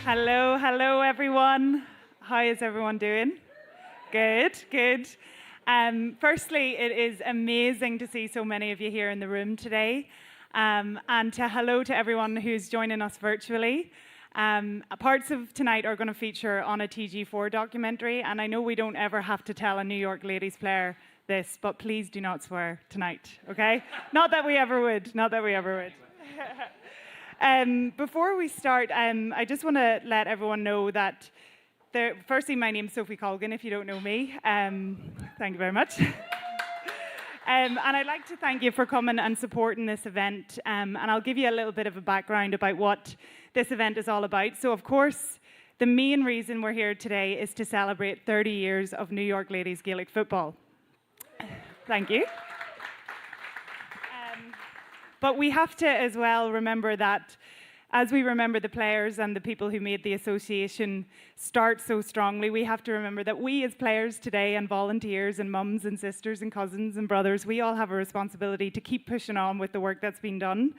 Hello everyone. How is everyone doing? Good. Firstly, it is amazing to see so many of you here in the room today. And hello to everyone who's joining us virtually. Parts of tonight are going to feature on a TG4 documentary, and I know we don't ever have to tell a New York ladies player this, but please do not swear tonight, okay? Not that we ever would. Before we start, I just want to let everyone know that, firstly, my name's Sophie Colgan, if you don't know me. Thank you very much. And I'd like to thank you for coming and supporting this event. And I'll give you a little bit of a background about what this event is all about. So, of course, the main reason we're here today is to celebrate 30 years of New York Ladies Gaelic Football. Thank you. But we have to as well remember that as we remember the players and the people who made the association start so strongly, we have to remember that we as players today and volunteers and mums and sisters and cousins and brothers, we all have a responsibility to keep pushing on with the work that's been done.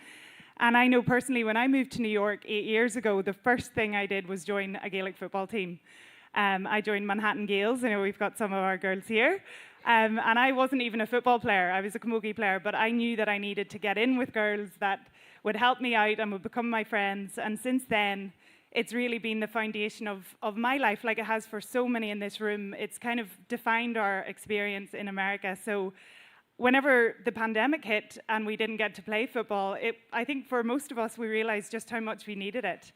And I know personally when I moved to New York 8 years ago, the first thing I did was join a Gaelic football team. I joined Manhattan Gaels. I know we've got some of our girls here. And I wasn't even a football player. I was a camogie player, but I knew that I needed to get in with girls that would help me out and would become my friends. And since then, it's really been the foundation of my life, like it has for so many in this room. It's kind of defined our experience in America. So whenever the pandemic hit and we didn't get to play football, I think for most of us, we realized just how much we needed it.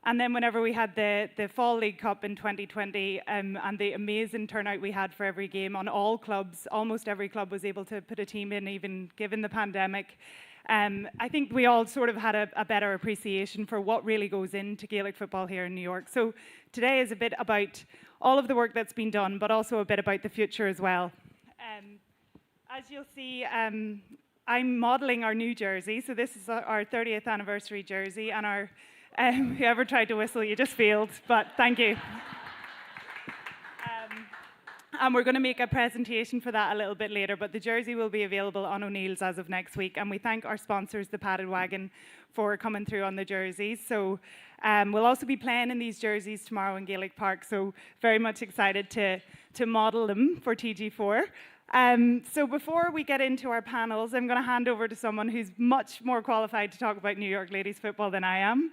And then whenever we had the Fall League Cup in 2020 and the amazing turnout we had for every game on all clubs, almost every club was able to put a team in, even given the pandemic. I think we all sort of had a better appreciation for what really goes into Gaelic football here in New York. So today is a bit about all of the work that's been done, but also a bit about the future as well. As you'll see, I'm modelling our new jersey. So this is our 30th anniversary jersey, and our whoever tried to whistle, you just failed, but thank you. And we're going to make a presentation for that a little bit later, but the jersey will be available on O'Neill's as of next week. And we thank our sponsors, the Padded Wagon, for coming through on the jerseys. So we'll also be playing in these jerseys tomorrow in Gaelic Park, so very much excited to model them for TG4. So before we get into our panels, I'm going to hand over to someone who's much more qualified to talk about New York ladies football than I am.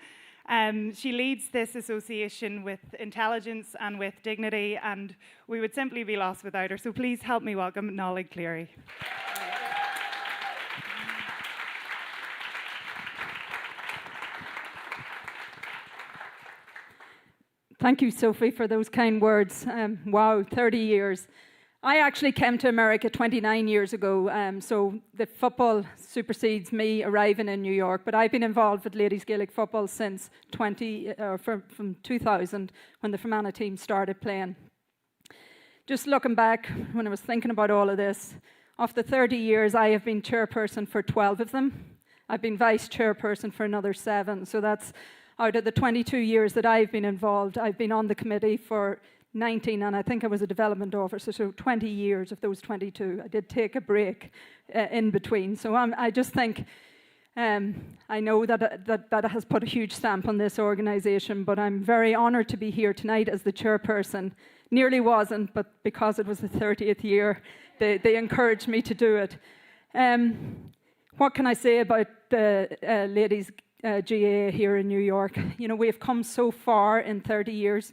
She leads this association with intelligence and with dignity, and we would simply be lost without her. So please help me welcome Nollaig Cleary. Thank you, Sophie, for those kind words. Wow, 30 years. I actually came to America 29 years ago, so the football supersedes me arriving in New York, but I've been involved with Ladies Gaelic Football since from 2000, when the Fermanagh team started playing. Just looking back, when I was thinking about all of this, of the 30 years, I have been chairperson for 12 of them. I've been vice chairperson for another 7, so that's out of the 22 years that I've been involved. I've been on the committee for 19, and I think I was a development officer, so 20 years of those 22. I did take a break in between. So I just think, I know that has put a huge stamp on this organisation, but I'm very honoured to be here tonight as the chairperson. Nearly wasn't, but because it was the 30th year, they encouraged me to do it. What can I say about the Ladies GAA here in New York? You know, we've come so far in 30 years.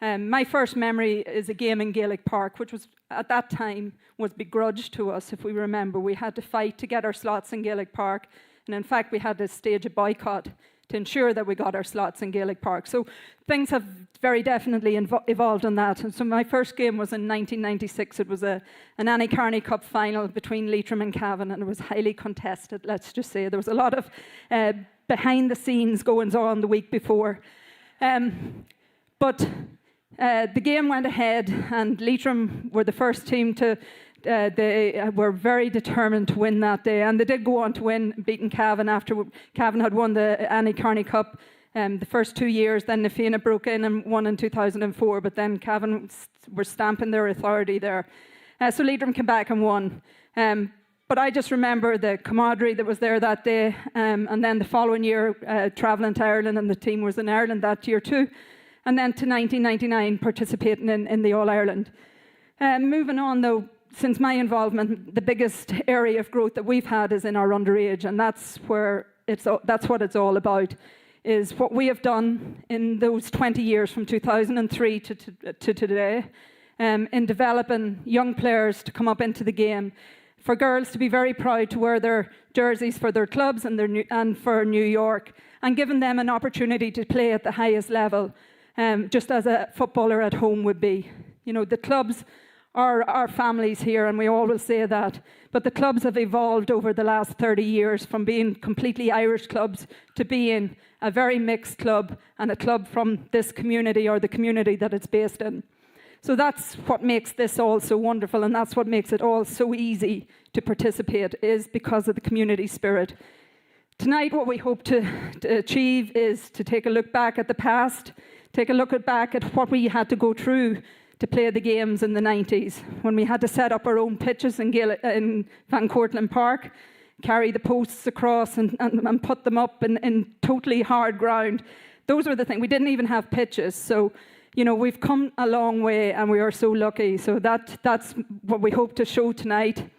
My first memory is a game in Gaelic Park, which was, at that time, was begrudged to us, if we remember. We had to fight to get our slots in Gaelic Park, and in fact we had to stage a boycott to ensure that we got our slots in Gaelic Park. So things have very definitely evolved on that. And so my first game was in 1996. It was an Annie Carney Cup final between Leitrim and Cavan, and it was highly contested, let's just say. There was a lot of behind-the-scenes goings-on the week before. But the game went ahead, and Leitrim were the first team to, they were very determined to win that day, and they did go on to win, beating Cavan after Cavan had won the Annie Carney Cup the first 2 years. Then Nafina broke in and won in 2004, but then Cavan were stamping their authority there. So Leitrim came back and won. But I just remember the camaraderie that was there that day. And then the following year, travelling to Ireland, and the team was in Ireland that year too. And then to 1999, participating in the All-Ireland. Moving on though, since my involvement, the biggest area of growth that we've had is in our underage, and that's what it's all about, is what we have done in those 20 years from 2003 to today, in developing young players to come up into the game, for girls to be very proud to wear their jerseys for their clubs and for New York, and giving them an opportunity to play at the highest level, just as a footballer at home would be. You know, the clubs are our families here, and we always say that, but the clubs have evolved over the last 30 years from being completely Irish clubs to being a very mixed club, and a club from this community or the community that it's based in. So that's what makes this all so wonderful, and that's what makes it all so easy to participate, is because of the community spirit. Tonight, what we hope to achieve is to take a look back at the past, take a look back at what we had to go through to play the games in the 90s, when we had to set up our own pitches in Van Cortlandt Park, carry the posts across and put them up in totally hard ground. Those were the things. We didn't even have pitches. So, you know, we've come a long way, and we are so lucky. So that's what we hope to show tonight.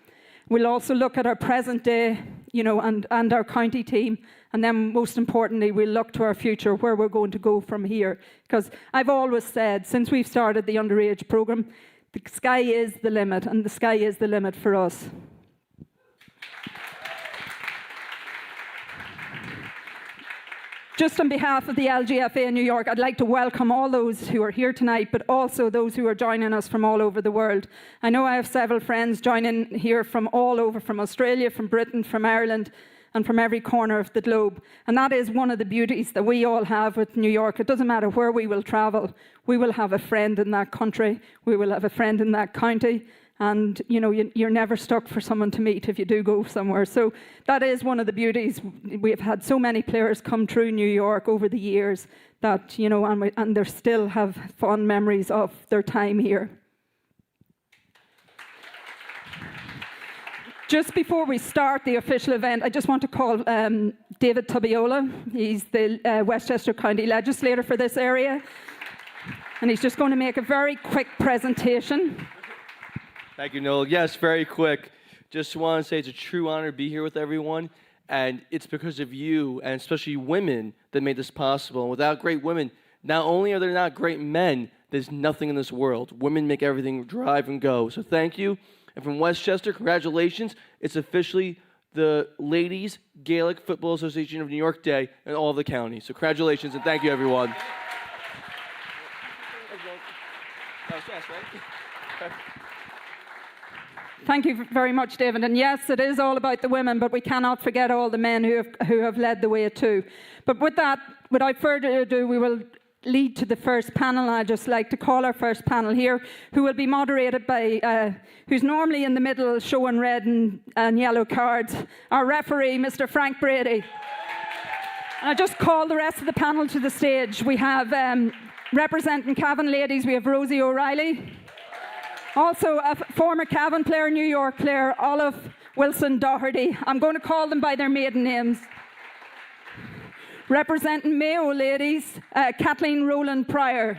We'll also look at our present day, you know, and our county team. And then most importantly, we'll look to our future, where we're going to go from here. Because I've always said, since we've started the underage programme, the sky is the limit, and the sky is the limit for us. Just on behalf of the LGFA in New York, I'd like to welcome all those who are here tonight, but also those who are joining us from all over the world. I know I have several friends joining here from all over, from Australia, from Britain, from Ireland, and from every corner of the globe. And that is one of the beauties that we all have with New York. It doesn't matter where we will travel, we will have a friend in that country, we will have a friend in that county, and you know, you're never stuck for someone to meet if you do go somewhere. So that is one of the beauties. We have had so many players come through New York over the years that, you know, and they still have fond memories of their time here. Just before we start the official event, I just want to call David Tubiola. He's the Westchester County Legislator for this area, and he's just going to make a very quick presentation. Thank you, Noel. Yes, very quick. Just want to say it's a true honor to be here with everyone, and it's because of you, and especially women, that made this possible. And without great women, not only are there not great men, there's nothing in this world. Women make everything drive and go. So thank you. And from Westchester, congratulations. It's officially the Ladies Gaelic Football Association of New York Day in all of the counties. So congratulations, and thank you, everyone. Thank you very much, David. And yes, it is all about the women, but we cannot forget all the men who have led the way too. But with that, without further ado, we will lead to the first panel. I'd just like to call our first panel here, who will be moderated by, who's normally in the middle showing red and yellow cards, our referee, Mr. Frank Brady. And I just call the rest of the panel to the stage. We have, representing Cavan ladies, we have Rosie O'Reilly. Also, a former Cavan player, New York player, Olive Wilson Doherty. I'm going to call them by their maiden names. Representing Mayo ladies, Kathleen Rowland Pryor.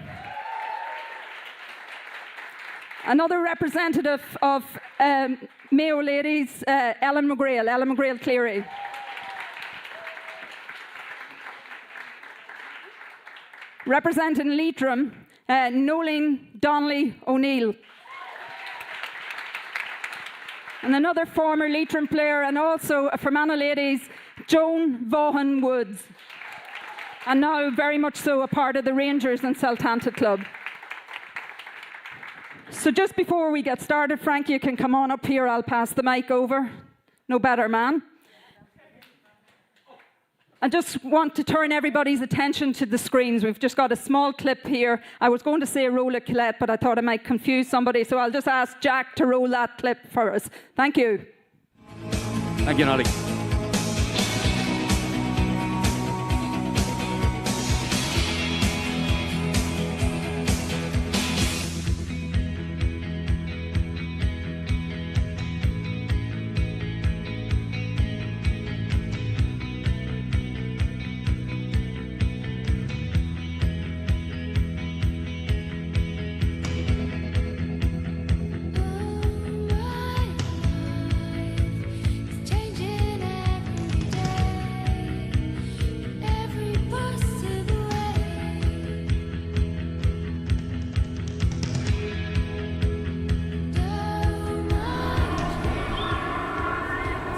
Another representative of Mayo ladies, Ellen McGrail Cleary. Representing Leitrim, Nolene Donnelly O'Neill. And another former Leitrim player, and also a Fermanagh ladies, Joan Vaughan Woods. And now very much so a part of the Rangers and Saltanta Club. So just before we get started, Frank, you can come on up here. I'll pass the mic over. No better man. I just want to turn everybody's attention to the screens. We've just got a small clip here. I was going to say roll a Colette, but I thought I might confuse somebody, so I'll just ask Jack to roll that clip for us. Thank you. Thank you, Nolly.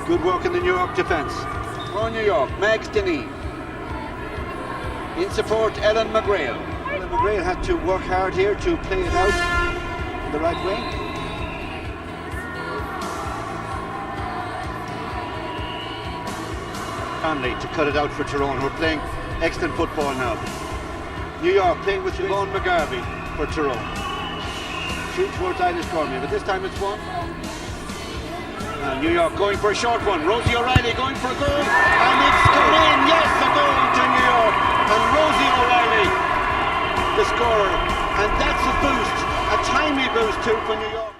Good work in the New York defence. For New York, Max Denny. In support, Ellen McGrail. Ellen McGrail had to work hard here to play it out in the right way. Conley to cut it out for Tyrone, who are playing excellent football now. New York playing with Siobhan McGarvey for Tyrone. Shoot towards Irish Cormier, but this time it's one. New York going for a short one. Rosie O'Reilly going for a goal, and it's gone in. Yes, a goal to New York, and Rosie O'Reilly, the scorer, and that's a boost, a timely boost too for New York.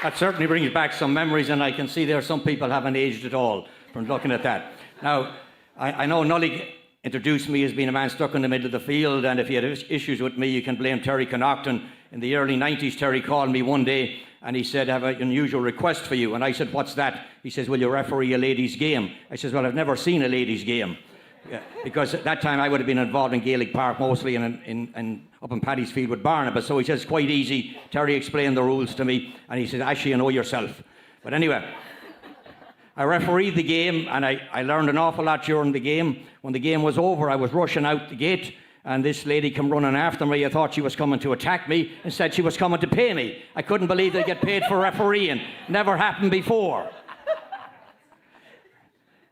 That certainly brings back some memories, and I can see there some people haven't aged at all from looking at that. Now, I know Nully introduced me as being a man stuck in the middle of the field, and if you had issues with me, you can blame Terry Connaughton. In the early 90s, Terry called me one day and he said, "I have an unusual request for you." And I said, "What's that?" He says, "Will you referee a ladies' game?" I says, "Well, I've never seen a ladies' game." Yeah, because at that time I would have been involved in Gaelic Park mostly and up in Paddy's Field with Barnabas. So he says, "It's quite easy." Terry explained the rules to me and he said, "Actually, you know yourself." But anyway, I refereed the game, and I learned an awful lot during the game. When the game was over, I was rushing out the gate, and this lady came running after me. I thought she was coming to attack me. Instead, she was coming to pay me. I couldn't believe they'd get paid for refereeing. Never happened before.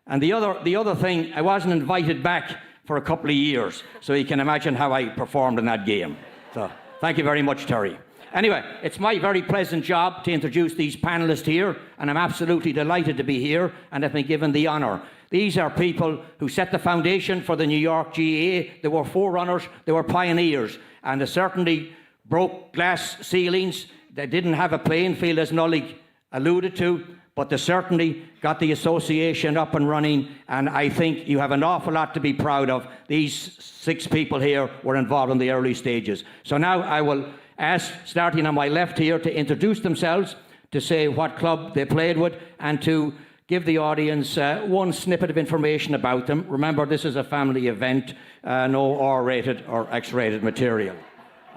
And the other thing, I wasn't invited back for a couple of years, so you can imagine how I performed in that game. So, thank you very much, Terry. Anyway, it's my very pleasant job to introduce these panellists here, and I'm absolutely delighted to be here and have been given the honour. These are people who set the foundation for the New York GAA. They were forerunners, they were pioneers, and they certainly broke glass ceilings. They didn't have a playing field, as Nully alluded to, but they certainly got the association up and running, and I think you have an awful lot to be proud of. These 6 people here were involved in the early stages. So now I will ask, starting on my left here, to introduce themselves, to say what club they played with, and to give the audience one snippet of information about them. Remember, this is a family event, no R-rated or X-rated material.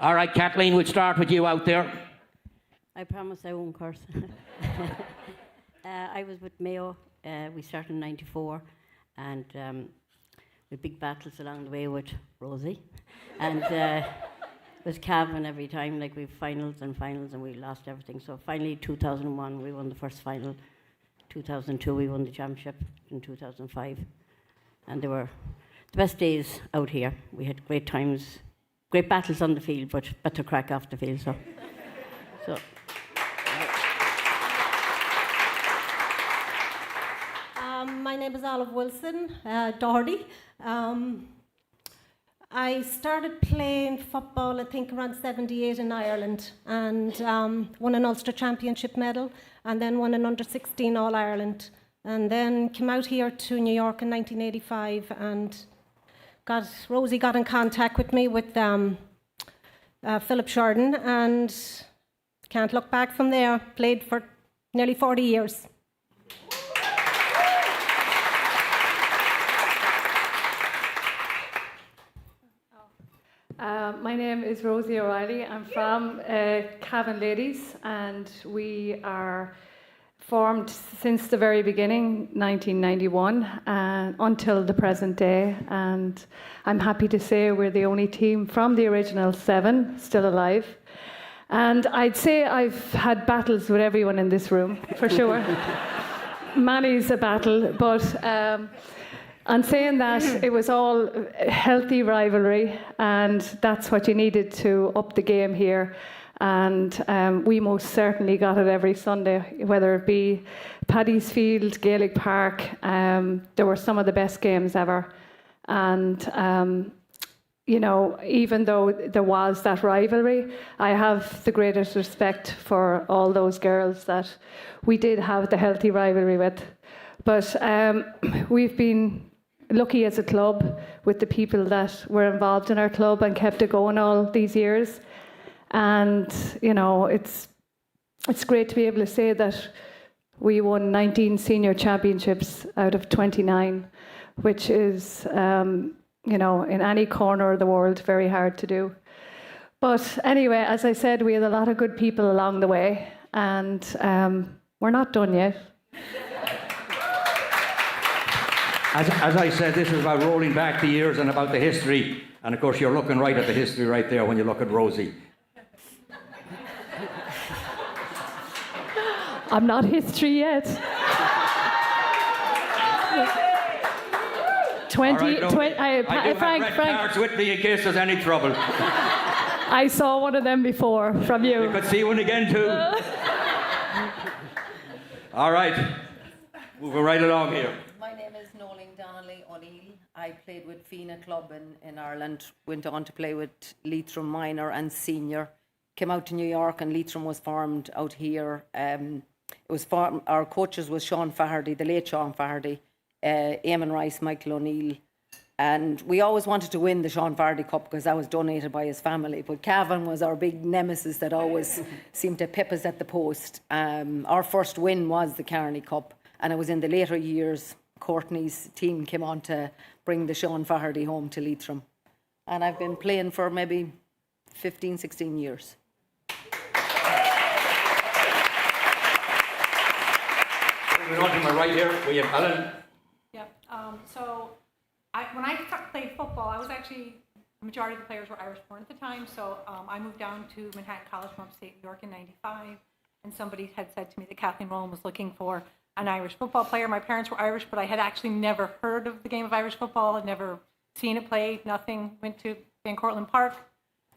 All right, Kathleen, we'll start with you out there. I promise I won't curse. I was with Mayo. We started in '94, and with big battles along the way with Rosie. And it was Cavan every time, like we finals, and we lost everything. So finally, 2001, we won the first final. 2002, we won the championship in 2005. And they were the best days out here. We had great times, great battles on the field, but better crack off the field. So. My name is Olive Wilson, Doherty. I started playing football, I think, around '78 in Ireland, and won an Ulster Championship medal, and then won an under-16 All-Ireland, and then came out here to New York in 1985, and Rosie got in contact with me with Philip Sheridan, and can't look back from there. Played for nearly 40 years. My name is Rosie O'Reilly. I'm from Cavan Ladies, and we are formed since the very beginning, 1991, until the present day. And I'm happy to say we're the only team from the original 7 still alive. And I'd say I've had battles with everyone in this room, for sure. Manny's a battle, but on saying that, it was all healthy rivalry, and that's what you needed to up the game here. And we most certainly got it every Sunday, whether it be Paddy's Field, Gaelic Park. There were some of the best games ever. And, you know, even though there was that rivalry, I have the greatest respect for all those girls that we did have the healthy rivalry with. But we've been lucky as a club with the people that were involved in our club and kept it going all these years. And, you know, it's great to be able to say that we won 19 senior championships out of 29, which is, you know, in any corner of the world, very hard to do. But anyway, as I said, we had a lot of good people along the way, and we're not done yet. As I said, this is about rolling back the years and about the history. And of course, you're looking right at the history right there when you look at Rosie. I'm not history yet. 20, All right, I do Frank, have red cards with me in case there's any trouble. I saw one of them before from you. You could see one again too. All right, moving right along here. My name is Noeline Donnelly O'Neill. I played with Fina Club in Ireland, went on to play with Leitrim Minor and Senior. Came out to New York and Leitrim was formed out here. Our coaches was Sean Faherty, the late Sean Faherty, Eamon Rice, Michael O'Neill. And we always wanted to win the Sean Faherty Cup because that was donated by his family. But Cavan was our big nemesis that always seemed to pip us at the post. Our first win was the Carney Cup. And it was in the later years, Courtney's team came on to bring the Sean Faherty home to Leitrim. And I've been playing for maybe 15, 16 years. Moving on to my right here, we have Ellen. Yeah, when I played football, I was actually, the majority of the players were Irish born at the time, so I moved down to Manhattan College from upstate New York in '95, and somebody had said to me that Kathleen Rowland was looking for an Irish football player. My parents were Irish, but I had actually never heard of the game of Irish football, I'd never seen it played, nothing. Went to Van Cortlandt Park,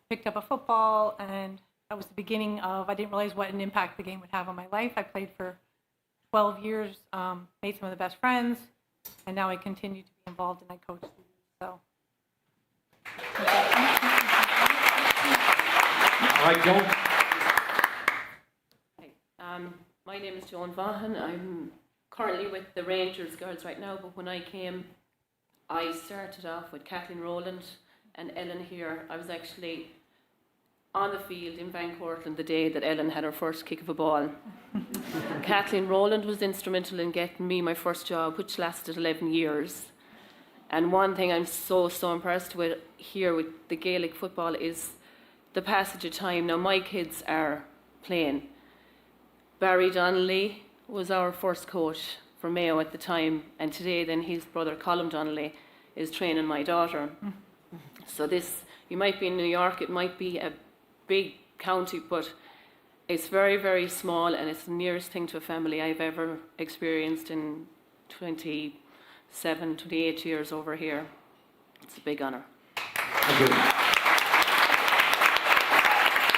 picked up a football, and that was the beginning of, I didn't realize what an impact the game would have on my life. I played for 12 years, made some of the best friends, and now I continue to be involved and I coach. So. All right, Joan. My name is Joan Vaughan. I'm currently with the Rangers girls right now, but when I came, I started off with Kathleen Rowland and Ellen here. I was actually on the field in Van Cortlandt the day that Ellen had her first kick of a ball. Kathleen Rowland was instrumental in getting me my first job, which lasted 11 years. And one thing I'm so impressed with here with the Gaelic football is the passage of time. Now my kids are playing. Barry Donnelly was our first coach for Mayo at the time, and today then his brother Colm Donnelly is training my daughter. So this, you might be in New York, it might be a big county, but it's very, very small, and it's the nearest thing to a family I've ever experienced in 27, 28 years over here. It's a big honour. Thank you.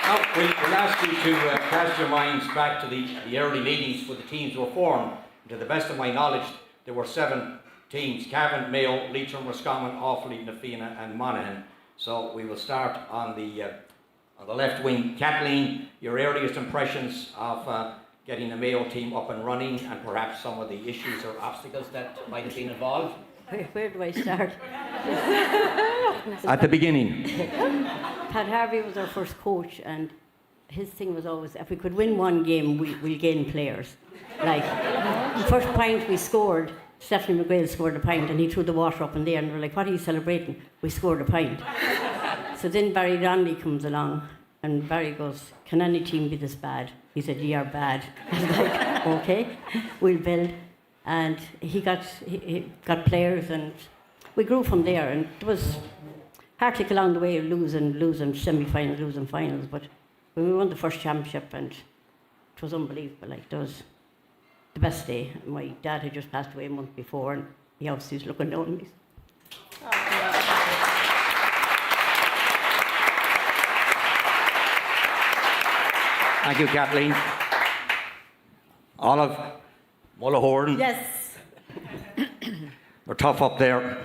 Now, we'll ask you to cast your minds back to the early meetings where the teams were formed. To the best of my knowledge, there were 7 teams: Cavan, Mayo, Leitrim, Roscommon, Offaly, Nafina and Monaghan. So we will start on the left wing. Kathleen, your earliest impressions of getting the Mayo team up and running, and perhaps some of the issues or obstacles that might have been involved? Where do I start? At the beginning. Pat Harvey was our first coach, and his thing was always, if we could win one game, we'll gain players. Like, the first pint we scored, Stephanie McGrail scored a pint, and he threw the water up in there, and we're like, what are you celebrating? We scored a pint. So then Barry Donnelly comes along, and Barry goes, can any team be this bad? He said, you are bad. I was like, okay, we'll build. And he got players, and we grew from there. And it was hectic along the way, losing semi-finals, losing finals. But when we won the first championship, and it was unbelievable. Like, it was the best day. My dad had just passed away a month before, and he obviously was looking down on me. Thank you, Kathleen. Olive, Mullahorn. Yes. They're tough up there.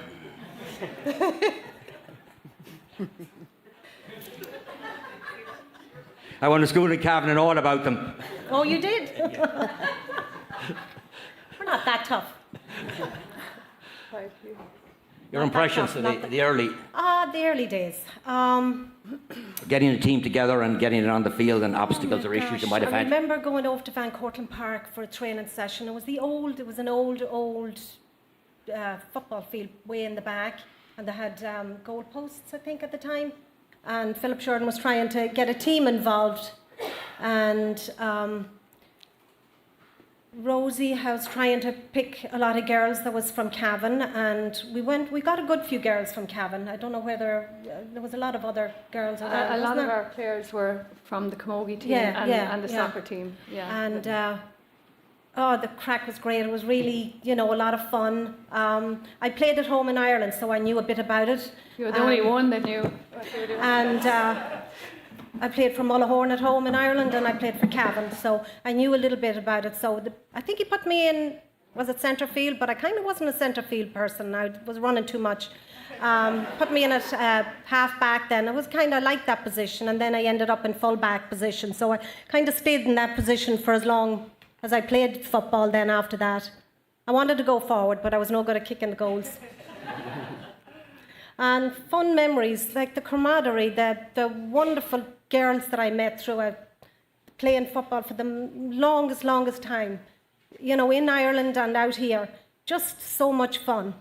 I went to school in Cavan and all about them. Oh, you did? We're not that tough. Your impressions of the early... The early days. Getting a team together and getting it on the field, and obstacles or issues you might have I had. remember going over to Van Cortlandt Park for a training session. It was an old football field way in the back, and they had goal posts, I think, at the time. and Philip Sheridan was trying to get a team involved, and Rosie was trying to pick a lot of girls that was from Cavan, and we got a good few girls from Cavan. I don't know whether there was a lot of other girls around. A lot wasn't of there? our players were from the Camogie team and the soccer team. Yeah. And the crack was great. It was really, a lot of fun. I played at home in Ireland, so I knew a bit about it. You were the only one that knew what you were doing. And I played for Mullahoran at home in Ireland, and I played for Cavan, so I knew a little bit about it. So I think he put me in, was it centre field? But I kind of wasn't a centre field person. I was running too much. Put me in at half back then. I was kind of like that position, and then I ended up in full back position. So I kind of stayed in that position for as long as I played football then after that. I wanted to go forward, but I was no good at kicking the goals. And fun memories, like the camaraderie, the wonderful girls that I met throughout playing football for the longest time. In Ireland and out here. Just so much fun.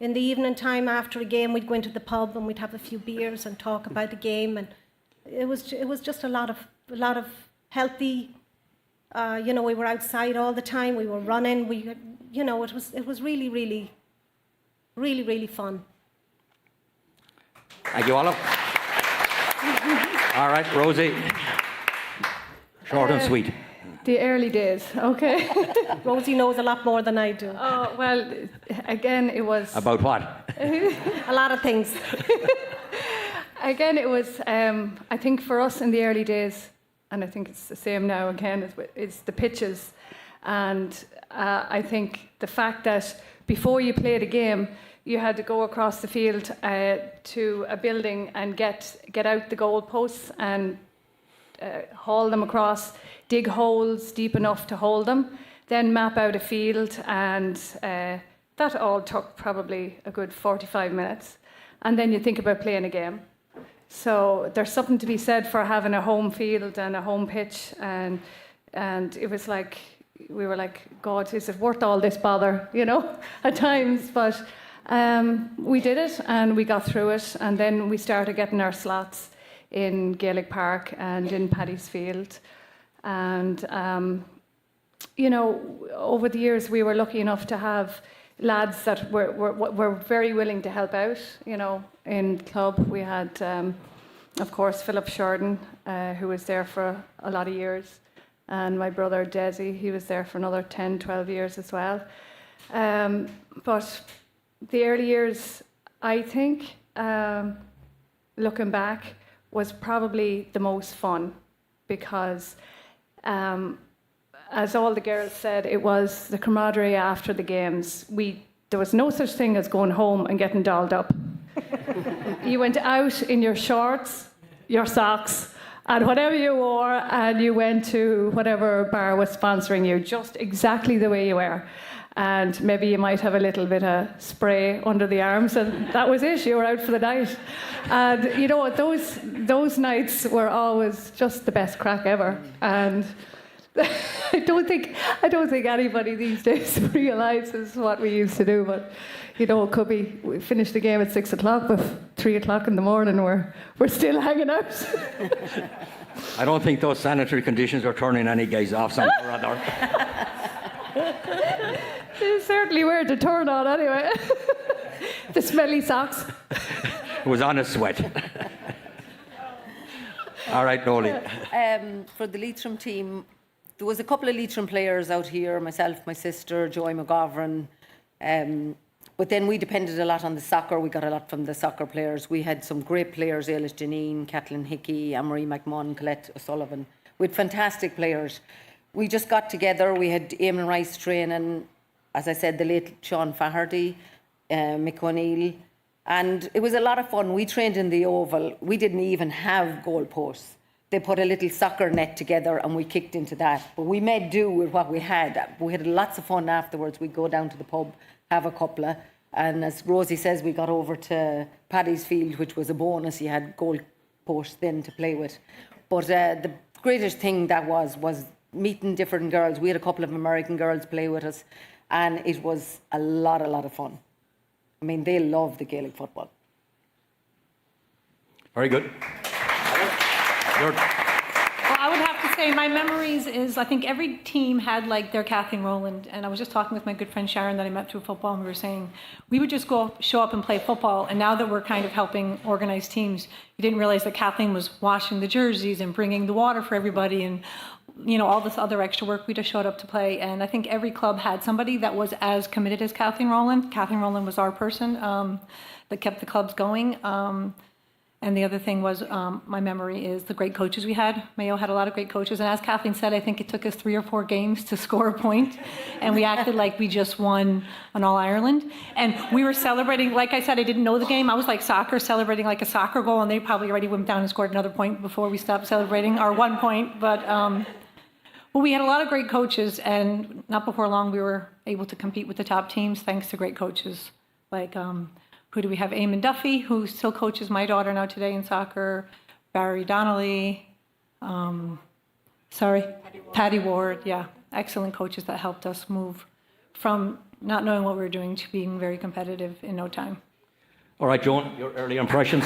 In the evening time after a game, we'd go into the pub and we'd have a few beers and talk about the game. And it was just a lot of healthy. We were outside all the time. We were running. It was really, really, really, really fun. Thank you, Olive. All right, Rosie. Short and sweet. The early days, okay. Rosie knows a lot more than I do. Oh, well, again, it was... About what? A lot of things. Again, it was, I think for us in the early days, and I think it's the same now again, it's the pitches. And I think the fact that before you played a game, you had to go across the field to a building and get out the goal posts and haul them across, dig holes deep enough to hold them, then map out a field, and that all took probably a good 45 minutes. And then you think about playing a game. So there's something to be said for having a home field and a home pitch, and it was like, we were like, God, is it worth all this bother, at times, but we did it and we got through it, and then we started getting our slots in Gaelic Park and in Paddy's Field. And, over the years we were lucky enough to have lads that were very willing to help out, in club. We had, of course, Philip Sheridan, who was there for a lot of years, and my brother Desi, he was there for another 10, 12 years as well. But the early years, I think, looking back, was probably the most fun because, as all the girls said, it was the camaraderie after the games. There was no such thing as going home and getting dolled up. You went out in your shorts, your socks, and whatever you wore, and you went to whatever bar was sponsoring you, just exactly the way you were. And maybe you might have a little bit of spray under the arms, and that was it. You were out for the night. And those nights were always just the best crack ever. And I don't think anybody these days realises what we used to do. But it could be we finished the game at 6 o'clock, but 3 o'clock in the morning we're still hanging out. I don't think those sanitary conditions are turning any guys off somehow or other. They certainly were to turn on anyway. The smelly socks. It was on a sweat. All right, Nolie. For the Leitrim team, there was a couple of Leitrim players out here, myself, my sister, Joy McGovern. But then we depended a lot on the soccer. We got a lot from the soccer players. We had some great players, Eilish Janine, Kathleen Hickey, Anne-Marie McMahon, Colette O'Sullivan. We had fantastic players. We just got together. We had Eamon Rice training, as I said, the late Sean Faherty, Mick O'Neill. And it was a lot of fun. We trained in the Oval. We didn't even have goalposts. They put a little soccer net together and we kicked into that. But we made do with what we had. We had lots of fun afterwards. We'd go down to the pub, have a couple of, and as Rosie says, we got over to Paddy's Field, which was a bonus. You had goalposts then to play with. But the greatest thing that was meeting different girls. We had a couple of American girls play with us, and it was a lot of fun. I mean, they love the Gaelic football. Very good. You're- Well, I would have to say my memories is I think every team had like their Kathleen Rowland, and I was just talking with my good friend Sharon that I met through football, and we were saying we would just show up and play football, and now that we're kind of helping organize teams, you didn't realize that Kathleen was washing the jerseys and bringing the water for everybody, and all this other extra work. We just showed up to play, and I think every club had somebody that was as committed as Kathleen Rowland. Kathleen Rowland was our person that kept the clubs going. And the other thing was, my memory is the great coaches we had. Mayo had a lot of great coaches. And as Kathleen said, I think it took us 3 or 4 games to score a point. And we acted like we just won an All-Ireland. And we were celebrating, like I said, I didn't know the game. I was like soccer, celebrating like a soccer goal. And they probably already went down and scored another point before we stopped celebrating our 1 point. But well, we had a lot of great coaches. And not before long, we were able to compete with the top teams thanks to great coaches. Like, who do we have? Eamon Duffy, who still coaches my daughter now today in soccer. Barry Donnelly. Patty Ward. Yeah, excellent coaches that helped us move from not knowing what we were doing to being very competitive in no time. All right, Joan, your early impressions.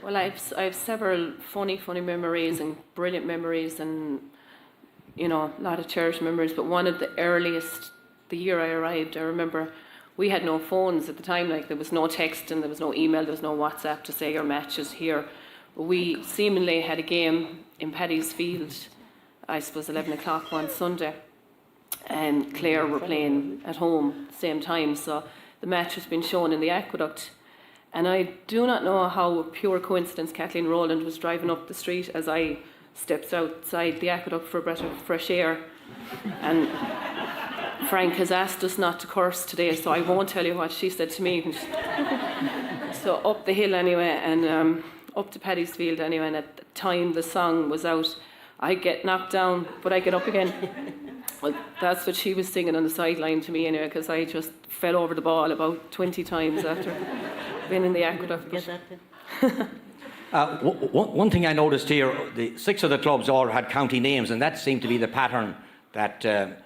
Well, I have several funny memories and brilliant memories, and a lot of cherished memories. But one of the earliest, the year I arrived, I remember we had no phones at the time. Like, there was no text and there was no email, there was no WhatsApp to say your match is here. But we seemingly had a game in Paddy's Field, I suppose 11 o'clock one Sunday, and Clare were playing at home at the same time. So the match was being shown in the Aqueduct. And I do not know how, pure coincidence, Kathleen Rowland was driving up the street as I stepped outside the Aqueduct for a breath of fresh air. And Frank has asked us not to curse today, so I won't tell you what she said to me. So up the hill anyway, and up to Paddy's Field anyway, and at the time the song was out, I get knocked down, but I get up again. Well, that's what she was singing on the sideline to me anyway, because I just fell over the ball about 20 times after being in the Aqueduct. One thing I noticed here, the 6 of the clubs all had county names, and that seemed to be the pattern that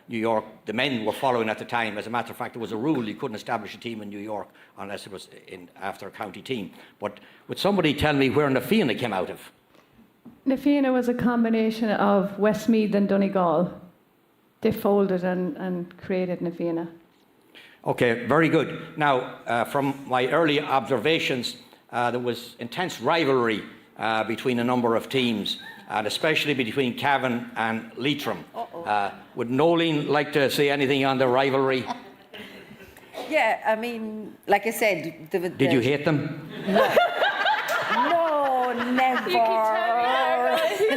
New York, the men were following at the time. As a matter of fact, there was a rule you couldn't establish a team in New York unless it was after a county team. But would somebody tell me where Na Fianna came out of? Na Fianna was a combination of Westmeath and Donegal. They folded and created Na Fianna. Okay, very good. Now, from my early observations, there was intense rivalry between a number of teams, and especially between Cavan and Leitrim. Would Nolene like to say anything on the rivalry? Yeah, I mean, like I said... Did you hate them? No. No, never. You can tell me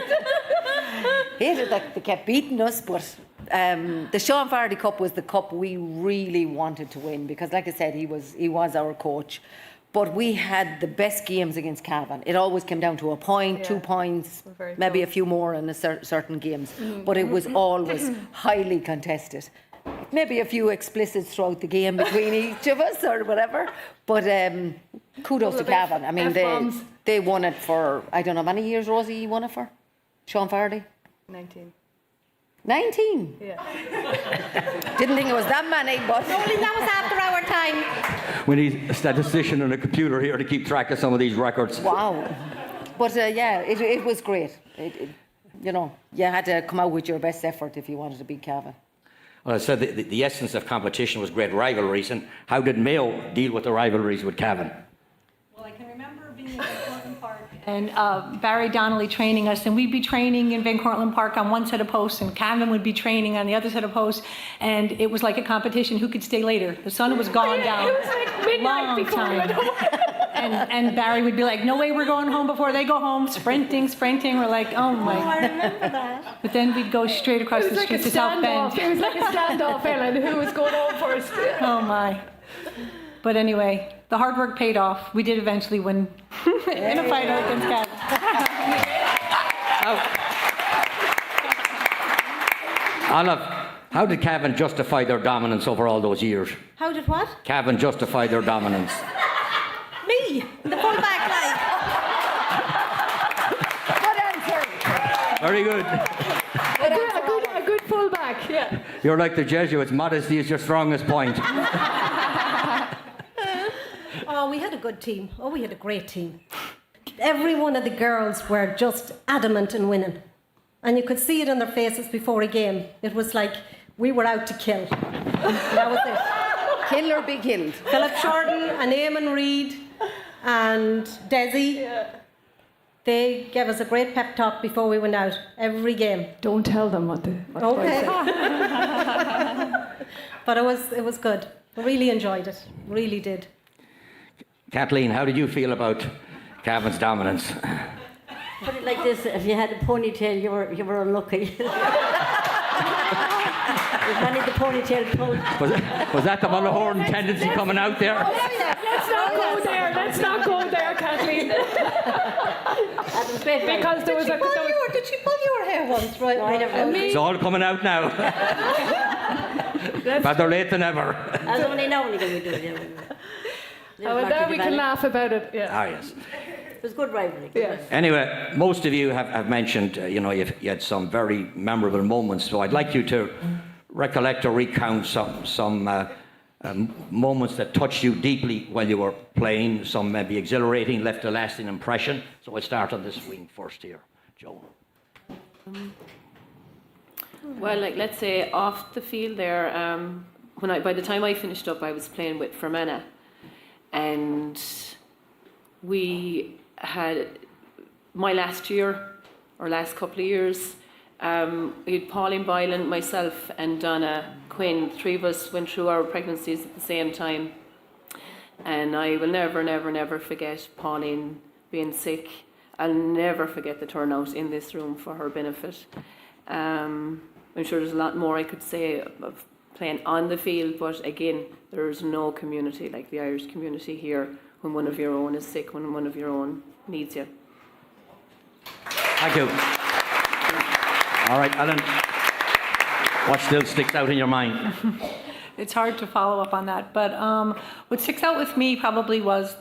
that, Hated that they kept beating us, but the Sean Fardy Cup was the cup we really wanted to win because, like I said, he was our coach. But we had the best games against Cavan. It always came down to a point, 2 points, maybe a few more in certain games. But it was always highly contested. Maybe a few explicits throughout the game between each of us or whatever. But kudos to Cavan. I mean, they won it for, I don't know, how many years, Rosie, you won it for? Sean Fardy? 19. 19? Yeah. Didn't think it was that many, but... Only that was after our time. We need a statistician and a computer here to keep track of some of these records. Wow. But yeah, it was great. You had to come out with your best effort if you wanted to beat Cavan. Well, I said the essence of competition was great rivalries, and how did Mayo deal with the rivalries with Cavan? Well, I can remember being in Van Cortlandt Park and Barry Donnelly training us, and we'd be training in Van Cortlandt Park on one set of posts, and Cavan would be training on the other set of posts, and it was like a competition who could stay later. The sun was gone down. It was like midnight before we went home. And Barry would be like, no way, we're going home before they go home, sprinting. We're like, oh my. Oh, I remember that. But then we'd go straight across the street to South Bend. It was like a standoff, Ellen, who was going home first. Oh my. But anyway, the hard work paid off. We did eventually win in a fight against Cavan. Olive, how did Cavan justify their dominance over all those years? How did what? Cavan justify their dominance. Me, the fullback line. Good answer. Very good. A good fullback, yeah. You're like the Jesuits. Modesty is your strongest point. we had a good team. Oh, we had a great team. Every one of the girls were just adamant in winning. And you could see it in their faces before a game. It was like we were out to kill. That was it. Kill or be killed. Philip Shorten and Eamon Reid and Desi, they gave us a great pep talk before we went out, every game. Don't tell them what the Okay. But it was good. I really enjoyed it. Really did. Kathleen, how did you feel about Cavan's dominance? Put it like this: if you had a ponytail, you were unlucky. If any of the ponytail pulled. Was that the Mullahorn tendency coming out there? Let's not go there. Let's not go there, Kathleen. Because there was a. Did she pull your hair once? Right. No, I never know. It's all coming out now. Better late than ever. As only now when we do it. Well, there we can laugh about it. Yeah. Ah, yes. It was good rivalry. Yeah. Anyway, most of you have mentioned, you had some very memorable moments. So I'd like you to recollect or recount some moments that touched you deeply while you were playing. Some maybe exhilarating, left a lasting impression. So I'll start on this wing first here, Joe. Well, like let's say off the field there, by the time I finished up, I was playing with Fermanagh, and we had my last couple of years. We had Pauline Boylan, myself, and Donna Quinn. Three of us went through our pregnancies at the same time, and I will never, never, never forget Pauline being sick. I'll never forget the turnout in this room for her benefit. I'm sure there's a lot more I could say of playing on the field, but again, there's no community like the Irish community here when one of your own is sick, when one of your own needs you. Thank you. All right, Ellen, what still sticks out in your mind? It's hard to follow up on that, but what sticks out with me probably was,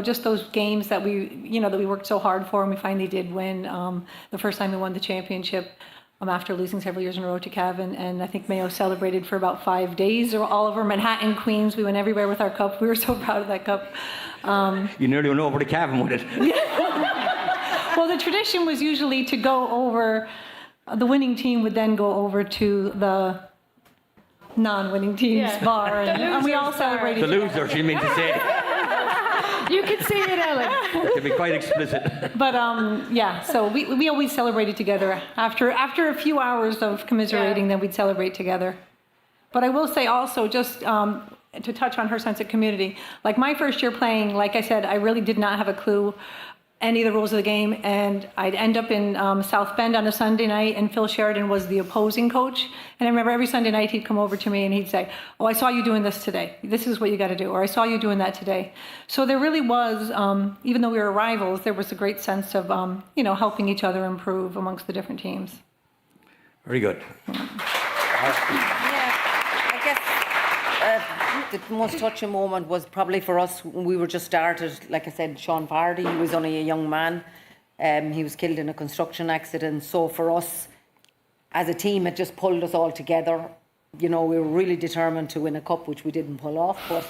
just those games that we worked so hard for, and we finally did win. The first time we won the championship after losing several years in a row to Cavan, and I think Mayo celebrated for about 5 days, or all over Manhattan, Queens. We went everywhere with our cup. We were so proud of that cup. You nearly went over to Cavan with it. Well, the tradition was usually to go over, the winning team would then go over to the non-winning team's bar, and we all celebrated. The loser, she meant to say. You can see it, Ellen. To be quite explicit. But so we always celebrated together. After a few hours of commiserating, then we'd celebrate together. But I will say also, just to touch on her sense of community, like my first year playing, like I said, I really did not have a clue any of the rules of the game, and I'd end up in South Bend on a Sunday night, and Phil Sheridan was the opposing coach. And I remember every Sunday night he'd come over to me and he'd say, "Oh, I saw you doing this today. This is what you got to do," or "I saw you doing that today." So there really was, even though we were rivals, there was a great sense of helping each other improve amongst the different teams. Very good. I guess the most touching moment was probably for us when we were just started. Like I said, Sean Fardy, he was only a young man. He was killed in a construction accident. So for us, as a team, it just pulled us all together. We were really determined to win a cup, which we didn't pull off, but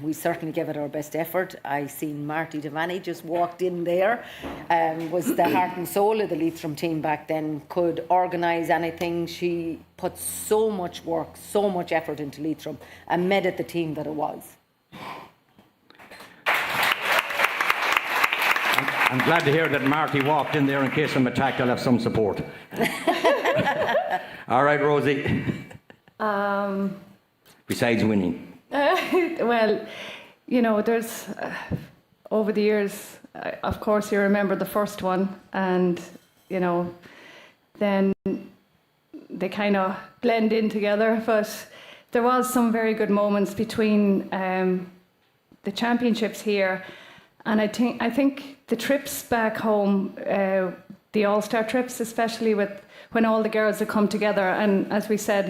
we certainly gave it our best effort. I seen Marty Devaney just walked in there, was the heart and soul of the Leitrim team back then, could organise anything. She put so much work, so much effort into Leitrim and made it the team that it was. I'm glad to hear that Marty walked in there in case of an attack. I'll have some support. All right, Rosie. Besides winning. Well, there's over the years, of course, you remember the first one, and then they kind of blend in together. But there was some very good moments between the championships here, and I think the trips back home, the All-Star trips, especially when all the girls had come together, and as we said,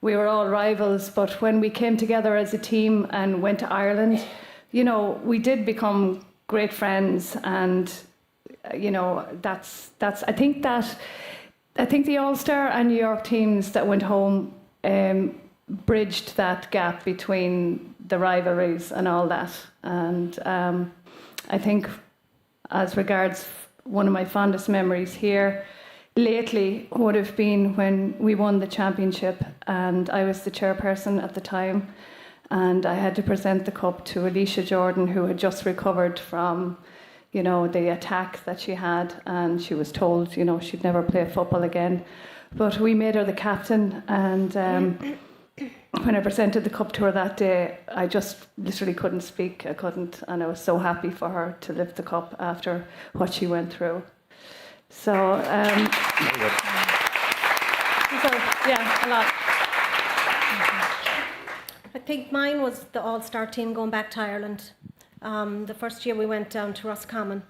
we were all rivals, but when we came together as a team and went to Ireland, we did become great friends, and that's I think the All-Star and New York teams that went home bridged that gap between the rivalries and all that. And I think, as regards one of my fondest memories here lately would have been when we won the championship, and I was the chairperson at the time, and I had to present the cup to Alicia Jordan, who had just recovered from, you know, the attack that she had, and she was told, you know, she'd never play football again. But we made her the captain, and when I presented the cup to her that day, I just literally couldn't speak. I couldn't, and I was so happy for her to lift the cup after what she went through. So, yeah, a lot. I think mine was the all-star team going back to Ireland. The first year we went down to Roscommon,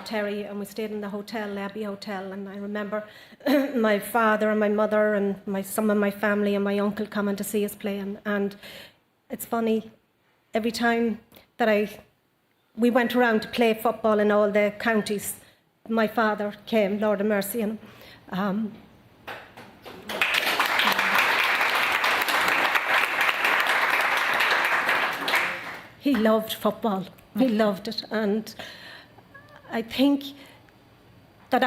Terry, and we stayed in the hotel, Abbey Hotel, and I remember my father and my mother and some of my family and my uncle coming to see us play. And it's funny, every time that we went around to play football in all the counties, my father came, Lord of mercy, and he loved football. He loved it, and I think that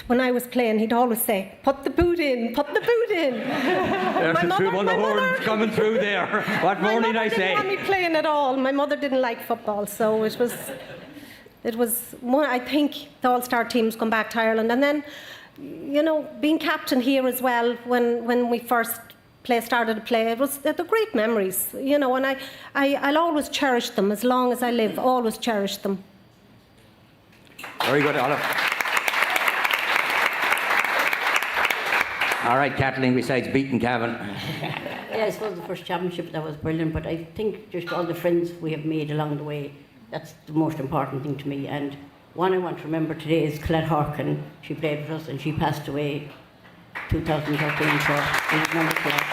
when I was playing, he'd always say, "Put the boot in, put the boot in." There's the two on the horns coming through there. What more did I say? My mother didn't want me playing at all. My mother didn't like football, so it was one. I think the all-star teams come back to Ireland, and then, you know, being captain here as well. When we first started to play, they're great memories, you know, and I'll always cherish them as long as I live. Always cherish them. Very good, Olive. All right, Kathleen, besides beating Cavan. Yeah, I suppose the first championship, that was brilliant, but I think just all the friends we have made along the way, that's the most important thing to me. And one I want to remember today is Colette Harkin. She played with us and she passed away 2013, so I remember Colette.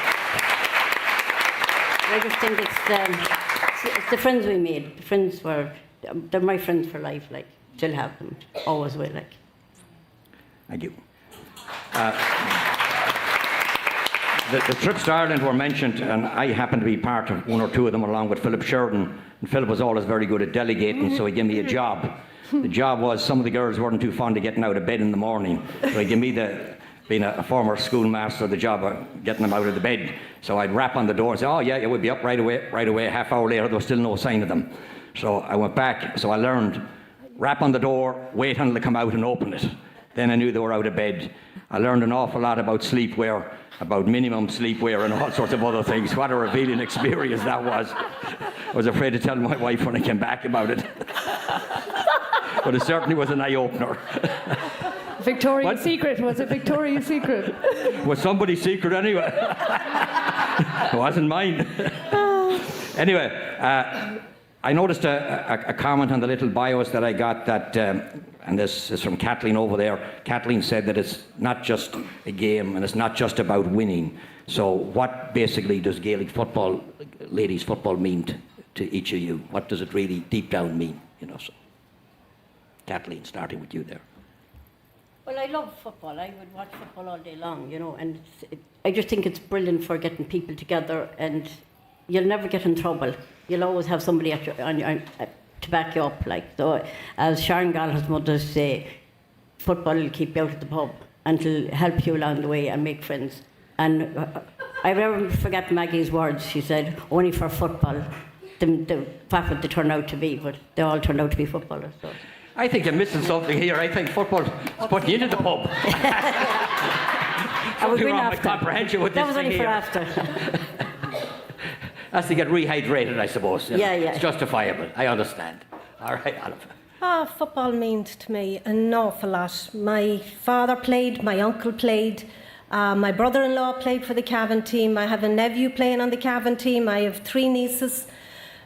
I just think it's the friends we made. The friends they're my friends for life, like, still have them, always will, like. Thank you. The trips to Ireland were mentioned, and I happened to be part of one or two of them along with Philip Sheridan. And Philip was always very good at delegating, so he gave me a job. The job was some of the girls weren't too fond of getting out of bed in the morning, so he gave me being a former schoolmaster, the job of getting them out of the bed. So I'd rap on the door and say, "Oh yeah, we'll be up right away." A half hour later, there was still no sign of them. So I went back, so I learned, rap on the door, wait until they come out and open it. Then I knew they were out of bed. I learned an awful lot about sleepwear, about minimum sleepwear and all sorts of other things. What a revealing experience that was. I was afraid to tell my wife when I came back about it. But it certainly was an eye-opener. Victoria's Secret, was it Victoria's Secret? Was somebody's secret anyway. It wasn't mine. Anyway, I noticed a comment on the little bios that I got that, and this is from Kathleen over there. Kathleen said that it's not just a game and it's not just about winning. So what basically does Gaelic football, ladies football, mean to each of you? What does it really deep down mean? You know, so Kathleen, starting with you there. Well, I love football. I would watch football all day long, you know, and I just think it's brilliant for getting people together, and you'll never get in trouble. You'll always have somebody to back you up. Like, so, as Sharon Gallagher's mother say, football will keep you out of the pub and it'll help you along the way and make friends. And I never forget Maggie's words. She said, "Only for football, what would they turn out to be?" But they all turned out to be footballers. So. I think you're missing something here. I think football is putting you into the pub. Something wrong with comprehension with this thing here. That was only for after. That's to get rehydrated, I suppose. Yeah. It's justifiable. I understand. All right, Olive. Football means to me an awful lot. My father played, my uncle played, my brother-in-law played for the Cavan team. I have a nephew playing on the Cavan team. I have 3 nieces.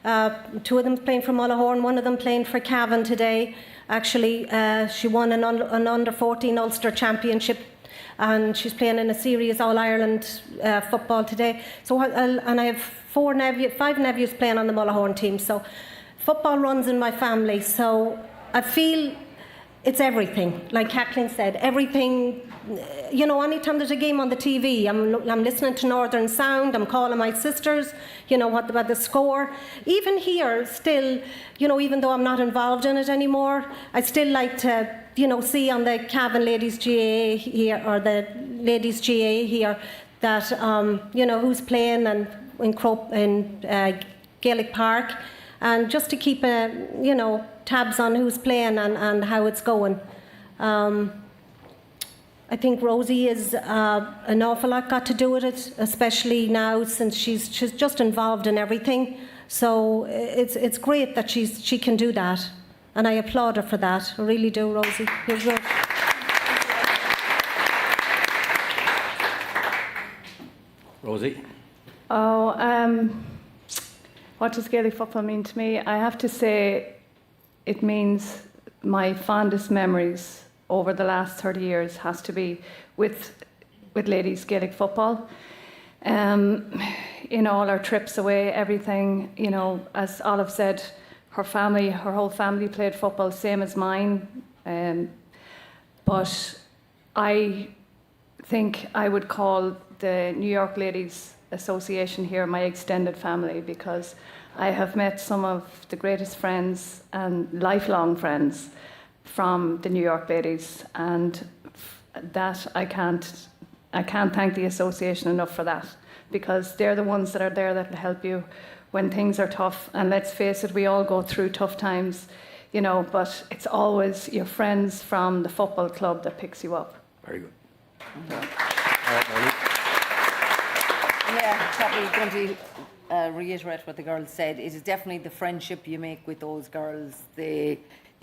2 of them playing for Mullahoran, 1 of them playing for Cavan today. Actually, she won an under-14 Ulster Championship, and she's playing in a serious All-Ireland football today. So, and I have 5 nephews playing on the Mullahoran team. So, football runs in my family. So, I feel it's everything. Like Kathleen said, everything, you know, anytime there's a game on the TV, I'm listening to Northern Sound, I'm calling my sisters, you know, what about the score. Even here, still, you know, even though I'm not involved in it anymore, I still like to, you know, see on the Cavan Ladies GAA here, or the Ladies GAA here, that, you know, who's playing and in Gaelic Park, and just to keep, you know, tabs on who's playing and how it's going. I think Rosie is an awful lot got to do with it, especially now since she's just involved in everything. So it's great that she can do that, and I applaud her for that. I really do, Rosie. You're good. Rosie? Oh, what does Gaelic football mean to me? I have to say it means my fondest memories over the last 30 years has to be with Ladies Gaelic Football. In all our trips away, everything, you know, as Olive said, her whole family played football, same as mine. But I think I would call the New York Ladies Association here my extended family, because I have met some of the greatest friends and lifelong friends from the New York Ladies, and that I can't thank the association enough for that, because they're the ones that are there that will help you when things are tough. And let's face it, we all go through tough times, you know, but it's always your friends from the football club that picks you up. Very good. Yeah, probably going to reiterate what the girls said. It is definitely the friendship you make with those girls. You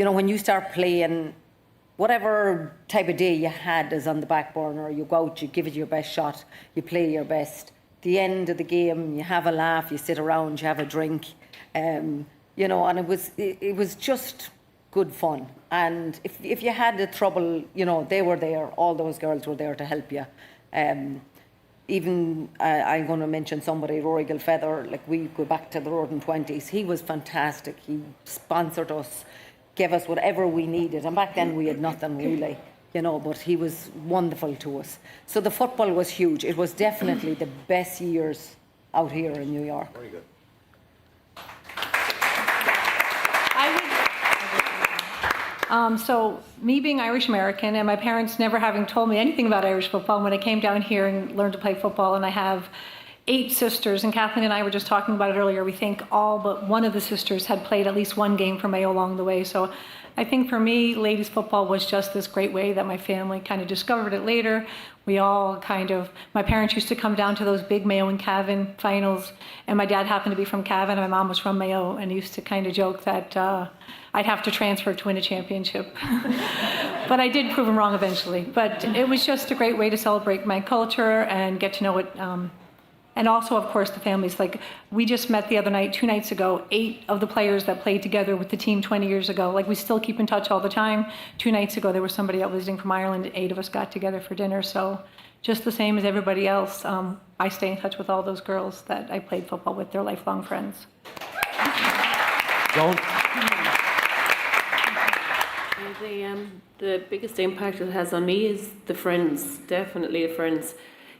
know, when you start playing, whatever type of day you had is on the back burner. You go out, you give it your best shot, you play your best. The end of the game, you have a laugh, you sit around, you have a drink, you know, and it was just good fun. And if you had the trouble, you know, they were there. All those girls were there to help you. Even I'm going to mention somebody, Rory Gilfeather. Like, we go back to the Roaring 20s. He was fantastic. He sponsored us, gave us whatever we needed. And back then we had nothing really, you know, but he was wonderful to us. So the football was huge. It was definitely the best years out here in New York. Very good. So me being Irish American and my parents never having told me anything about Irish football, when I came down here and learned to play football, and I have 8 sisters, and Kathleen and I were just talking about it earlier, we think all but one of the sisters had played at least one game for Mayo along the way. So I think for me, ladies football was just this great way that my family kind of discovered it later. We all my parents used to come down to those big Mayo and Cavan finals, and my dad happened to be from Cavan and my mom was from Mayo, and he used to kind of joke that I'd have to transfer to win a championship. But I did prove him wrong eventually. But it was just a great way to celebrate my culture and get to know it. And also, of course, the families. Like, we just met the other night, 2 nights ago, 8 of the players that played together with the team 20 years ago. Like, we still keep in touch all the time. 2 nights ago, there was somebody out visiting from Ireland. 8 of us got together for dinner. So just the same as everybody else, I stay in touch with all those girls that I played football with. They're lifelong friends. Joan? The biggest impact it has on me is the friends, definitely the friends.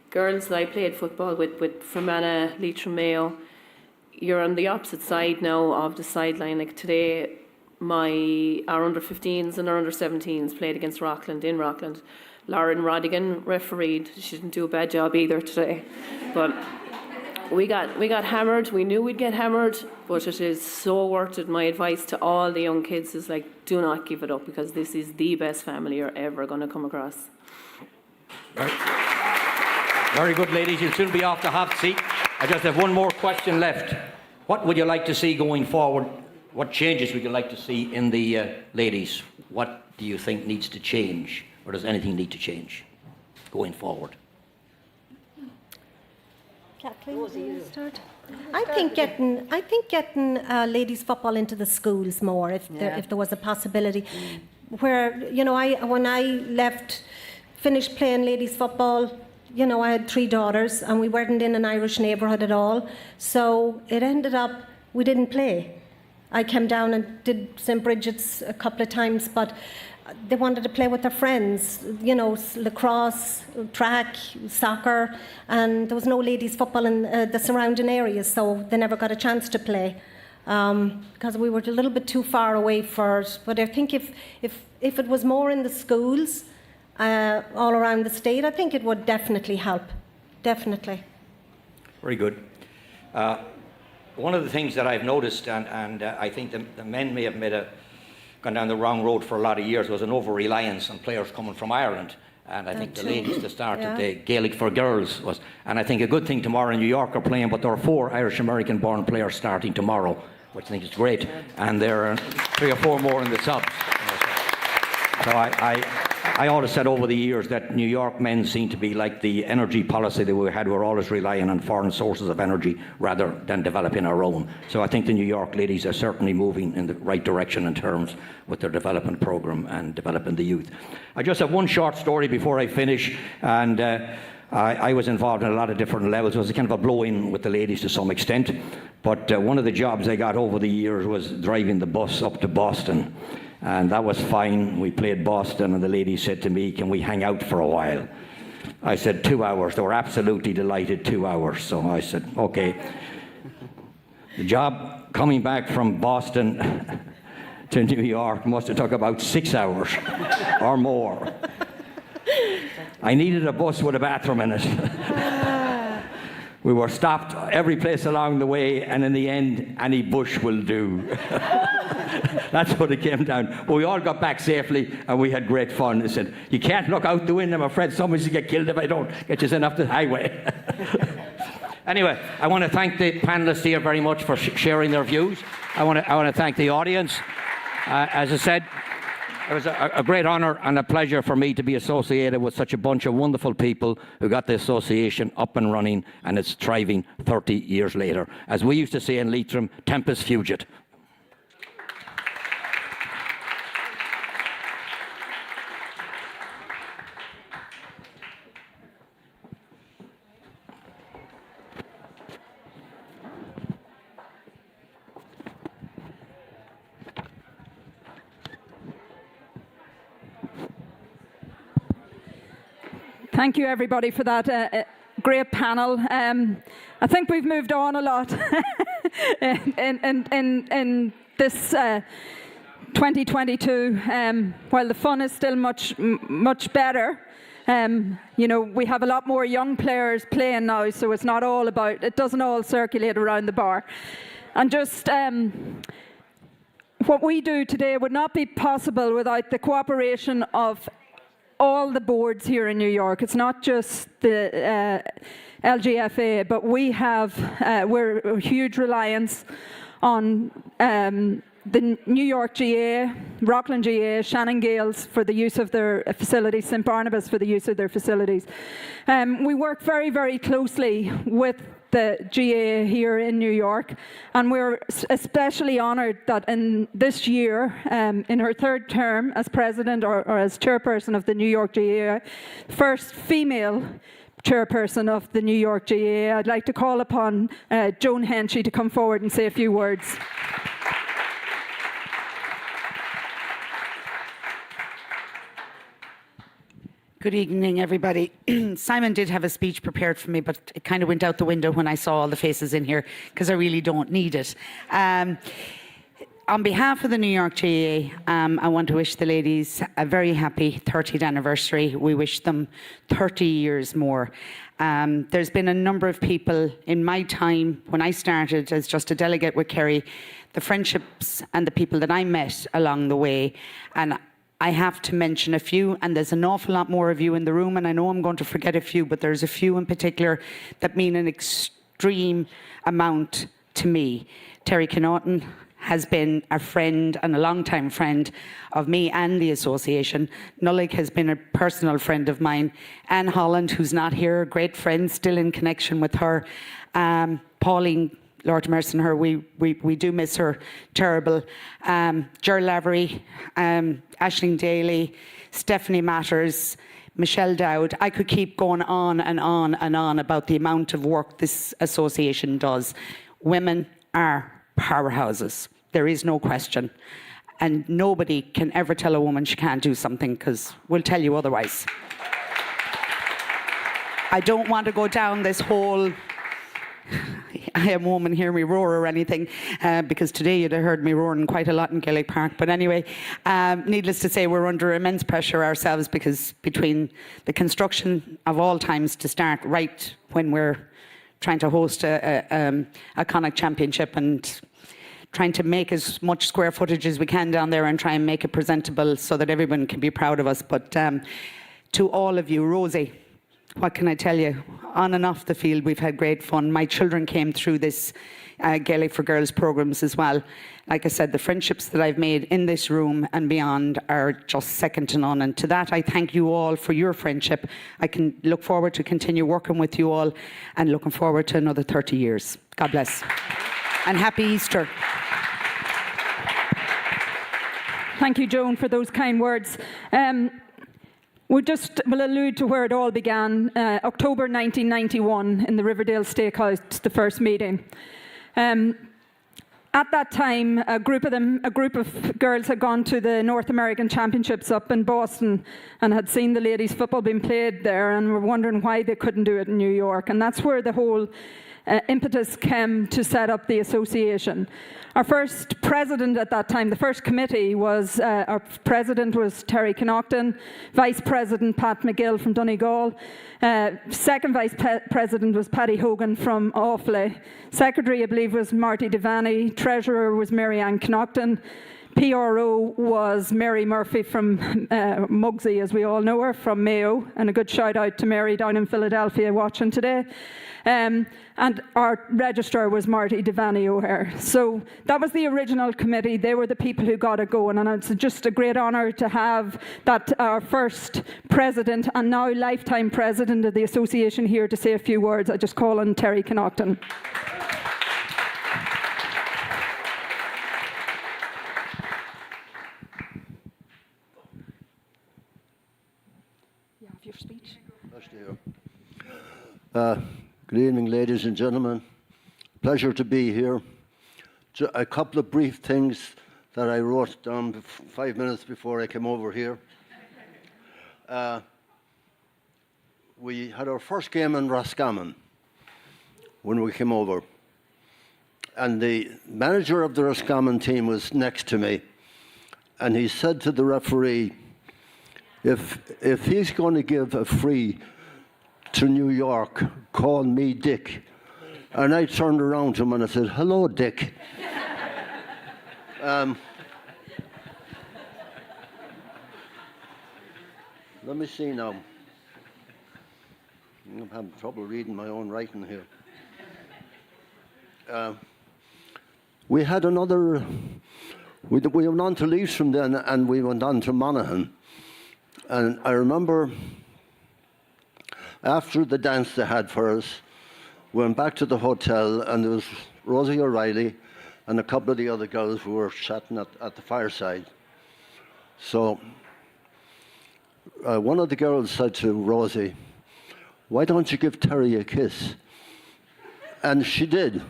Girls that I played football with Fermanagh, Leitrim, Mayo, you're on the opposite side now of the sideline. Like today, our under-15s and our under-17s played against Rockland in Rockland. Lauren Rodigan refereed. She didn't do a bad job either today, but we got hammered. We knew we'd get hammered, but it is so worth it. My advice to all the young kids is, like, do not give it up, because this is the best family you're ever going to come across. Right. Very good, ladies. You'll soon be off the hot seat. I just have one more question left. What would you like to see going forward? What changes would you like to see in the ladies? What do you think needs to change, or does anything need to change going forward? Kathleen, will you start? I think getting ladies football into the schools more, if there was a possibility, where, you know, when I finished playing ladies football, you know, I had 3 daughters and we weren't in an Irish neighbourhood at all, so it ended up we didn't play. I came down and did St. Bridget's a couple of times, but they wanted to play with their friends, you know, lacrosse, track, soccer, and there was no ladies football in the surrounding areas, so they never got a chance to play because we were a little bit too far away for it. But I think if it was more in the schools all around the state, I think it would definitely help, definitely. Very good. One of the things that I've noticed, and I think the men may have gone down the wrong road for a lot of years, was an over-reliance on players coming from Ireland. And I think the ladies that started the Gaelic for Girls was, and I think a good thing tomorrow in New York are playing, but there are 4 Irish-American-born players starting tomorrow, which I think is great. And there are 3 or 4 more in the subs. So I always said over the years that New York men seem to be like the energy policy that we had. We're always relying on foreign sources of energy rather than developing our own. So I think the New York ladies are certainly moving in the right direction in terms with their development program and developing the youth. I just have one short story before I finish, and I was involved in a lot of different levels. It was a kind of a blow-in with the ladies to some extent, but one of the jobs I got over the years was driving the bus up to Boston. And that was fine. We played Boston, and the lady said to me, "Can we hang out for a while?" I said 2 hours. They were absolutely delighted, 2 hours. So I said, okay. The job coming back from Boston to New York must have took about 6 hours or more. I needed a bus with a bathroom in it. We were stopped every place along the way, and in the end, any bush will do. That's what it came down. But we all got back safely, and we had great fun. They said, "You can't look out the window, I'm afraid somebody's going to get killed if I don't get you sent off the highway." Anyway, I want to thank the panelists here very much for sharing their views. I want to thank the audience. As I said, it was a great honour and a pleasure for me to be associated with such a bunch of wonderful people who got the association up and running, and it's thriving 30 years later. As we used to say in Leitrim, tempus fugit. Thank you, everybody, for that great panel. I think we've moved on a lot in this 2022. While the fun is still much better, you know, we have a lot more young players playing now, so it's not all about, it doesn't all circulate around the bar. And just what we do today would not be possible without the cooperation of all the boards here in New York. It's not just the LGFA, but we have, we're a huge reliance on the New York GAA, Rockland GAA, Shannon Gales for the use of their facilities, St. Barnabas for the use of their facilities. We work very, very closely with the GAA here in New York, and we're especially honoured that in this year, in her 3rd term as president or as chairperson of the New York GAA, first female chairperson of the New York GAA, I'd like to call upon Joan Henchy to come forward and say a few words. Good evening, everybody. Simon did have a speech prepared for me, but it kind of went out the window when I saw all the faces in here, because I really don't need it. On behalf of the New York GAA, I want to wish the ladies a very happy 30th anniversary. We wish them 30 years more. There's been a number of people in my time, when I started as just a delegate with Kerry, the friendships and the people that I met along the way, and I have to mention a few, and there's an awful lot more of you in the room, and I know I'm going to forget a few, but there's a few in particular that mean an extreme amount to me. Terry Connaughton has been a friend and a long-time friend of me and the association. Nullig has been a personal friend of mine. Anne Holland, who's not here, a great friend, still in connection with her. Pauline, Lord mercy on her, we do miss her terrible. Ger Lavery, Aisling Daly, Stephanie Matters, Michelle Dowd. I could keep going on and on and on about the amount of work this association does. Women are powerhouses. There is no question. and nobody can ever tell a woman she can't do something, because we'll tell you otherwise. I don't want to go down this whole I am a woman, hear me roar or anything, because today you'd have heard me roaring quite a lot in Gaelic Park. But anyway, needless to say, we're under immense pressure ourselves, because between the construction of all times to start right when we're trying to host a iconic championship and trying to make as much square footage as we can down there and try and make it presentable so that everyone can be proud of us. But to all of you, Rosie, what can I tell you? On and off the field, we've had great fun. My children came through this Gaelic for Girls programs as well. Like I said, the friendships that I've made in this room and beyond are just second to none. And to that, I thank you all for your friendship. I can look forward to continue working with you all, and looking forward to another 30 years. God bless. And happy Easter. Thank you, Joan, for those kind words. We'll allude to where it all began. October 1991 in the Riverdale Steakhouse, the first meeting. At that time, a group of girls had gone to the North American Championships up in Boston and had seen the ladies' football being played there, and were wondering why they couldn't do it in New York. And that's where the whole impetus came to set up the association. Our first president at that time, the first committee was, our president was Terry Connaughton, vice president Pat McGill from Donegal, second vice president was Paddy Hogan from Offaly, secretary I believe was Marty Devaney, treasurer was Mary Ann Connaughton, PRO was Mary Murphy from Mugsy, as we all know her, from Mayo, and a good shout out to Mary down in Philadelphia watching today. And our registrar was Marty Devaney O'Hare. So that was the original committee. They were the people who got it going, and it's just a great honour to have that our first president and now lifetime president of the association here to say a few words. I just call on Terry Connaughton. You have your speech. Good evening, ladies and gentlemen. Pleasure to be here. A couple of brief things that I wrote down 5 minutes before I came over here. We had our first game in Roscommon when we came over. And the manager of the Roscommon team was next to me. And he said to the referee, if he's going to give a free to New York, call me Dick. And I turned around to him and I said, hello, Dick. Let me see now. I'm having trouble reading my own writing here. We had another, we went on to Leitrim then, and we went on to Monaghan. And I remember after the dance they had for us, we went back to the hotel, and there was Rosie O'Reilly and a couple of the other girls who were chatting at the fireside. So one of the girls said to Rosie, why don't you give Terry a kiss? And she did.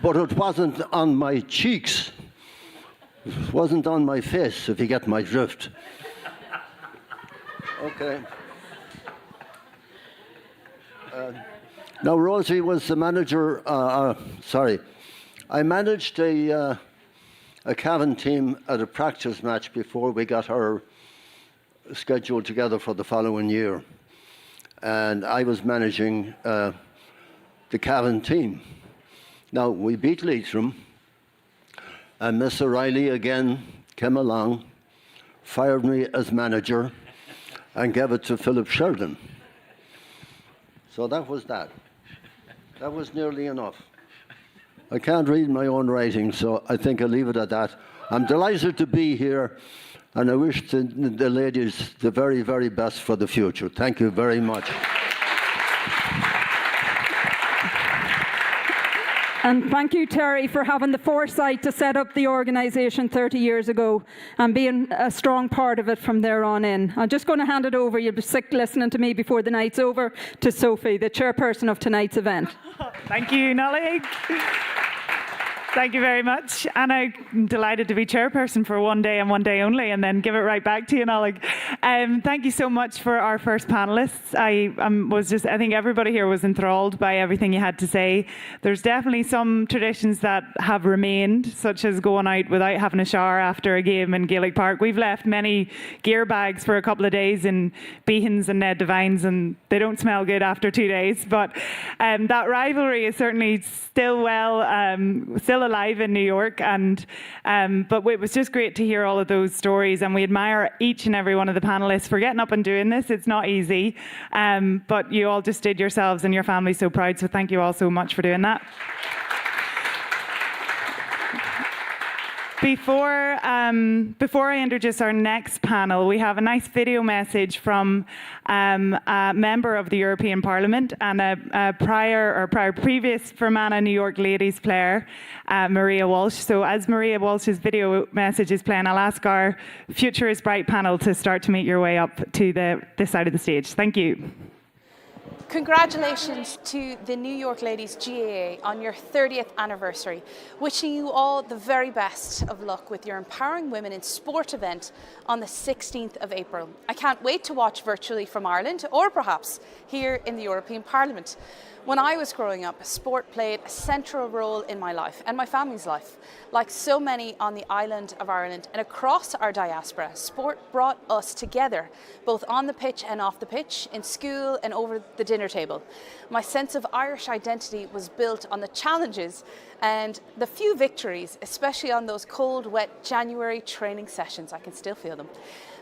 But it wasn't on my cheeks. It wasn't on my face, if you get my drift. Okay. Now, Rosie was the manager, I managed a Cavan team at a practice match before we got our schedule together for the following year. And I was managing the Cavan team. Now, we beat Leitrim, and Miss O'Reilly again came along, fired me as manager, and gave it to Philip Sheridan. So that was that. That was nearly enough. I can't read my own writing, so I think I'll leave it at that. I'm delighted to be here, and I wish the ladies the very, very best for the future. Thank you very much. And thank you, Terry, for having the foresight to set up the organisation 30 years ago and being a strong part of it from there on in. I'm just going to hand it over, you'll be sick listening to me before the night's over, to Sophie, the chairperson of tonight's event. Thank you, Nolly. Thank you very much. And I'm delighted to be chairperson for one day and one day only, and then give it right back to you, Nollaig. Thank you so much for our first panelists. I think everybody here was enthralled by everything you had to say. There's definitely some traditions that have remained, such as going out without having a shower after a game in Gaelic Park. We've left many gear bags for a couple of days in Behan's and Ned Devine's, and they don't smell good after 2 days. But that rivalry is certainly still alive in New York, and but it was just great to hear all of those stories, and we admire each and every one of the panelists for getting up and doing this. It's not easy, but you all just did yourselves and your family so proud, so thank you all so much for doing that. Before I introduce our next panel, we have a nice video message from a member of the European Parliament and a previous Fermanagh New York Ladies player, Maria Walsh. So as Maria Walsh's video message is playing, I'll ask our Future is Bright panel to start to make your way up to this side of the stage. Thank you. Congratulations to the New York Ladies GAA on your 30th anniversary. Wishing you all the very best of luck with your Empowering Women in Sport event on the 16th of April. I can't wait to watch virtually from Ireland, or perhaps here in the European Parliament. When I was growing up, sport played a central role in my life and my family's life. Like so many on the island of Ireland and across our diaspora, sport brought us together, both on the pitch and off the pitch, in school and over the dinner table. My sense of Irish identity was built on the challenges and the few victories, especially on those cold, wet January training sessions. I can still feel them.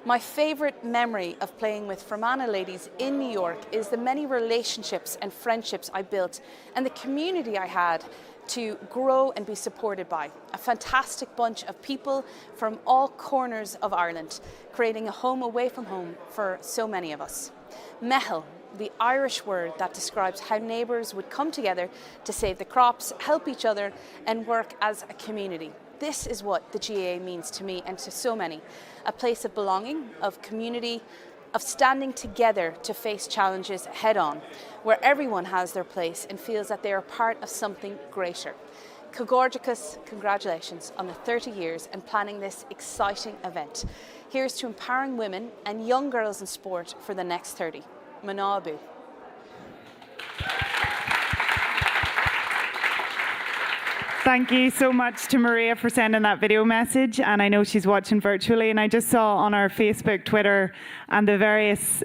My favourite memory of playing with Fermanagh ladies in New York is the many relationships and friendships I built and the community I had to grow and be supported by. A fantastic bunch of people from all corners of Ireland, creating a home away from home for so many of us. Mehel, the Irish word that describes how neighbours would come together to save the crops, help each other and work as a community. This is what the GAA means to me and to so many. A place of belonging, of community, of standing together to face challenges head on, where everyone has their place and feels that they are part of something greater. Congratulations, congratulations on the 30 years and planning this exciting event. Here's to empowering women and young girls in sport for the next 30. Manabu. Thank you so much to Maria for sending that video message, and I know she's watching virtually, and I just saw on our Facebook, Twitter and the various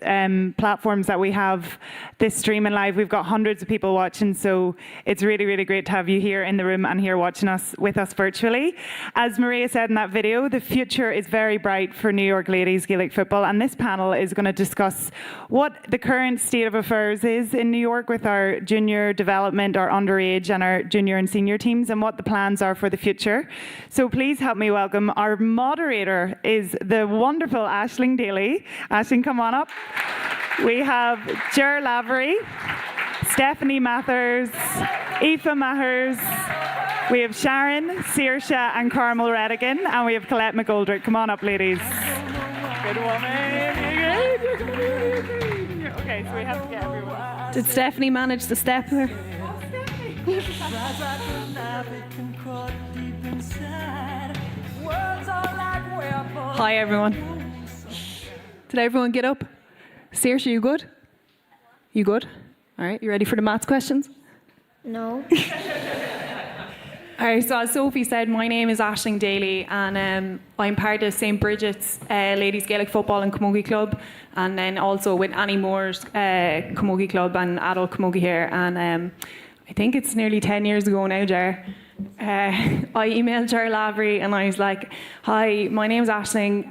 platforms that we have this streaming live, we've got hundreds of people watching, so it's really, really great to have you here in the room and here watching us with us virtually. As Maria said in that video, the future is very bright for New York Ladies Gaelic Football, and this panel is going to discuss what the current state of affairs is in New York with our junior development, our underage and our junior and senior teams, and what the plans are for the future. So please help me welcome our moderator is the wonderful Aisling Daly. Aisling, come on up. We have Ger Lavery, Stephanie Mathers, Aoife Mahers, we have Sharon, Saoirse and Carmel Redigan, and we have Colette McGoldrick. Come on up, ladies. Good woman. Okay, so we have to get everyone. Did Stephanie manage the step there? Hi everyone. Did everyone get up? Saoirse, you good? You good? All right, you ready for the maths questions? No. All right, so as Sophie said, my name is Aisling Daly and I'm part of St. Bridget's Ladies Gaelic Football and Camogie Club, and then also with Annie Moore's Camogie Club and Adult Camogie here, and I think it's nearly 10 years ago now, Ger. I emailed Ger Lavery and I was like, hi, my name's Aisling.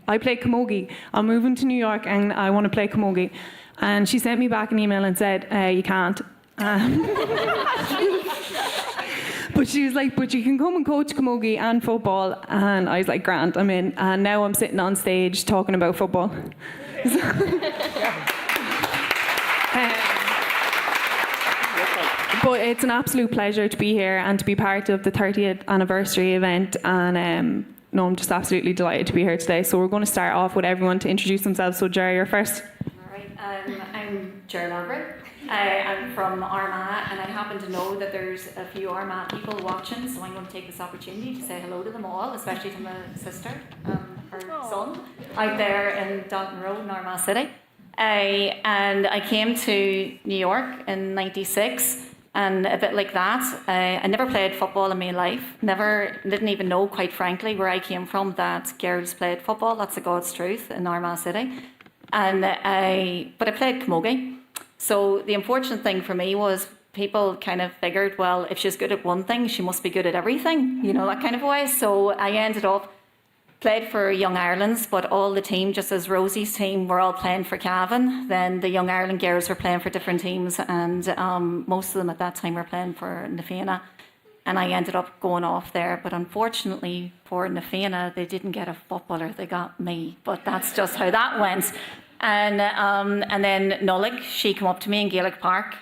I play camogie. I'm moving to New York and I want to play camogie. And she sent me back an email and said, you can't. But she was like, but you can come and coach camogie and football. And I was like, grand, I'm in. And now I'm sitting on stage talking about football. But it's an absolute pleasure to be here and to be part of the 30th anniversary event. And no, I'm just absolutely delighted to be here today. So we're going to start off with everyone to introduce themselves. So Jerry, you're first. All right. I'm Gerald Albert. I'm from Armagh, and I happen to know that there's a few Armagh people watching, so I'm going to take this opportunity to say hello to them all, especially to my sister, her son, out there in Dalton Road in Armagh City. And I came to New York in '96, and a bit like that, I never played football in my life. Didn't even know, quite frankly, where I came from, that girls played football. That's the God's truth in Armagh City. But I played camogie. So the unfortunate thing for me was people kind of figured, well, if she's good at one thing, she must be good at everything, that kind of way. So I ended up played for Young Ireland's, but all the team, just as Rosie's team, were all playing for Cavan. Then the Young Ireland girls were playing for different teams, and most of them at that time were playing for Na Fianna. And I ended up going off there. But unfortunately for Na Fianna, they didn't get a footballer, they got me. But that's just how that went. And then Nullig, she came up to me in Gaelic Park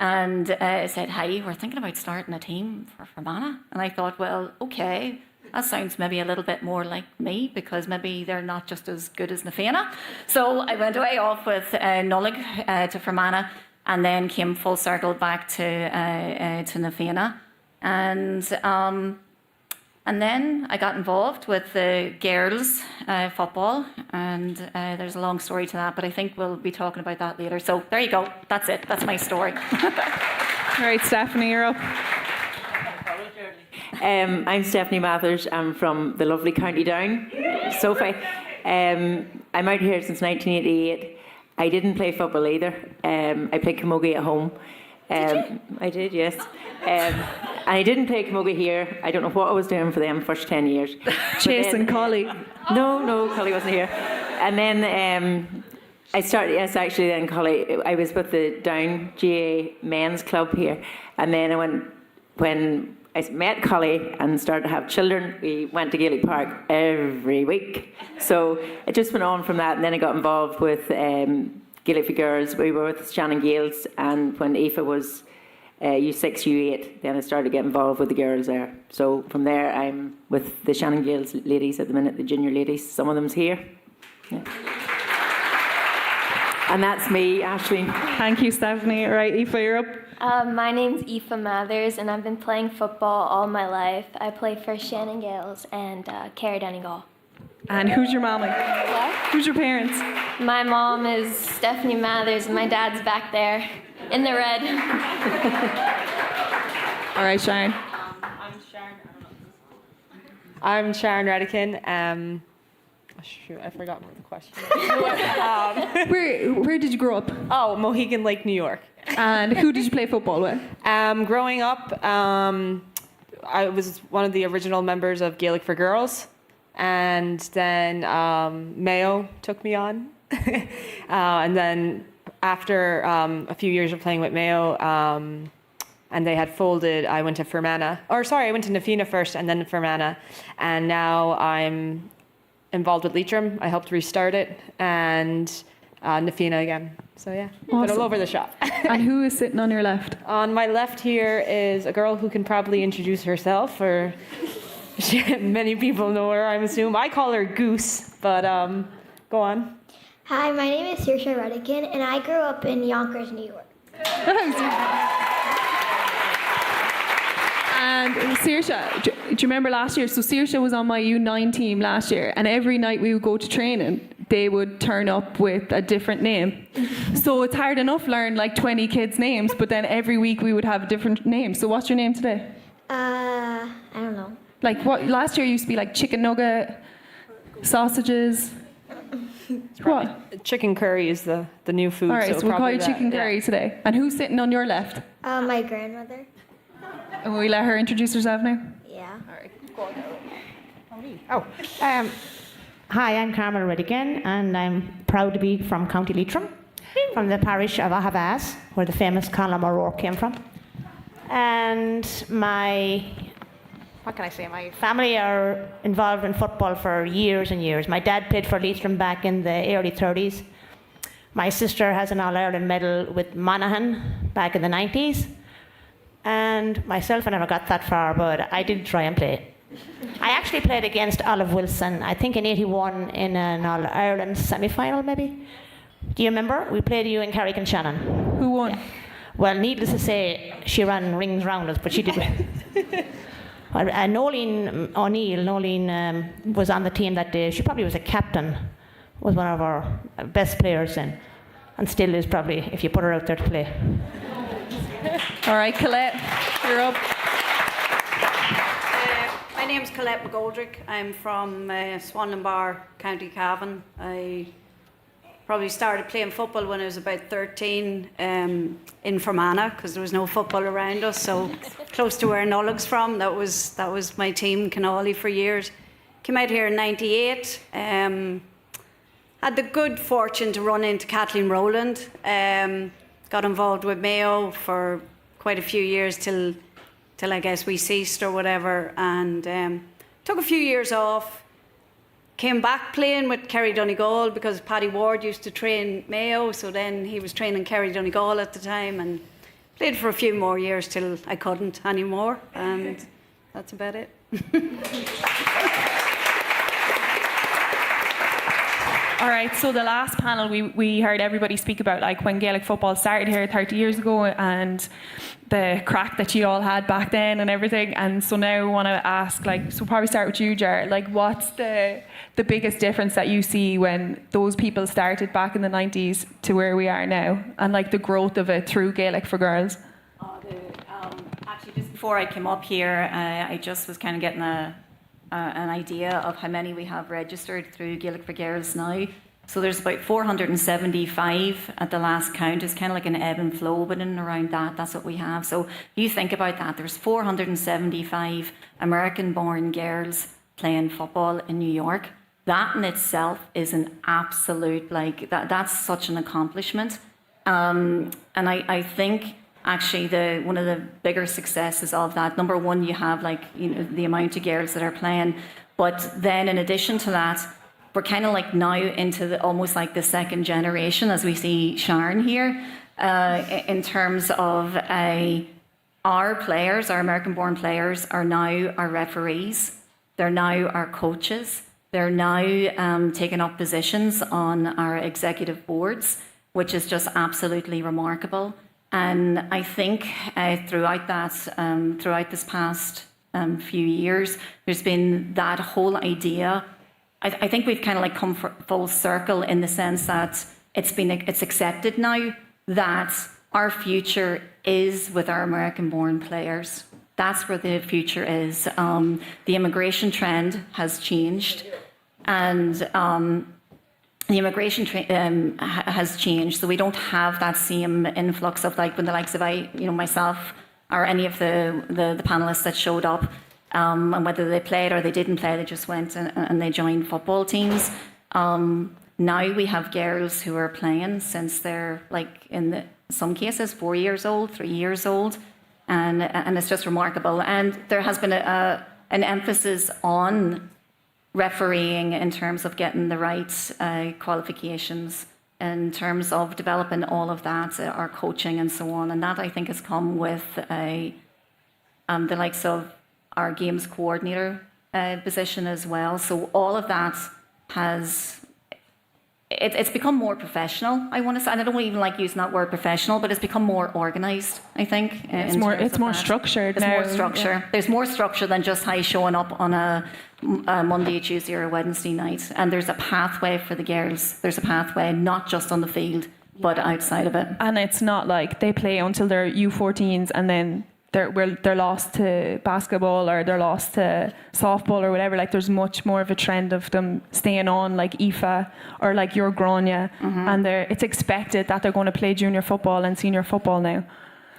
and said, "Hi, we're thinking about starting a team for Fermanagh." And I thought, well, okay, that sounds maybe a little bit more like me, because maybe they're not just as good as Na Fianna. So I went away off with Nullig to Fermanagh, and then came full circle back to Na Fianna. And then I got involved with the girls' football, and there's a long story to that, but I think we'll be talking about that later. So there you go. That's it. That's my story. All right, Stephanie, you're up. I'm Stephanie Mathers. I'm from the lovely County Down, Sophie. I'm out here since 1988. I didn't play football either. I played camogie at home. I did, yes. And I didn't play camogie here. I don't know what I was doing for them first 10 years. Chasing Collie. No, Collie wasn't here. And then I started, yes, actually then Collie, I was with the Down GAA men's club here. And then when I met Collie and started to have children, we went to Gaelic Park every week. So it just went on from that, and then I got involved with Gaelic for Girls. We were with Shannon Gales, and when Aoife was U6, U8, then I started to get involved with the girls there. So from there, I'm with the Shannon Gales ladies at the minute, the junior ladies. Some of them's here. Yeah. And that's me, Aisling. Thank you, Stephanie. All right, Aoife, you're up. My name's Aoife Mathers, and I've been playing football all my life. I play for Shannon Gales and Kerry Donegal. And who's your mommy? What? Who's your parents? My mom is Stephanie Mathers, and my dad's back there in the red. All right, Sharon. I'm Sharon. I'm Sharon Redican. Shoot, I forgot what the question was. Where did you grow up? Oh, Mohegan Lake, New York. And who did you play football with? Growing up, I was one of the original members of Gaelic for Girls. And then Mayo took me on. And then after a few years of playing with Mayo, and they had folded, I went to Fermanagh. I went to Na Fianna first and then Fermanagh. And now I'm involved with Leitrim. I helped restart it. And Na Fianna again. So yeah, awesome. But all over the shop. And who is sitting on your left? On my left here is a girl who can probably introduce herself, or many people know her, I'm assuming. I call her Goose, but go on. Hi, my name is Saoirse Redican, and I grew up in Yonkers, New York. And Saoirse, do you remember last year? So Saoirse was on my U9 team last year, and every night we would go to training, they would turn up with a different name. So it's hard enough learn like 20 kids' names, but then every week we would have a different name. So what's your name today? I don't know. Like what? Last year used to be like chicken nugget, sausages. What? Chicken curry is the new food. All right, so we'll call you that, chicken curry today. And who's sitting on your left? My grandmother. And will we let her introduce herself now? Yeah. All right. Hi, I'm Carmel Redigan, and I'm proud to be from County Leitrim, from the parish of Ahavaz, where the famous Colm O'Rourke came from. And my family are involved in football for years and years. My dad played for Leitrim back in the early 30s. My sister has an All-Ireland medal with Monaghan back in the 90s. And myself, I never got that far, but I did try and play. I actually played against Olive Wilson, I think in '81 in an All-Ireland semi-final maybe. Do you remember? We played you in Carrick-on-Shannon. Who won? Yeah. Well, needless to say, she ran rings round us, but she did. Nolene O'Neill, was on the team that day. She probably was a captain, was one of our best players then, and still is probably, if you put her out there to play. All right, Colette, you're up. My name's Colette McGoldrick. I'm from Swanlin Bar, County Cavan. I probably started playing football when I was about 13 in Fermanagh, because there was no football around us, so close to where Nullock's from. That was my team, Canali, for years. Came out here in '98. Had the good fortune to run into Kathleen Rowland. Got involved with Mayo for quite a few years till I guess we ceased or whatever, and took a few years off. Came back playing with Kerry Donegal because Paddy Ward used to train Mayo, so then he was training Kerry Donegal at the time, and played for a few more years till I couldn't anymore, and that's about it. All right, so the last panel, we heard everybody speak about like when Gaelic football started here 30 years ago and the crack that you all had back then and everything. And so now we want to ask, like, so probably start with you, Jar. Like, what's the biggest difference that you see when those people started back in the 90s to where we are now, and like the growth of it through Gaelic for Girls? Actually, just before I came up here, I just was kind of getting an idea of how many we have registered through Gaelic for Girls now. So there's about 475 at the last count. It's kind of like an ebb and flow, but in and around that's what we have. So you think about that. There's 475 American-born girls playing football in New York. That in itself is an absolute, like, that's such an accomplishment. And I think actually one of the bigger successes of that, number one, you have like, you know, the amount of girls that are playing, but then in addition to that, we're kind of like now into almost like the second generation, as we see Sharon here, in terms of our players, our American-born players are now our referees, they're now our coaches, they're now taking up positions on our executive boards, which is just absolutely remarkable. And I think throughout this past few years, there's been that whole idea. I think we've kind of like come full circle in the sense that it's accepted now that our future is with our American-born players. That's where the future is. The immigration trend has changed, and the immigration has changed, so we don't have that same influx of like when the likes of myself or any of the panelists that showed up, and whether they played or they didn't play, they just went and they joined football teams. Now we have girls who are playing since they're like in some cases 4 years old, 3 years old, and it's just remarkable. And there has been an emphasis on refereeing in terms of getting the right qualifications, in terms of developing all of that, our coaching and so on. And that I think has come with the likes of our games coordinator position as well. So all of that it's become more professional, I want to say. And I don't even like using that word professional, but it's become more organised, I think. It's more structured now. There's more structure. Yeah. There's more structure than just how showing up on a Monday, Tuesday or a Wednesday night. And there's a pathway for the girls. There's a pathway, not just on the field, but outside of it. And it's not like they play until they're U14s and then they're lost to basketball or they're lost to softball or whatever. Like there's much more of a trend of them staying on like IFA or like your Grania, and it's expected that they're going to play junior football and senior football now.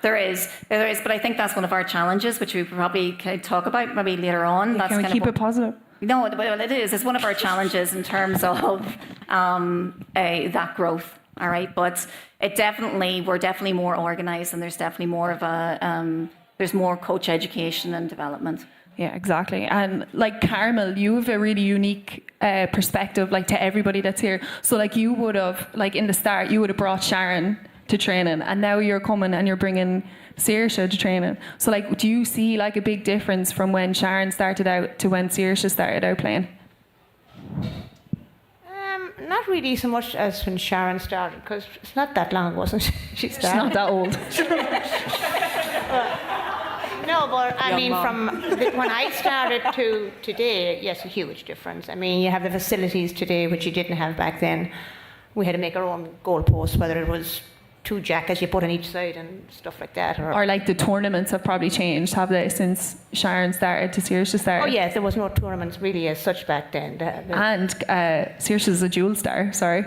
There is, but I think that's one of our challenges, which we probably could talk about maybe later on. Can we keep it positive? No, well, it is. It's one of our challenges in terms of that growth. All right, but we're definitely more organised, and there's definitely more of there's more coach education and development. Yeah, exactly. And like Carmel, you have a really unique perspective, like to everybody that's here. So like you would have, like in the start, you would have brought Sharon to training, and now you're coming and you're bringing Saoirse to training. So like, do you see like a big difference from when Sharon started out to when Saoirse started out playing? not really so much as when Sharon started, because it's not that long, wasn't she? She She's started. not that old. No, but I Young mean, mom. when I started to today, yes, a huge difference. I mean, you have the facilities today which you didn't have back then. We had to make our own goalposts, whether it was 2 jackets you put on each side and stuff like that. Or like the tournaments have probably changed, have they, since Sharon started to Saoirse started? Oh yes, there was no tournaments really as such back then. And Saoirse is a dual star, sorry.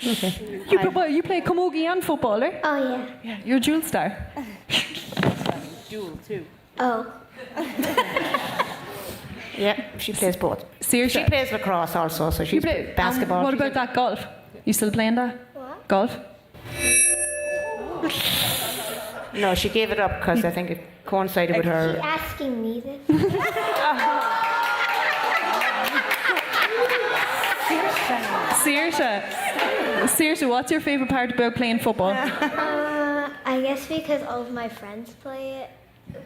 Okay. You play camogie and football, right? Oh, yeah. You're a dual star. Dual too. Oh. Yeah, she plays both. Saoirse. She plays lacrosse also, so she plays basketball. What about that golf? You still playing that? What? Golf? No, she gave it up because I think it coincided with She's her. asking me this. Saoirse, what's your favourite part about playing football? I guess because all of my friends play it.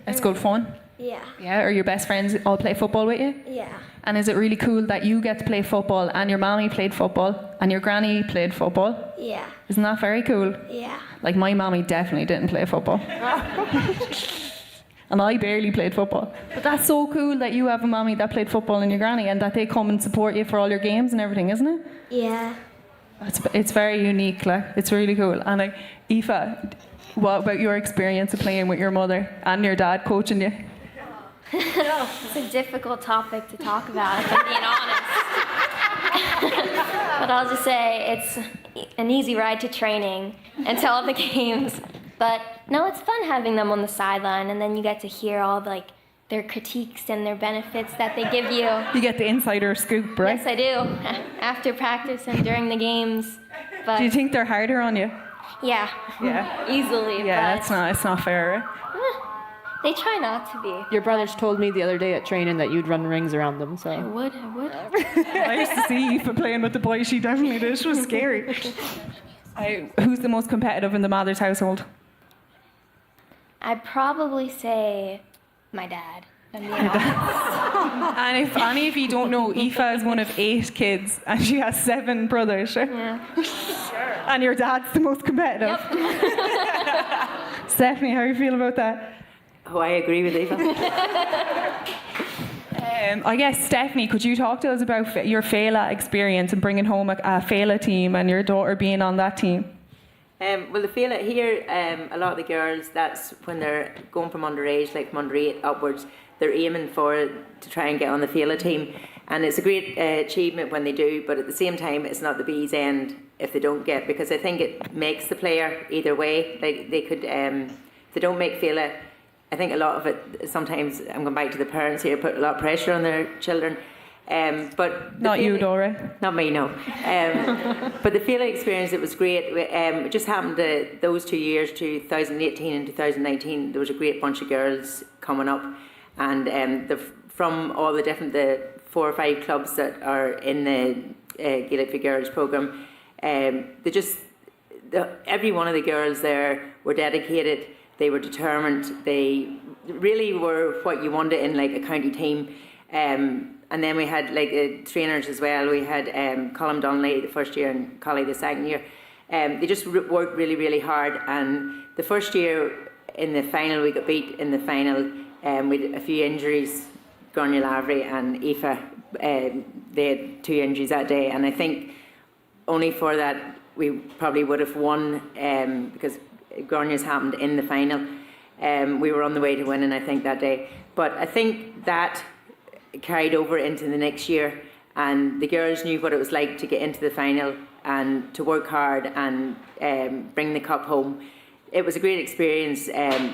It's good fun. Yeah. Yeah, or your best friends all play football with you? Yeah. And is it really cool that you get to play football and your mommy played football and your granny played football? Yeah. Isn't that very cool? Yeah. Like my mommy definitely didn't play football. And I barely played football. But that's so cool that you have a mommy that played football and your granny and that they come and support you for all your games and everything, isn't it? Yeah. It's very unique, like, it's really cool. And like, Aoife, what about your experience of playing with your mother and your dad coaching you? It's a difficult topic to talk about, if I'm being honest. But I'll just say it's an easy ride to training and to all the games. But no, it's fun having them on the sideline, and then you get to hear all their critiques and their benefits that they give you. You get the insider scoop, right? Yes, I do. After practice and during the games. But Do you think they're harder on you? yeah, easily. Yeah, but it's not fair, right? they try not to be. Your brothers told me the other day at training that you'd run rings around them, so. I would. I used to see Aoife playing with the boys. She definitely did. It was scary. Who's the most competitive in the Mathers household? I'd probably say my dad. if I'm being honest. And if any of you don't know, Aoife is one of 8 kids and she has 7 brothers. Right? Yeah. And your dad's the most competitive. Stephanie, how do you feel about that? Oh, I agree with Aoife. I guess, Stephanie, could you talk to us about your Féile experience and bringing home a Féile team and your daughter being on that team? Well, the Féile here, a lot of the girls, that's when they're going from underage, like from under 8 upwards, they're aiming to try and get on the Féile team. And it's a great achievement when they do, but at the same time, it's not the bee's end if they don't get, because I think it makes the player either way. Like they could, if they don't make Féile, I think a lot of it, sometimes, I'm going back to the parents here, put a lot of pressure on their children. But not you, Dora. Not me, no. But the Féile experience, it was great. It just happened those 2 years, 2018 and 2019, there was a great bunch of girls coming up. And from all the 4 or 5 clubs that are in the Gaelic for Girls programme, every one of the girls there were dedicated, they were determined, they really were what you wanted in like a county team. And then we had like trainers as well. We had Colm Donnelly the first year and Collie the second year. They just worked really, really hard. And the first year in the final, we got beat in the final with a few injuries. Gráinne Lavery and Aoife, they had 2 injuries that day. And I think only for that we probably would have won because Gráinne's happened in the final. We were on the way to winning, I think, that day. But I think that carried over into the next year, and the girls knew what it was like to get into the final and to work hard and bring the cup home. It was a great experience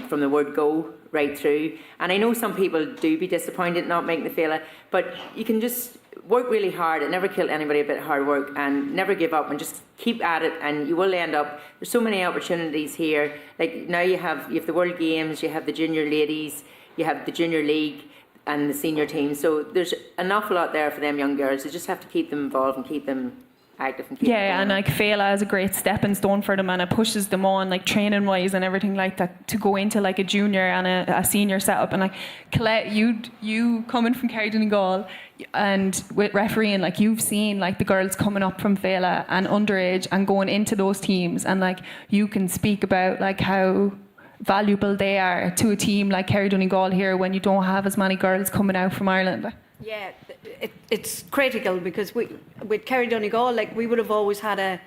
from the word go right through. And I know some people do be disappointed not making the Féile, but you can just work really hard. It never killed anybody about hard work, and never give up and just keep at it, and you will end up. There's so many opportunities here. Like now you have the World Games, you have the Junior Ladies, you have the Junior League and the senior team. So there's an awful lot there for them young girls. You just have to keep them involved and keep them hard different. Yeah, and like Fela is a great stepping stone for them, and it pushes them on like training wise and everything like that to go into like a junior and a senior setup. And like Colette, you coming from Kerry Donegal and with refereeing, like you've seen like the girls coming up from Fela and underage and going into those teams, and like you can speak about like how valuable they are to a team like Kerry Donegal here when you don't have as many girls coming out from Ireland. Yeah, it's critical because with Kerry Donegal, like we would have always had a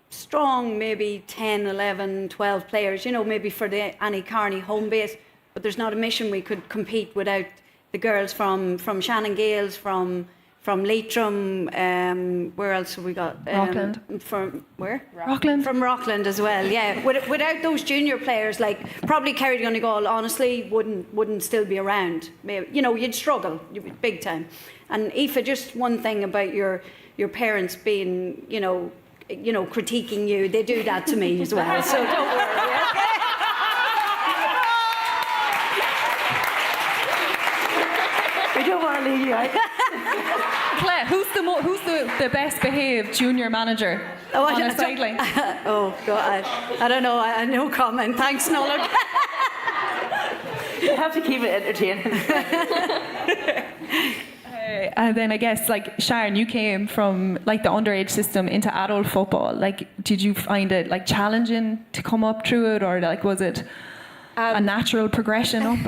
strong maybe 10, 11, 12 players, you know, maybe for the Annie Carney home base, but there's not a mission we could compete without the girls from Shannon Gales, from Leitrim, where else have we got? Rockland. From where? Rockland. From Rockland as well, yeah. Without those junior players, like probably Kerry Donegal, honestly, wouldn't still be around. Maybe, you know, you'd struggle big time. And Aoife, just one thing about your parents being, you know, critiquing you. They do that to me as well, so don't worry. Okay? We don't want to leave you out. Claire, who's the best behaved junior manager on a sideline? Oh God, I don't know. I no comment. Thanks, Nolan. You have to keep it entertaining. And then I guess like Sharon, you came from like the underage system into adult football. Like, did you find it like challenging to come up through it, or like was it a natural progression up?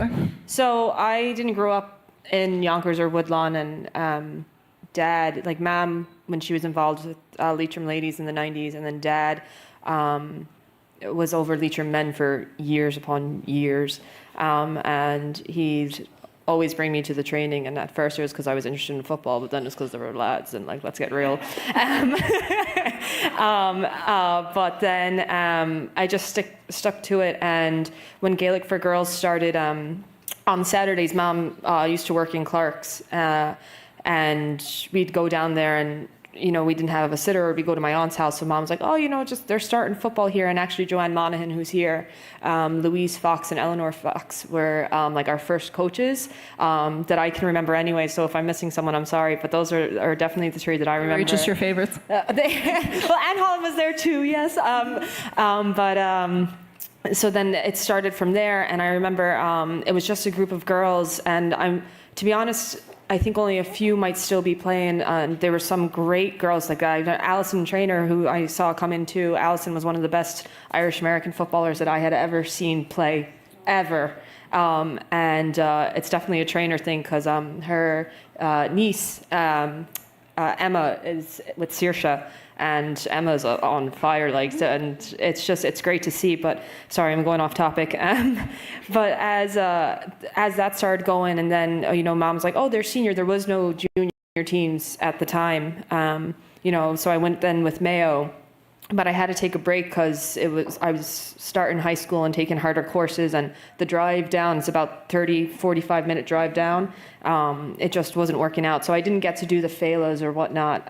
So I didn't grow up in Yonkers or Woodlawn, and Dad, like Mum, when she was involved with Leitrim Ladies in the 90s, and then Dad was over Leitrim men for years upon years, and he'd always bring me to the training, and at first it was because I was interested in football, but then it's because there were lads, and like, let's get real. But then I just stuck to it, and when Gaelic for Girls started, on Saturdays, Mum used to work in Clark's, and we'd go down there, and you know, we didn't have a sitter, or we'd go to my aunt's house. So Mom was like, oh, you know, just they're starting football here. And actually Joanne Monaghan, who's here, Louise Fox and Eleanor Fox were like our first coaches that I can remember anyway. So if I'm missing someone, I'm sorry. But those are definitely the three that I remember. Just your favourites? Well, Anne Holland was there too, yes. So then it started from there. And I remember it was just a group of girls. And to be honest, I think only a few might still be playing. There were some great girls, like Alison Traynor, who I saw come in too. Alison was one of the best Irish-American footballers that I had ever seen play, ever. And it's definitely a Traynor thing, because her niece, Emma, is with Saoirse, and Emma's on fire, like, and it's great to see. But sorry, I'm going off topic. But as that started going, and then you know, Mom's like, oh, they're senior. There was no junior teams at the time, you know. So I went then with Mayo, but I had to take a break because I was starting high school and taking harder courses, and the drive down is about 45 minute drive down. It just wasn't working out, so I didn't get to do the Felas or whatnot.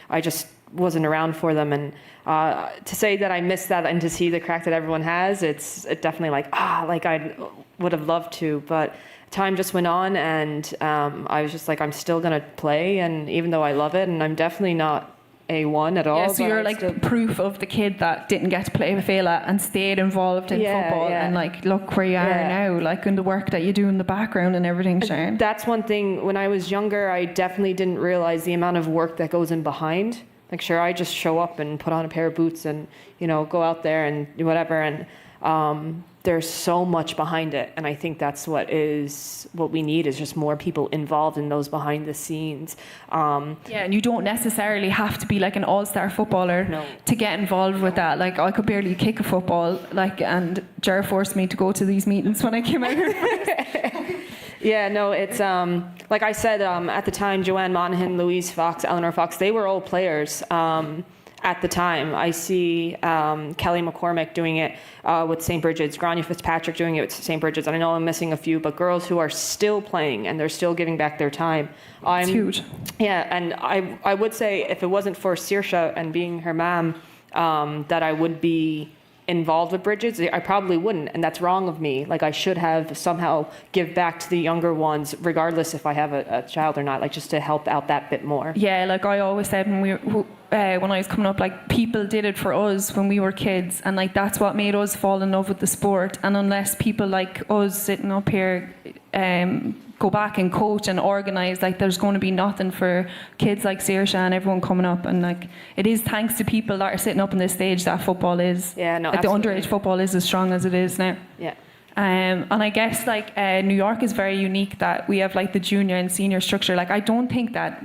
I just wasn't around for them, and to say that I missed that and to see the crack that everyone has, it's definitely like I would have loved to, but time just went on, and I was just like, I'm still gonna play, and even though I love it, and I'm definitely not A1 at all. Yeah, so you're like proof of the kid that didn't get to play with Fela and stayed involved in football, and like look where you are now, like in the work that you do in the background and everything, Sharon. That's one thing. When I was younger, I definitely didn't realize the amount of work that goes in behind. Like, sure, I just show up and put on a pair of boots and, you know, go out there and do whatever. And there's so much behind it. And I think that's what we need, is just more people involved in those behind the scenes. Yeah, and you don't necessarily have to be like an all-star footballer to get involved with that. Like, I could barely kick a football, like, and Ger forced me to go to these meetings when I came out here. Yeah, no, it's like I said, at the time, Joanne Monaghan, Louise Fox, Eleanor Fox, they were all players at the time. I see Kelly McCormick doing it with St. Bridget's, Grania Fitzpatrick doing it with St. Bridget's, and I know I'm missing a few, but girls who are still playing and they're still giving back their time. It's huge. Yeah, and I would say if it wasn't for Saoirse and being her mom, that I would be involved with Bridget's, I probably wouldn't, and that's wrong of me. Like, I should have somehow give back to the younger ones, regardless if I have a child or not, like just to help out that bit more. Yeah, like I always said when when I was coming up, like people did it for us when we were kids, and like that's what made us fall in love with the sport. And unless people like us sitting up here go back and coach and organise, like there's going to be nothing for kids like Saoirse and everyone coming up. And like it is thanks to people that are sitting up on this stage that football is, Yeah, no, like the absolutely. underage football is as strong as it is now. Yeah. And I guess like New York is very unique that we have like the junior and senior structure. Like I don't think that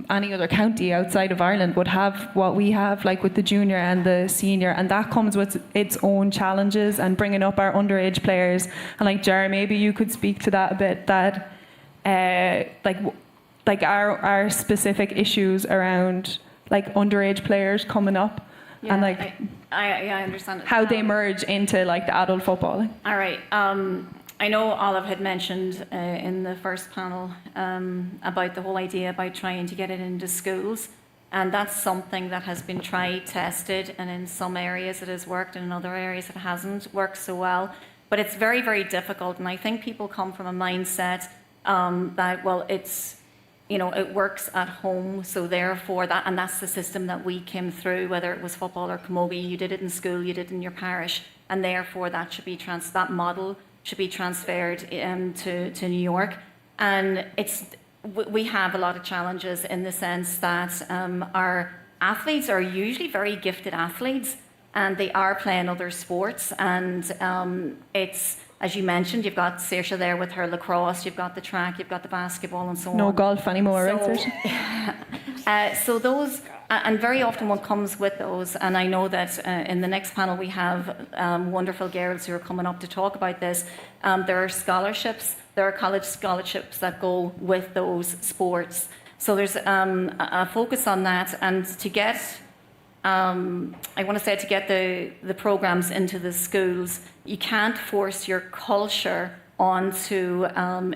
any other county outside of Ireland would have what we have, like with the junior and the senior, and that comes with its own challenges and bringing up our underage players. And like Jar, maybe you could speak to that a bit. That like our specific issues around like underage players coming up, and like I understand it. how they merge into like the adult football. All right. I know Olive had mentioned in the first panel about the whole idea about trying to get it into schools. And that's something that has been tried, tested, and in some areas it has worked, and in other areas it hasn't worked so well. But it's very, very difficult. And I think people come from a mindset that, well, it's, you know, it works at home, so therefore that, and that's the system that we came through, whether it was football or camogie, you did it in school, you did it in your parish, and therefore that should be that model should be transferred to New York. And we have a lot of challenges in the sense that our athletes are usually very gifted athletes, and they are playing other sports, and it's, as you mentioned, you've got Saoirse there with her lacrosse, you've got the track, you've got the basketball and so on. No golf anymore, right, Saoirse? So those, and very often what comes with those, and I know that in the next panel we have wonderful girls who are coming up to talk about this. There are scholarships, there are college scholarships that go with those sports. So there's a focus on that, and to get, I want to say, to get the programs into the schools, you can't force your culture onto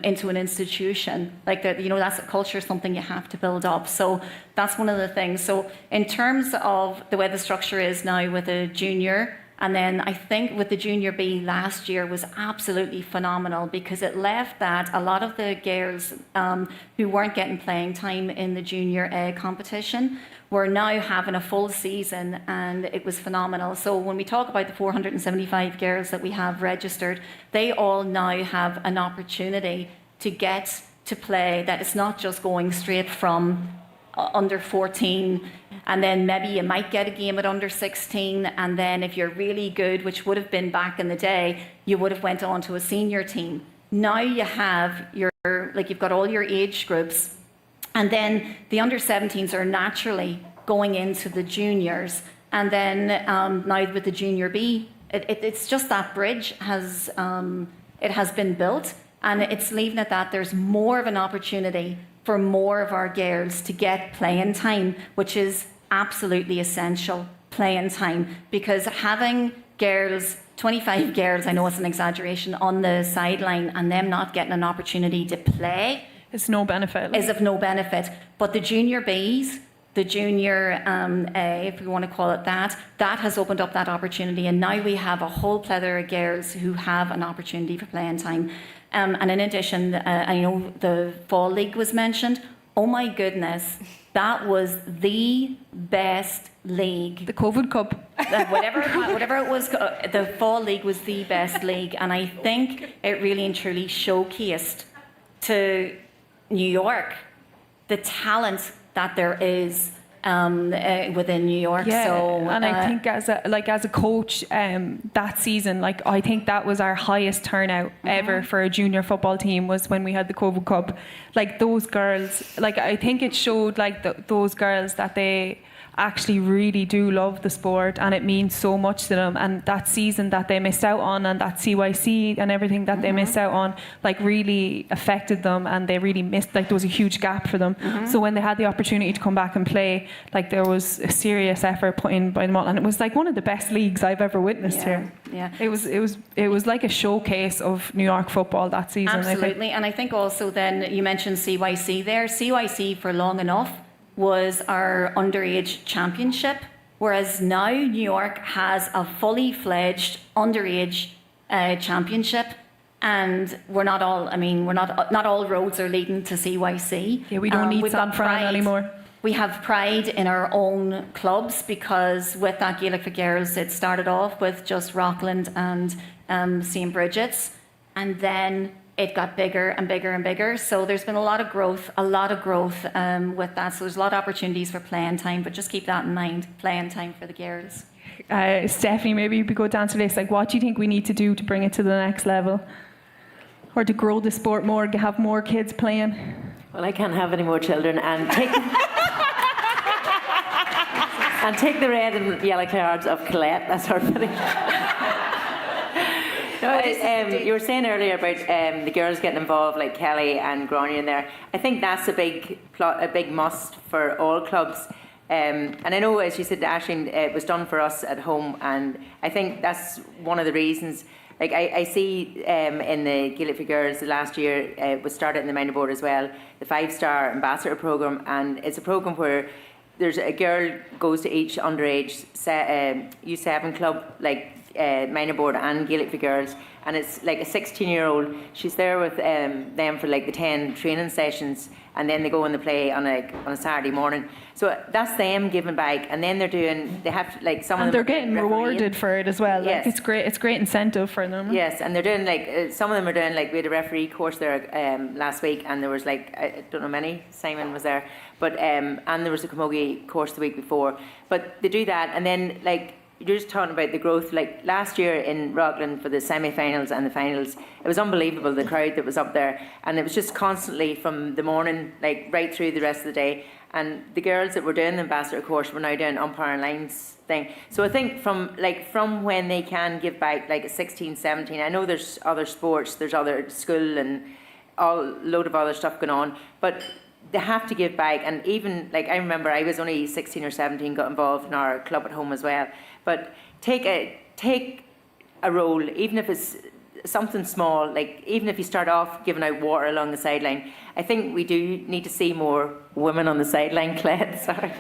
into an institution like that. You know, that's a culture, something you have to build up. So that's one of the things. So in terms of the way the structure is now with a junior, and then I think with the junior B last year was absolutely phenomenal, because it left that a lot of the girls who weren't getting playing time in the junior A competition were now having a full season, and it was phenomenal. So when we talk about the 475 girls that we have registered, they all now have an opportunity to get to play, that it's not just going straight from under 14, and then maybe you might get a game at under 16, and then if you're really good, which would have been back in the day, you would have went on to a senior team. Now you have you've got all your age groups, and then the under 17s are naturally going into the juniors. And then now with the junior B, it's just that bridge has been built, and it's leaving it that there's more of an opportunity for more of our girls to get playing time, which is absolutely essential, playing time, because having girls, 25 girls, I know it's an exaggeration, on the sideline and them not getting an opportunity to play, it's no benefit. Is of no benefit. But the junior Bs, the junior A, if we want to call it that has opened up that opportunity, and now we have a whole plethora of girls who have an opportunity for playing time. And in addition, I know the Fall League was mentioned. Oh my goodness, that was the best league. The COVID Cup. Whatever it was, the Fall League was the best league, and I think it really and truly showcased to New York the talent that there is within New York. Yeah, so, and I think as a coach, that season, like I think that was our highest turnout ever for a junior football team, was when we had the COVID Cup. Like those girls, like I think it showed like those girls that they actually really do love the sport, and it means so much to them. And that season that they missed out on, and that CYC and everything that they missed out on, like really affected them, and they really missed, like there was a huge gap for them. So when they had the opportunity to come back and play, like there was a serious effort put in by them all, and it was like one of the best leagues I've ever witnessed here. Yeah, it was like a showcase of New York football that season. Absolutely. And I think also then you mentioned CYC there. CYC for long enough was our underage championship, whereas now New York has a fully fledged underage championship, and not all roads are leading to CYC. Yeah, we don't need San Fran anymore. We have pride in our own clubs, because with that Gaelic for Girls, it started off with just Rockland and St. Bridget's, and then it got bigger and bigger and bigger. So there's been a lot of growth with that. So there's a lot of opportunities for playing time, but just keep that in mind, playing time for the girls. Stephanie, maybe you could go down to this. Like, what do you think we need to do to bring it to the next level? Or to grow the sport more, have more kids playing? Well, I can't have any more children, and take the red and yellow cards of Colette. That's her finish. No, you were saying earlier about the girls getting involved, like Kelly and Grania in there. I think that's a big must for all clubs. And I know, as you said, Aisling, it was done for us at home, and I think that's one of the reasons. Like I see in the Gaelic for Girls last year, it was started in the minor board as well, the 5-star ambassador programme, and it's a programme where there's a girl goes to each underage U7 club, like minor board and Gaelic for Girls, and it's like a 16-year-old. She's there with them for like the 10 training sessions, and then they go and they play on a Saturday morning. So that's them giving back, and then they have to, like, some of them. And they're getting rewarded for it as well. Yes. Like, it's great incentive for them. Yes, and they're doing like some of them are doing, like, we had a referee course there last week, and there was like, I don't know many. Simon was there, but and there was a camogie course the week before. But they do that, and then like, you're just talking about the growth. Like last year in Rockland for the semi-finals and the finals, it was unbelievable, the crowd that was up there, and it was just constantly from the morning, like right through the rest of the day. And the girls that were doing the ambassador course were now doing umpiring lines thing. So I think from when they can give back, like at 16, 17, I know there's other sports, there's other school and a load of other stuff going on, but they have to give back. And even, like, I remember I was only 16 or 17, got involved in our club at home as well. But take a role, even if it's something small, like even if you start off giving out water along the sideline. I think we do need to see more women on the sideline, Claire, sorry,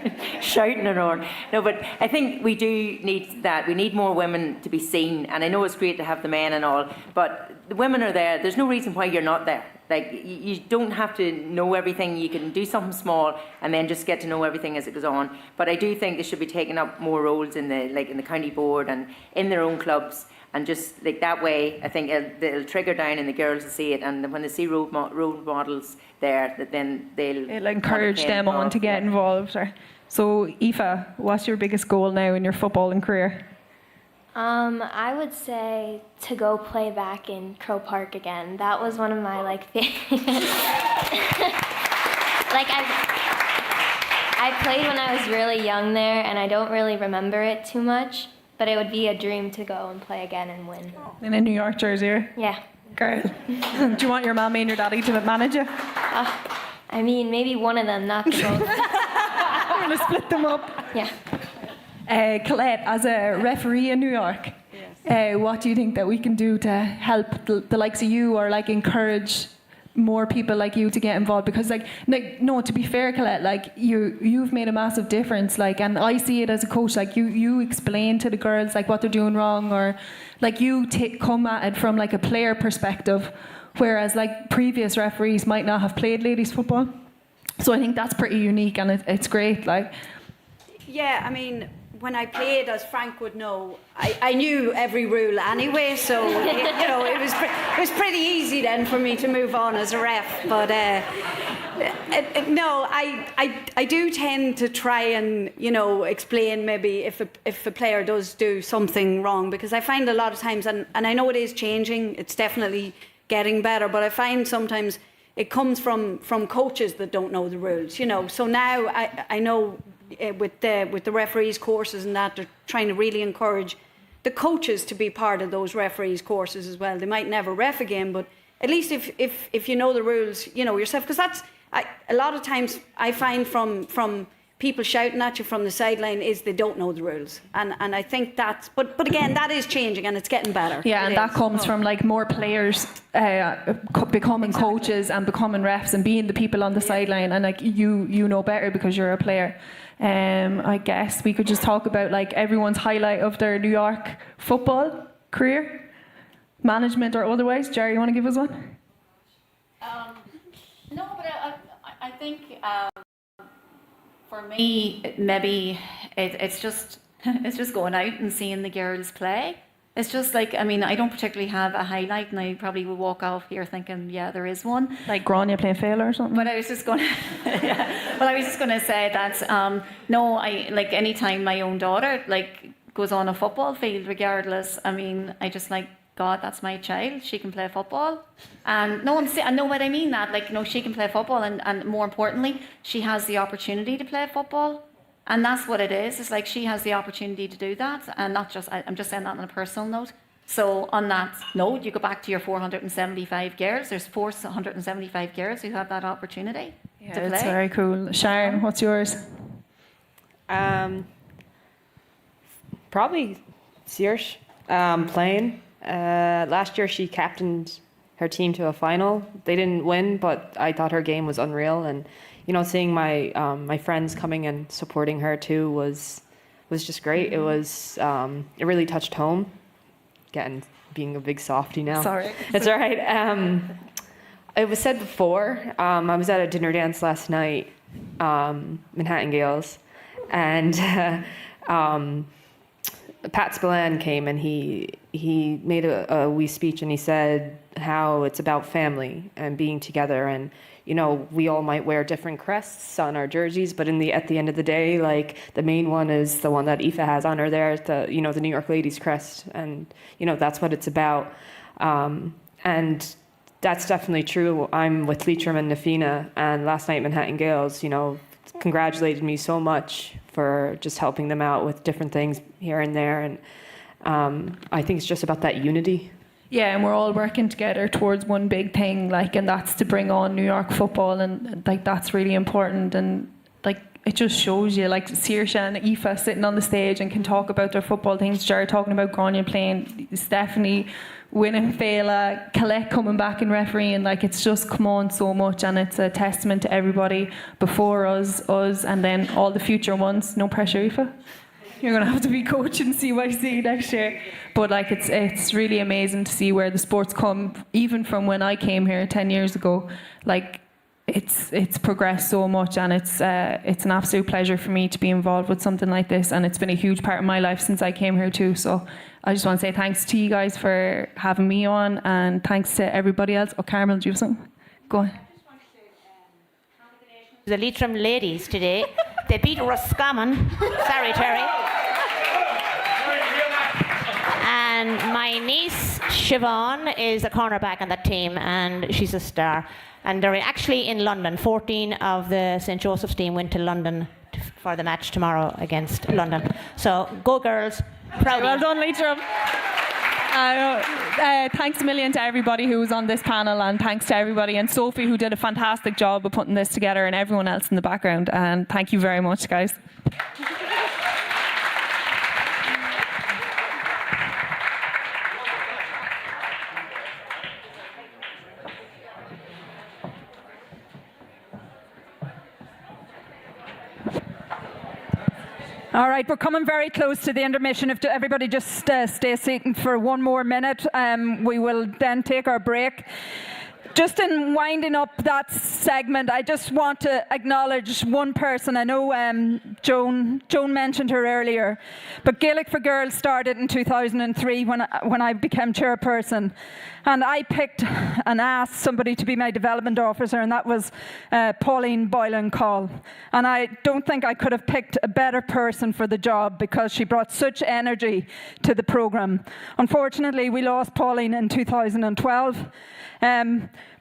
shouting around. No, but I think we do need that. We need more women to be seen, and I know it's great to have the men and all, but the women are there. There's no reason why you're not there. Like, you don't have to know everything. You can do something small and then just get to know everything as it goes on. But I do think they should be taking up more roles in the county board and in their own clubs. And just like that way, I think it'll trigger down in the girls to see it. And when they see role models there, that then it'll encourage them on to get involved. So, Aoife, what's your biggest goal now in your footballing career? I would say to go play back in Crow Park again. That was one of my I played when I was really young there, and I don't really remember it too much. But it would be a dream to go and play again and win. In a New York jersey? Yeah. Girl. Do you want your mommy and your daddy to manage you? I mean, maybe one of them, not the both. You're going to split them up? Yeah. Colette, as a referee in New York, what do you think that we can do to help the likes of you, or like encourage more people like you to get involved? Because no, to be fair, Colette, like you've made a massive difference, like, and I see it as a coach, like you explain to the girls like what they're doing wrong, or like you come at it from like a player perspective, whereas like previous referees might not have played ladies football. So I think that's pretty unique, and it's great. Like, yeah, I mean, when I played, as Frank would know, I knew every rule anyway, so it was pretty easy then for me to move on as a ref. But no, I do tend to try and explain maybe if a player does do something wrong, because I find a lot of times, and I know it is changing, it's definitely getting better, but I find sometimes it comes from coaches that don't know the rules. So now I know. With the referees courses and that, they're trying to really encourage the coaches to be part of those referees courses as well. They might never ref again, but at least if you know the rules, yourself, because that's a lot of times I find from people shouting at you from the sideline is they don't know the rules, and I think that's but again, that is changing and it's getting better. Yeah, and that comes from like more players becoming coaches and becoming refs and being the people on the sideline, and like you know better because you're a player. I guess we could just talk about like everyone's highlight of their New York football career, management or otherwise. Jerry, you want to give us one? No, but I think For me, maybe it's just going out and seeing the girls play. It's just like, I mean, I don't particularly have a highlight, and I probably will walk off here thinking, yeah, there is one. Like Grania playing Fela or something. But I was just going to, well, I was just going to say that, no, I like any time my own daughter like goes on a football field, regardless. I mean, I just like, God, that's my child. She can play football, and no, I know what I mean. That like, no, she can play football, and more importantly, she has the opportunity to play football. And that's what it is. It's like she has the opportunity to do that, and not just, I'm just saying that on a personal note. So on that note, you go back to your 475 girls. There's 475 girls who have that opportunity to play. It's very cool. Sharon, what's yours? Probably Saoirse playing. Last year she captained her team to a final. They didn't win, but I thought her game was unreal, and you know, seeing my my friends coming and supporting her too was just great. It was it really touched home. Being a big softie now. Sorry. It's all right. It was said before. I was at a dinner dance last night, Manhattan Gales, and Pat Spillane came and he made a wee speech, and he said how it's about family and being together, and you know, we all might wear different crests on our jerseys, but at the end of the day, like the main one is the one that Aoife has on her there, the New York Ladies crest, and you know that's what it's about, and that's definitely true. I'm with Leitrim and Nafina, and last night Manhattan Gales, you know, congratulated me so much for just helping them out with different things here and there, and I think it's just about that unity. Yeah, and we're all working together towards one big thing, like, and that's to bring on New York football, and like that's really important, and like it just shows you, like Saoirse and Aoife sitting on the stage and can talk about their football things. Jared talking about Grania playing, Stephanie winning Fela, Colette coming back and refereeing, like it's just come on so much, and it's a testament to everybody before us, and then all the future ones. No pressure, Aoife. You're going to have to be coaching CYC next year. But like it's really amazing to see where the sport's come, even from when I came here 10 years ago. Like it's progressed so much, and it's an absolute pleasure for me to be involved with something like this, and it's been a huge part of my life since I came here too. So I just want to say thanks to you guys for having me on, and thanks to everybody else. Oh, Carmel, do you have something? Go on. The Leitrim ladies today, they beat Roscommon. Sorry, Terry. And my niece, Siobhan, is a cornerback on that team, and she's a star. And they're actually in London. 14 of the St. Joseph's team went to London for the match tomorrow against London. So, go girls. Proud. Well done, Leitrim. Thanks a million to everybody who was on this panel, and thanks to everybody, and Sophie, who did a fantastic job of putting this together, and everyone else in the background. And thank you very much, guys. All right, we're coming very close to the intermission. If everybody just stay seated for one more minute, we will then take our break. Just in winding up that segment, I just want to acknowledge one person. I know Joan mentioned her earlier, but Gaelic for Girls started in 2003 when I became chairperson, and I picked and asked somebody to be my development officer, and that was Pauline Boylan-Call. And I don't think I could have picked a better person for the job, because she brought such energy to the programme. Unfortunately, we lost Pauline in 2012.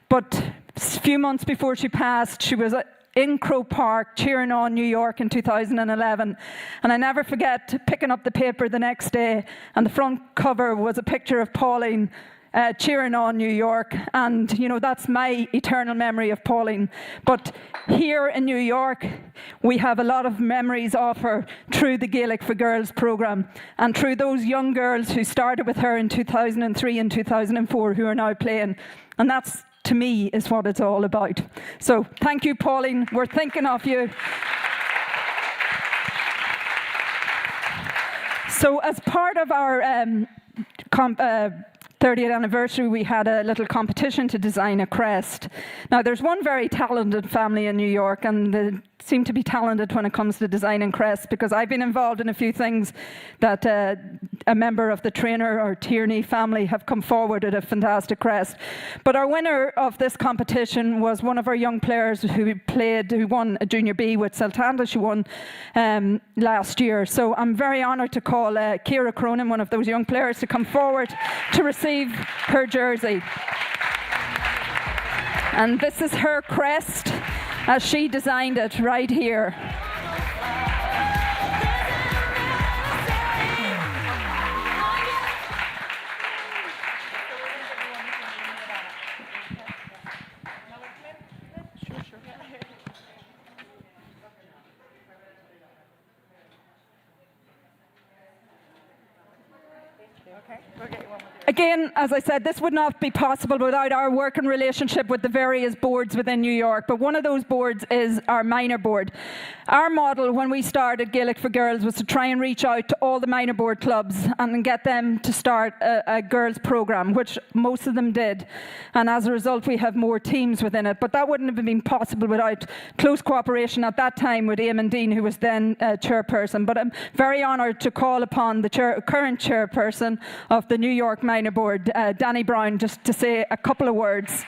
But a few months before she passed, she was in Croke Park cheering on New York in 2011. And I never forget picking up the paper the next day, and the front cover was a picture of Pauline cheering on New York. And, you know, that's my eternal memory of Pauline. But here in New York, we have a lot of memories of her through the Gaelic for Girls programme, and through those young girls who started with her in 2003 and 2004 who are now playing. And that's, to me, is what it's all about. So thank you, Pauline. We're thinking of you. So as part of our 30th anniversary, we had a little competition to design a crest. Now, there's one very talented family in New York, and they seem to be talented when it comes to designing crests, because I've been involved in a few things that a member of the Trainer or Tierney family have come forward with a fantastic crest. But our winner of this competition was one of our young players who won a Junior B with Sultana. She won last year. So I'm very honoured to call Ciara Cronin, one of those young players, to come forward to receive her jersey. And this is her crest as she designed it right here. Again, as I said, this would not be possible without our working relationship with the various boards within New York, but one of those boards is our minor board. Our model when we started Gaelic for Girls was to try and reach out to all the minor board clubs and get them to start a girls programme, which most of them did. And as a result, we have more teams within it. But that wouldn't have been possible without close cooperation at that time with Eamon Dean, who was then chairperson. But I'm very honoured to call upon the current chairperson of the New York Minor Board, Danny Brown, just to say a couple of words.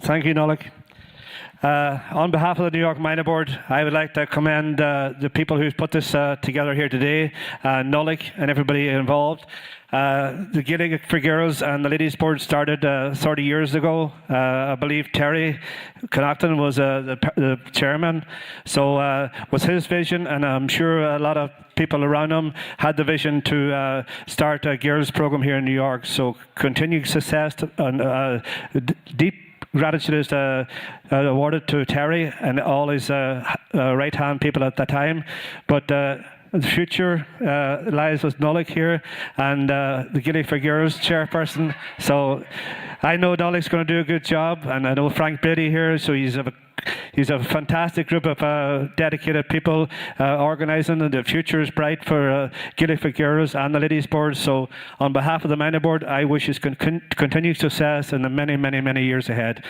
Thank you, Nolik. On behalf of the New York Minor Board, I would like to commend the people who've put this together here today, Nolik and everybody involved. The Gaelic for Girls and the Ladies Board started 30 years ago. I believe Terry Connaughton was the chairman. So it was his vision, and I'm sure a lot of people around him had the vision to start a girls program here in New York. So continued success and deep gratitude is awarded to Terry and all his right-hand people at that time. But the future lies with Nolik here and the Gaelic for Girls chairperson. So I know Nolik's going to do a good job, and I know Frank Beatty here, so he's a fantastic group of dedicated people organising, and the future is bright for Gaelic for Girls and the Ladies Board. So on behalf of the Minor Board, I wish us continued success in the many, many, many years ahead.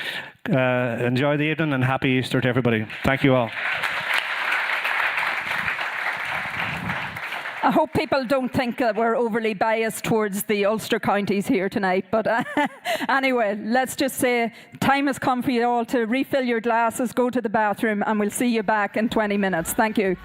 Enjoy the evening and happy Easter to everybody. Thank you all. I hope people don't think that we're overly biased towards the Ulster counties here tonight. But anyway, let's just say time has come for you all to refill your glasses, go to the bathroom, and we'll see you back in 20 minutes. Thank you.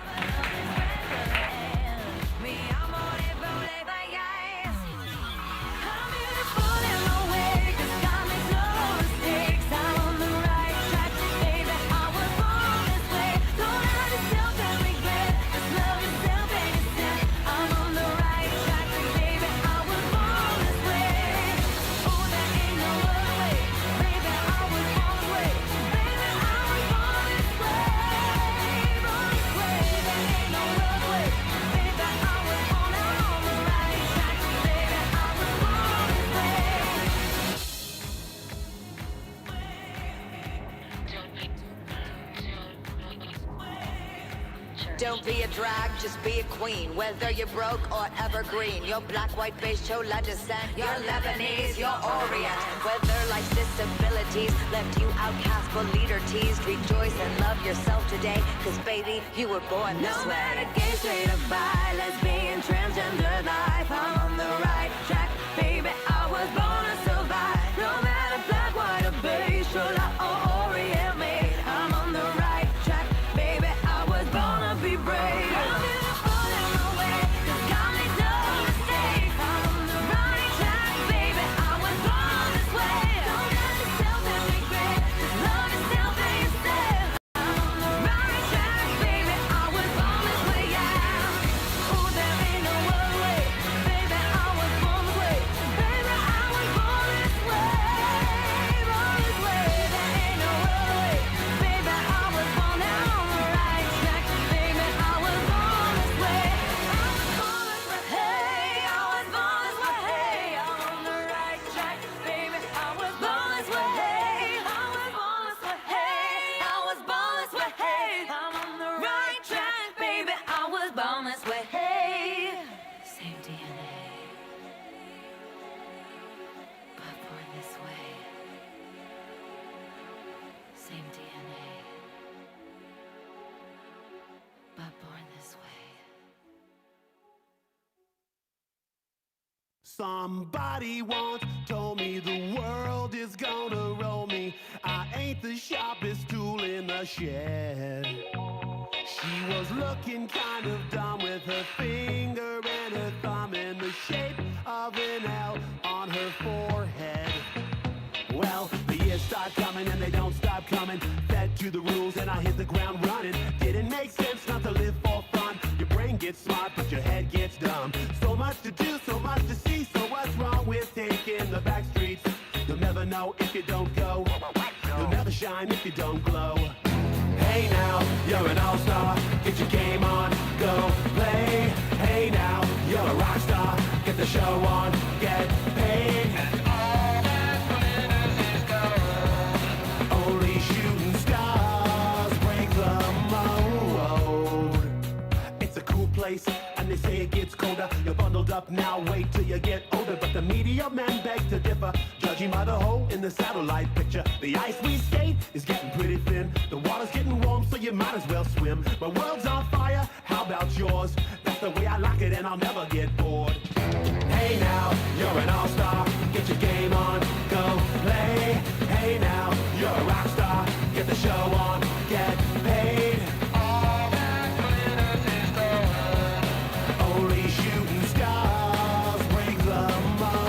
Don't be a drag, just be a queen. Whether you're broke or evergreen, you're black, white, beige, chola descent, you're Lebanese, you're Orient. Whether life's disabilities left you outcast but leader teased, rejoice and love yourself today, cause baby, you were born this way. No matter gay, straight or bi, lesbian, transgender life, I'm on the right track, baby, I was born to survive. No matter black, white or beige, chola or Orient me, I'm on the right track, baby, I was born to be brave. I'm beautiful in my way, cause God makes no mistakes. I'm on the right track, baby, I was born this way. Don't let yourself and regret, just love yourself and yourself. I'm on the right track, baby, I was born this way, yeah. Ooh, there ain't no other way, baby, I was born this way. Somebody once told me the world is gonna roll me. I ain't the sharpest tool in the shed. She was looking kind of dumb with her finger and her thumb in the shape of an L on her forehead. Well, the years start coming and they don't stop coming. Fed to the rules and I hit the ground running. Didn't make sense not to live for fun. Your brain gets smart but your head gets dumb. So much to do, so much to see. So what's wrong with taking the back streets? You'll never know if you don't go. You'll never shine if you don't glow. Hey now, you're an all-star. Get your game on, go play. Hey now, you're a rock star. Get the show on, get paid. And all that glitters is gold. Only shooting stars break the mold. It's a cool place, and they say it gets colder. You're bundled up now, wait till you get older. But the media men beg to differ, judging by the hole in the satellite picture. The ice we skate is getting pretty thin. The water's getting warm, so you might as well swim. My world's on fire, how about yours? That's the way I like it, and I'll never get bored. Hey now, you're an all-star. Get your game on, go play. Hey now, you're a rock star. Get the show on, get paid. All that glitters is gold. Only shooting stars break the mold.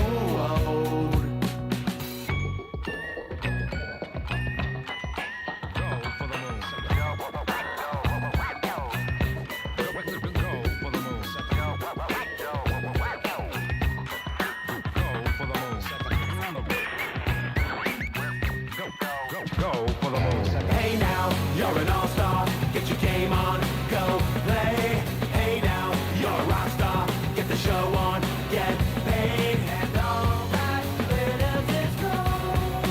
Hey now, you're an all-star. Get your game on, go play. Hey now, you're a rock star. Get the show on, get paid. And all that glitters is gold.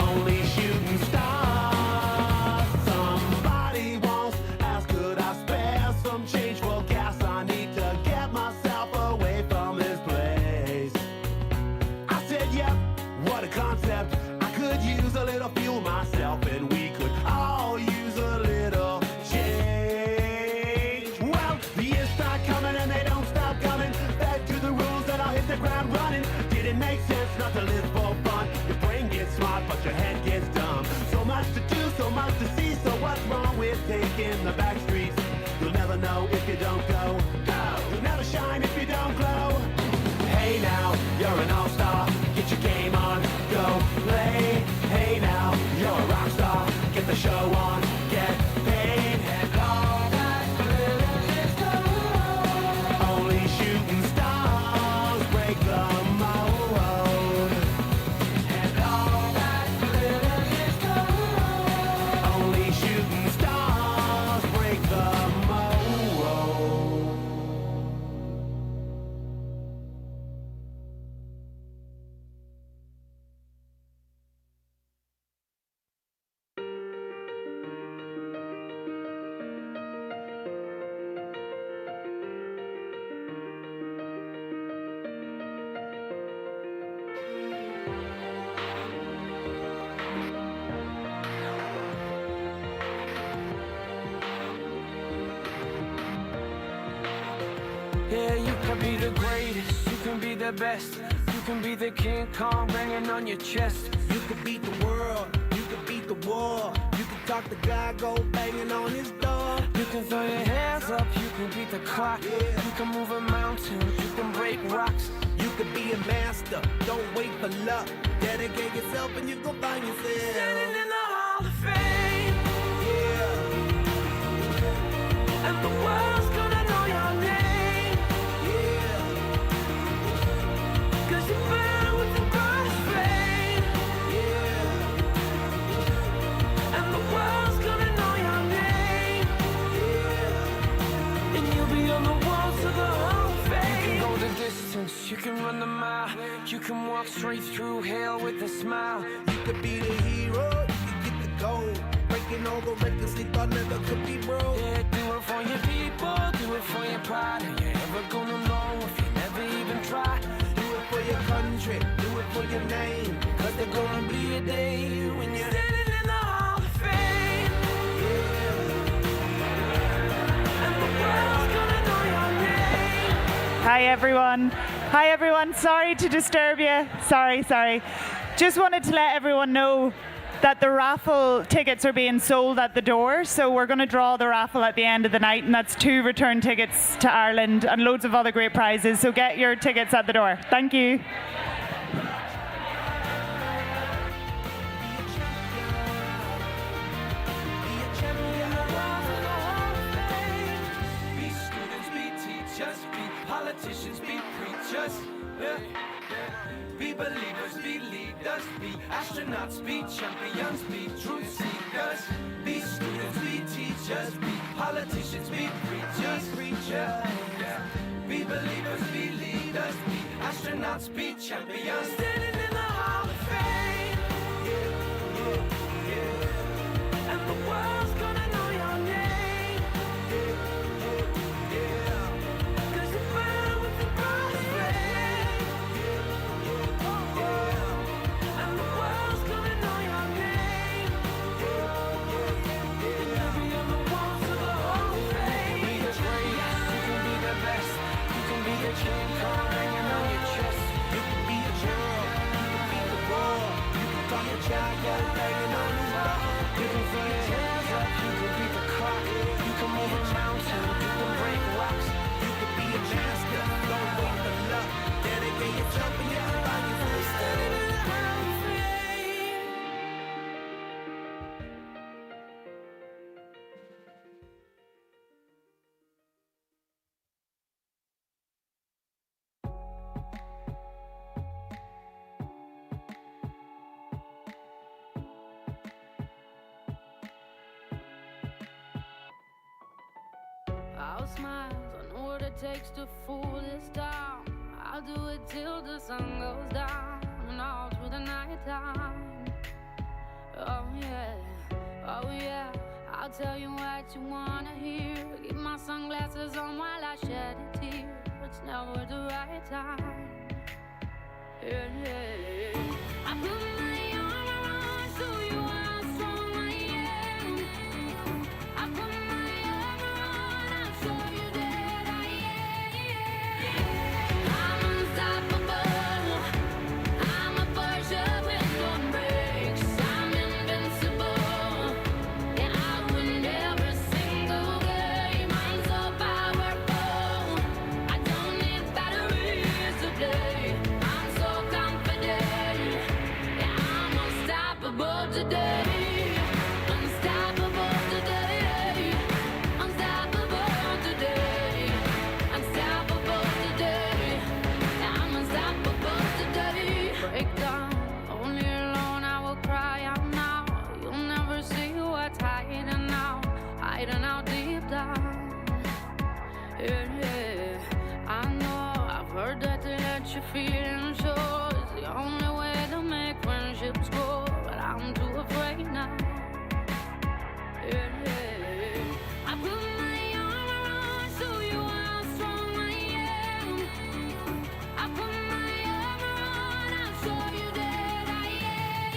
Only shooting stars. Somebody once asked, could I spare some change for gas? I need to get myself away from this place. I said, yep, what a concept. I could use a little fuel myself, and we could all use a little change. Well, the years start coming and they don't stop coming. Back to the rules and I'll hit the ground running. Didn't make sense not to live for fun. Your brain gets smart but your head gets dumb. So much to do, so much to see. So what's wrong with taking the back streets? You'll never know if you don't go. You'll never shine if you don't glow. Hey now, you're an all-star. Get your game on, go play. Hey now, you're a rock star. Get the show on, get paid. And all that glitters is gold. Only shooting stars break the mold. And all that glitters is gold. Only shooting stars break the mold. Yeah, you can be the greatest, you can be the best. You can be the King Kong banging on your chest. You could beat the world, you could beat the war. You could talk the guy, go banging on his door. You can throw your hands up, you can beat the clock. You can move a mountain, you can break rocks. You could be a master, don't wait for luck. Dedicate yourself and you go find yourself. Standing in the Hall of Fame. Yeah. And the world's gonna know your name. Cause you burn with the brightest flame. Yeah. And the world's gonna know your name. Yeah. And you'll be on the walls of the Hall of Fame. You can go the distance, you can run the mile. You can walk straight through hell with a smile. You could be the hero, you could get the gold. Breaking all the records they thought never could be broke. Yeah, do it for your people, do it for your pride. Are you ever gonna know if you never even try? Do it for your country, do it for your name. Cause there's gonna be a day when you're standing in the Hall of Fame. Yeah. And the world's gonna know your name. Hi everyone. Hi everyone, sorry to disturb you. Sorry. Just wanted to let everyone know that the raffle tickets are being sold at the door, so we're going to draw the raffle at the end of the night, and that's 2 return tickets to Ireland and loads of other great prizes, so get your tickets at the door. Thank you. Be students, be teachers, be politicians, be preachers. Be believers, be leaders, be astronauts, be champions, be truth seekers. Be students, be teachers, be politicians, be preachers. Be believers, be leaders, be astronauts, be champions. Standing in the Hall of Fame. And the world's gonna know your name. Cause you burn with the brightest flame. And the world's gonna know your name. You'll be on the walls of the Hall of Fame. You can be the greatest, you can be the best. You can be the chain card hanging on your chest. You can be the girl, you can be the boy. You can be a jacket hanging on the wall. You can throw your hands up, you can be the clock. You can move a mountain, you can break rocks. You can be a master, don't wait for luck. Dedicate your champion, find your voice. Standing in the Hall of Fame. I'll smile, I know what it takes to fool this town. I'll do it till the sun goes down and all through the night time. Oh yeah, I'll tell you what you wanna hear. Keep my sunglasses on while I shed a tear. It's never the right time. Yeah. I put my arm around, show you how strong I am. I put my arm around, I'll show you that I am. I'm unstoppable. I'm a Porsche with no brakes. I'm invincible. Yeah, I win every single game. I'm so powerful. I don't need batteries to play. I'm so confident. Yeah, I'm unstoppable today. Unstoppable today. Unstoppable today. Unstoppable today. Yeah, I'm unstoppable today. Break down, only alone I will cry out now. You'll never see what's hiding out deep down. Yeah, I know, I've heard that to let your feelings show is the only way to make friendships grow, but I'm too afraid now. Yeah, I put my arm around, show you how strong I am. I put my arm around, I'll show you that I am.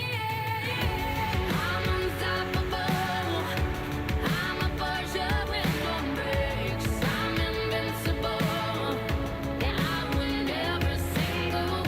I'm unstoppable. I'm a Porsche with no brakes. I'm invincible. Yeah, I win every single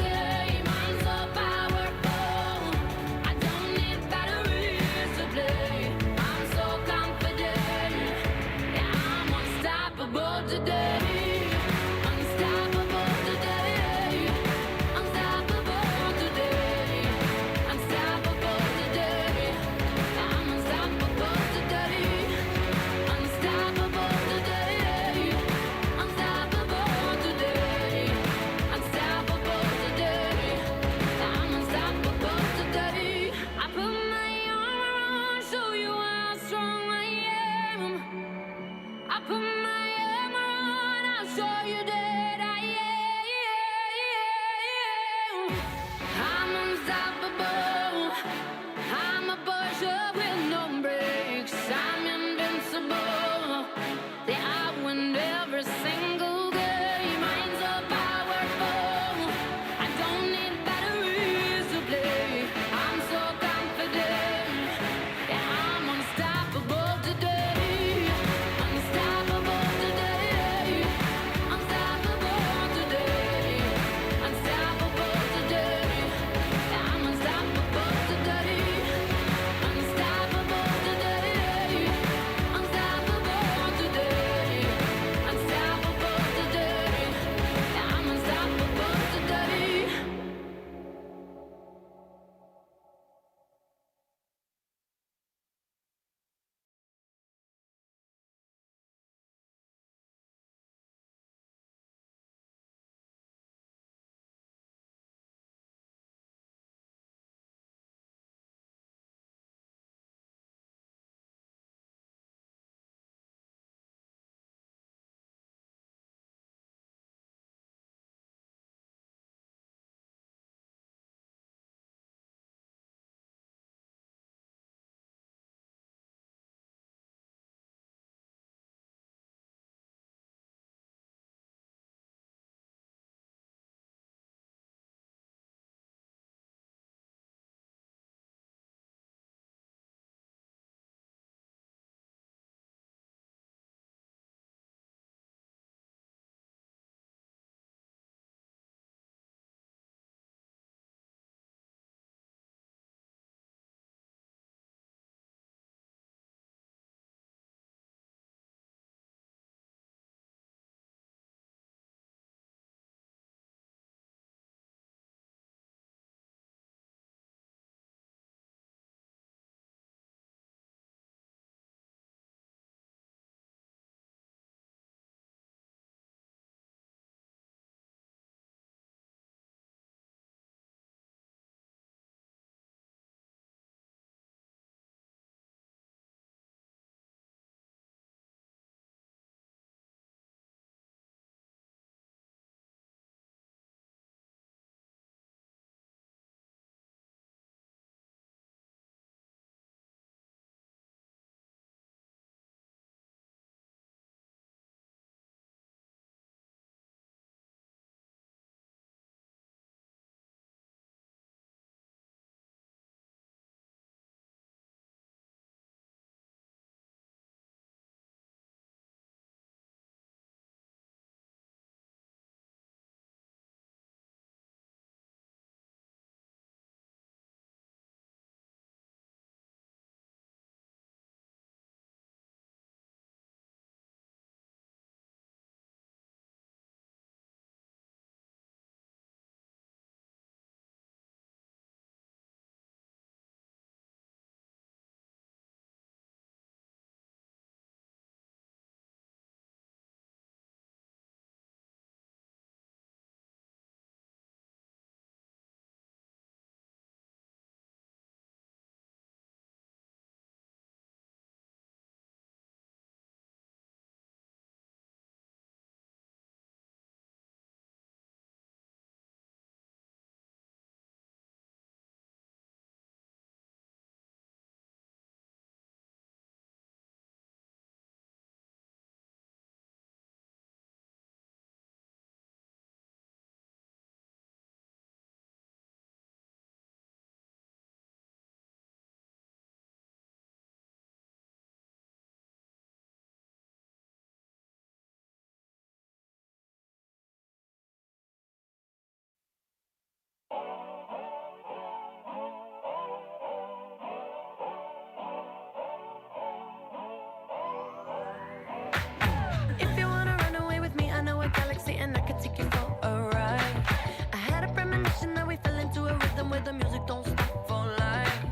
the music don't stop for life.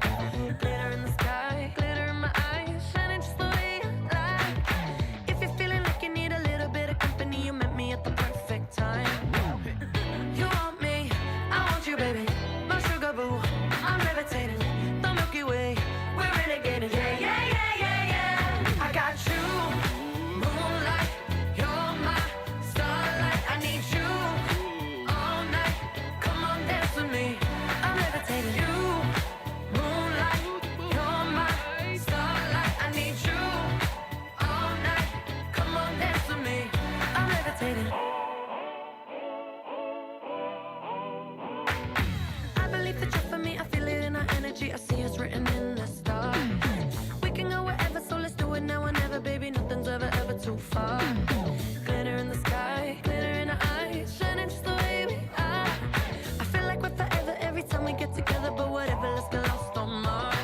Glitter in the sky, glitter in my eyes, shining just the way I like. If you're feeling like you need a little bit of company, you met me at the perfect time. You want me, I want you, baby. My sugar boo, I'm levitating. The Milky Way, we're renegading. Yeah, yeah, yeah, yeah, yeah. I got you, moonlight. You're my starlight. I need you all night. Come on, dance with me. I'm levitating. You, moonlight. You're my starlight. I need you all night. Come on, dance with me. I'm levitating. I believe that you're for me. I feel it in our energy. I see us written in the stars. We can go wherever, so let's do it now or never, baby. Nothing's ever, ever too far. Glitter in the sky, glitter in our eyes, shining just the way we are. I feel like we're forever every time we get together, but whatever, let's get lost on Mars.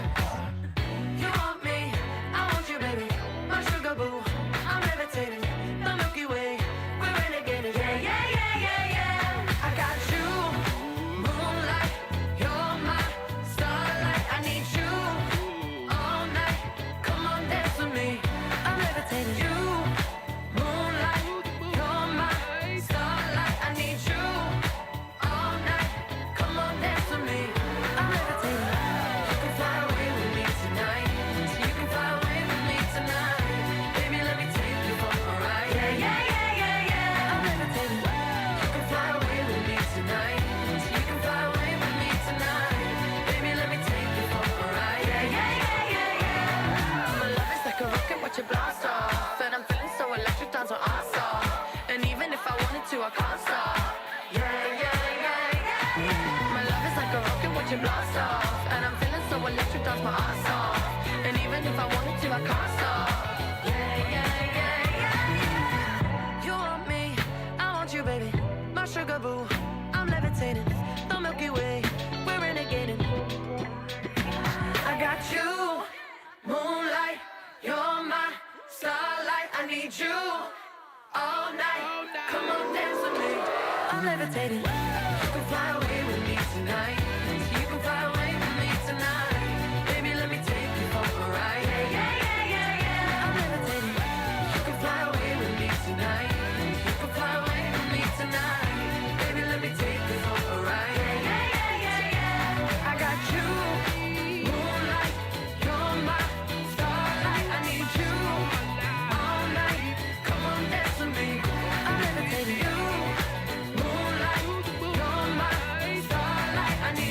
You want me, I want you, baby. My sugar boo, I'm levitating. The Milky Way, we're renegading. Yeah, yeah, yeah, yeah, yeah. I got you, moonlight. You're my starlight. I need you all night. Come on, dance with me. I'm levitating. You, moonlight. You're my starlight. I need you all night. Come on, dance with me. I'm levitating. You can fly away with me tonight. You can fly away with me tonight. Baby, let me take you for a ride. Yeah, yeah, yeah, yeah, yeah. I'm levitating. You can fly away with me tonight. You can fly away with me tonight. Baby, let me take you for a ride. Yeah, yeah, yeah, yeah, yeah. My love is like a rocket, watch it blast off. And I'm feeling so electric, dance my ass off. And even if I wanted to, I can't stop. Yeah, yeah, yeah, yeah. My love is like a rocket, watch it blast off. And I'm feeling so electric, dance my ass off. And even if I wanted to, I can't stop. Yeah, yeah, yeah, yeah. You want me, I want you, baby. My sugar boo, I'm levitating. The Milky Way, we're renegading. I got you, moonlight. You're my starlight. I need you all night. Come on, dance with me. I'm levitating. You can fly away with me tonight. You can fly away with me tonight. Baby, let me take you for a ride. Yeah, yeah, yeah, yeah, yeah. I'm levitating. You can fly away with me tonight. You can fly away with me tonight. Baby, let me take you for a ride. Yeah, yeah, yeah, yeah, yeah. I got you, moonlight. You're my starlight. I need you all night. Come on, dance with me. I'm levitating. You, moonlight. You're my starlight. I need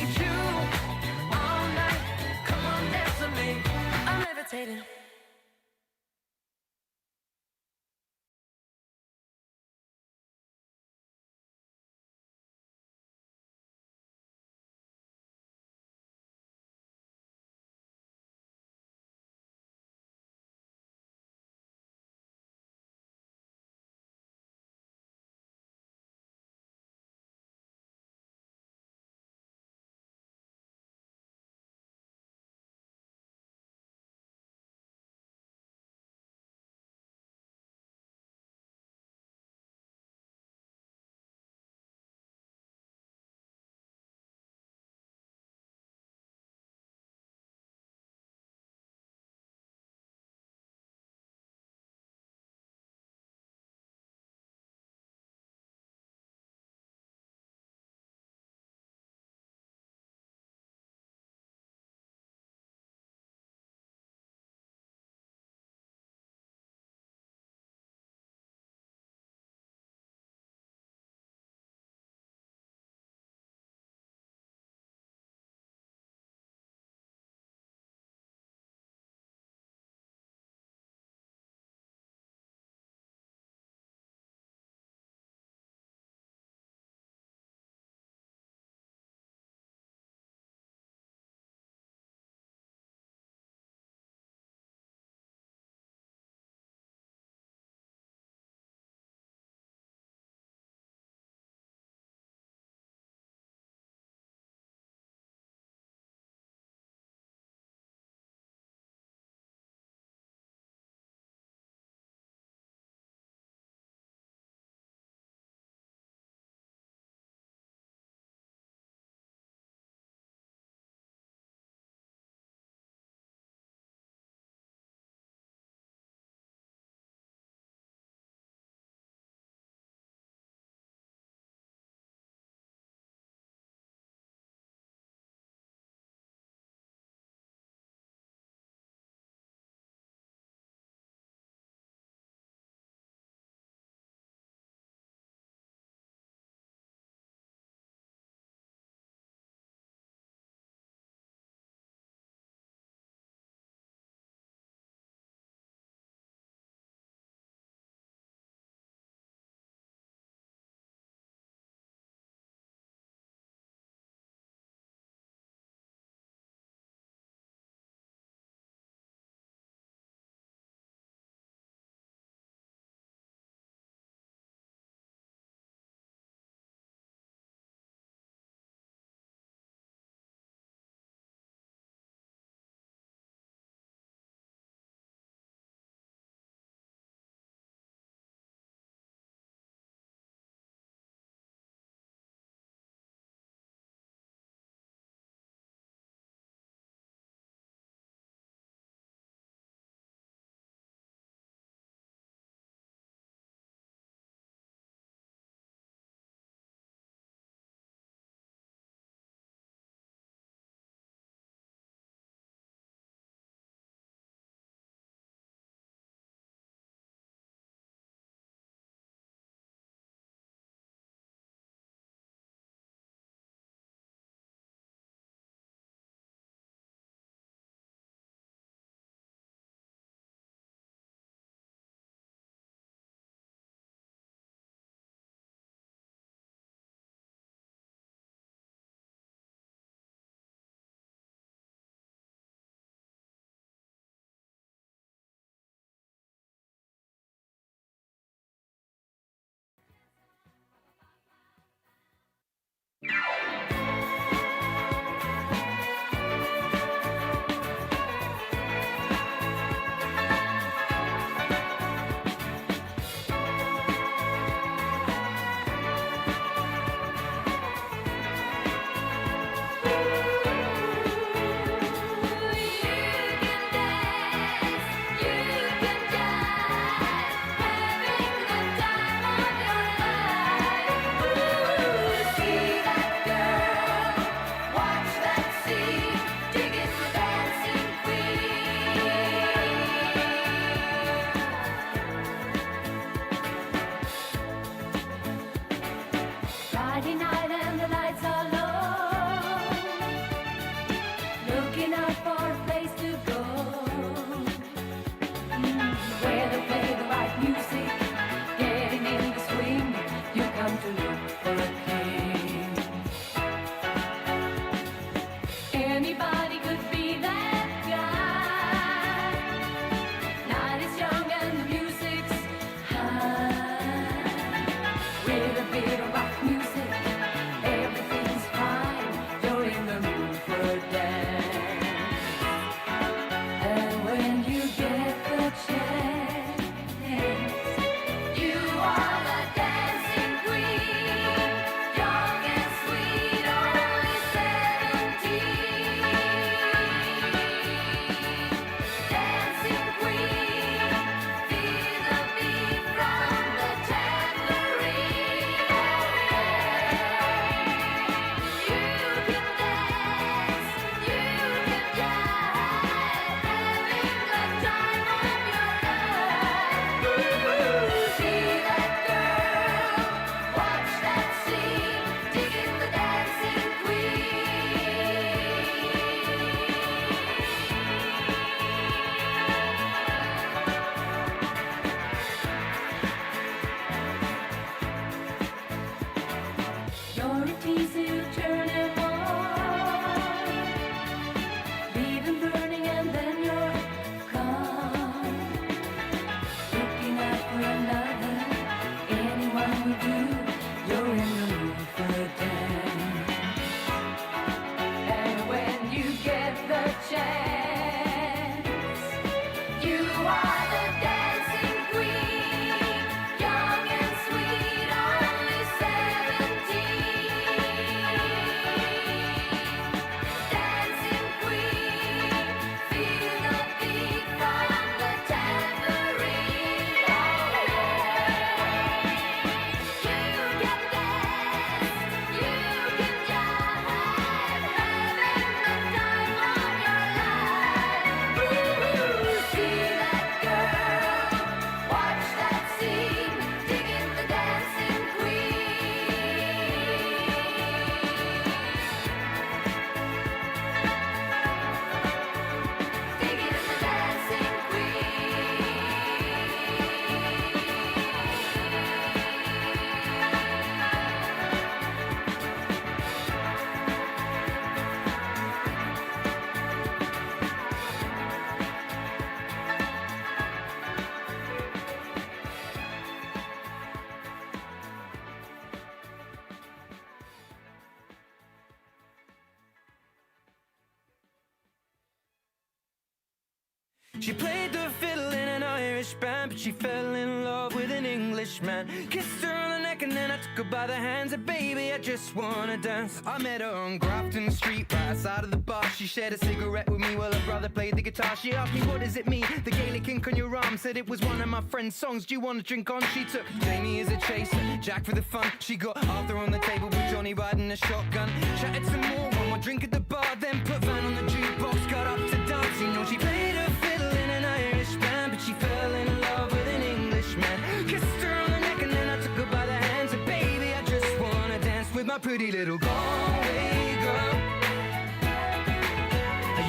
She played the fiddle in an Irish band, but she fell in love with an Englishman. Kissed her on the neck and then I took her by the hands. And baby, I just wanna dance. I met her on Grafton Street, right outside of the bar. She shared a cigarette with me while her brother played the guitar. She asked me, what does it mean? The Gaelic ink on your arm. Said it was one of my friend's songs. Do you want to drink on? She took Jamie as a chaser, Jack for the fun. She got Arthur on the table with Johnny riding a shotgun. Chatted some more, one more drink at the bar, then put Van on the jukebox, got up to dance. You know she played her fiddle in an Irish band, but she fell in love with an Englishman. Kissed her on the neck and then I took her by the hands. And baby, I just wanna dance with my pretty little Galway girl.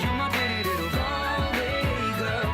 You're my pretty little Galway girl.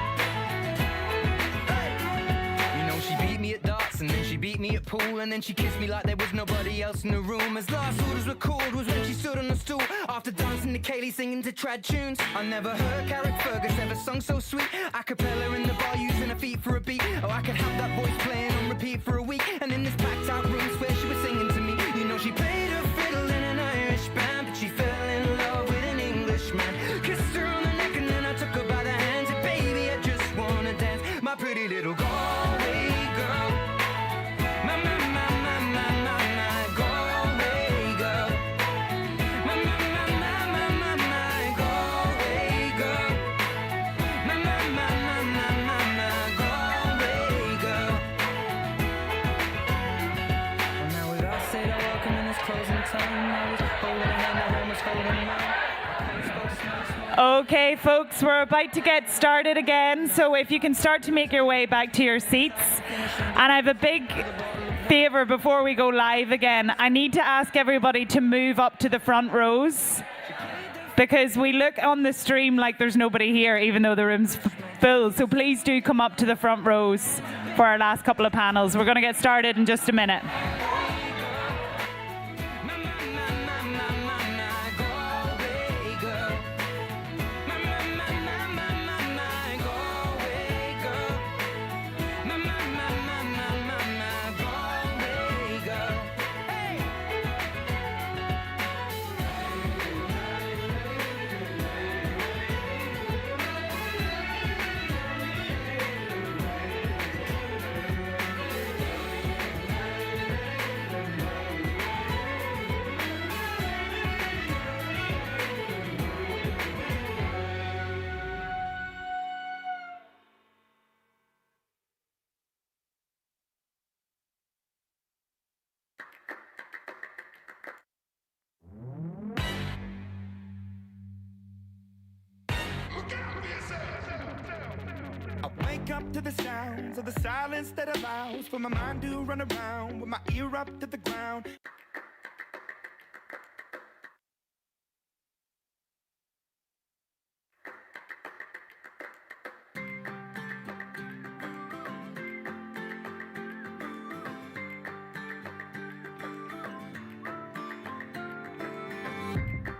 Hey! You know she beat me at darts and then she beat me at pool, and then she kissed me like there was nobody else in the room. As last orders were called was when she stood on the stool after dancing to Kaylee singing to trad tunes. I never heard Carrick Fergus ever sung so sweet. A cappella in the bar using her feet for a beat. Oh, I could have that voice playing on repeat for a week. And in this packed out room where she was singing to me. You know she played her fiddle in an Irish band, but she fell in love with an Englishman. Kissed her on the neck and then I took her by the hands. And baby, I just wanna dance, my pretty little Galway girl. My Galway girl. My Galway girl. My Galway girl. Well, now we've all said our welcome in this closing time. I was holding a hand, I almost holding mine. Okay, folks, we're about to get started again, so if you can start to make your way back to your seats. And I have a big favor before we go live again. I need to ask everybody to move up to the front rows, because we look on the stream like there's nobody here, even though the room's full. So please do come up to the front rows for our last couple of panels. We're going to get started in just a minute. I wake up to the sounds of the silence that allows for my mind to run around with my ear up to the ground.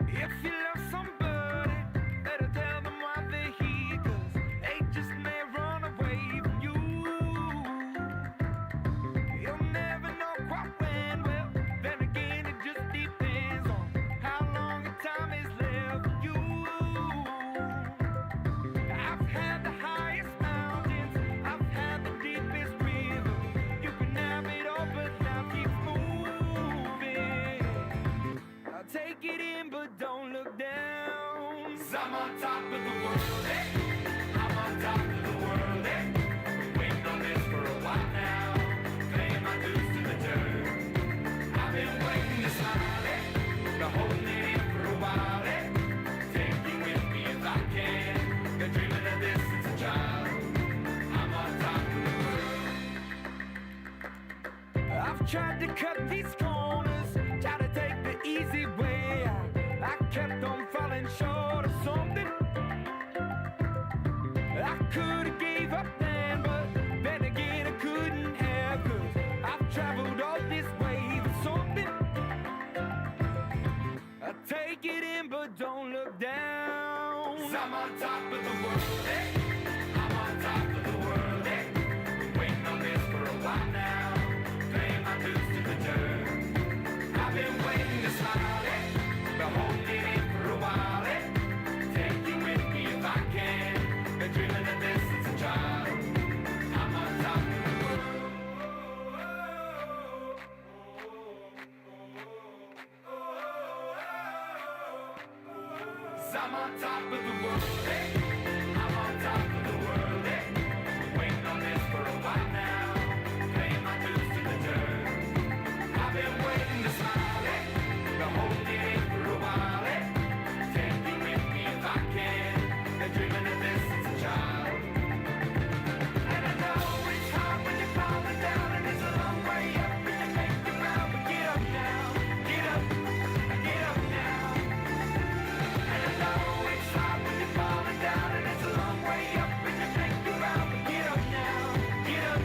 If you love somebody, better tell them why they're here, 'cause they just may run away from you. You'll never know quite when, well, then again it just depends on how long the time is left for you. I've had the highest mountains, I've had the deepest river. You can have it all, but now keep moving. I'll take it in, but don't look down. 'Cause I'm on top of the world, eh? I'm on top of the world, eh? Waiting on this for a while now. Paying my dues to the dirt. I've been waiting to smile, eh? Been holding it in for a while, eh? Take you with me if I can. Been dreaming of this since a child. I'm on top of the world. I've tried to cut these corners, tried to take the easy way out. I kept on falling short of something. I could have gave up then, but then again I couldn't have, 'cause I've traveled all this way for something. I take it in, but don't look down. 'Cause I'm on top of the world, eh? I'm on top of the world, eh? Been waiting on this for a while now. Paying my dues to the dirt. I've been waiting to smile, eh? Been holding it in for a while, eh? Take you with me if I can. Been dreaming of this on top of the world, hey. I'm on top of the world, hey. Waiting on this for a while now. Paying my dues to the dirt. I've been waiting to smile, hey. To hold it in for a while, hey. Take you with me if I can. Been dreaming of this since a child. And I know it's hard when you're falling down, and it's a long way up, and you make the round, but get up now, get up now. And I know it's hard when you're falling down, and it's a long way up, and you make the round, but get up now, get up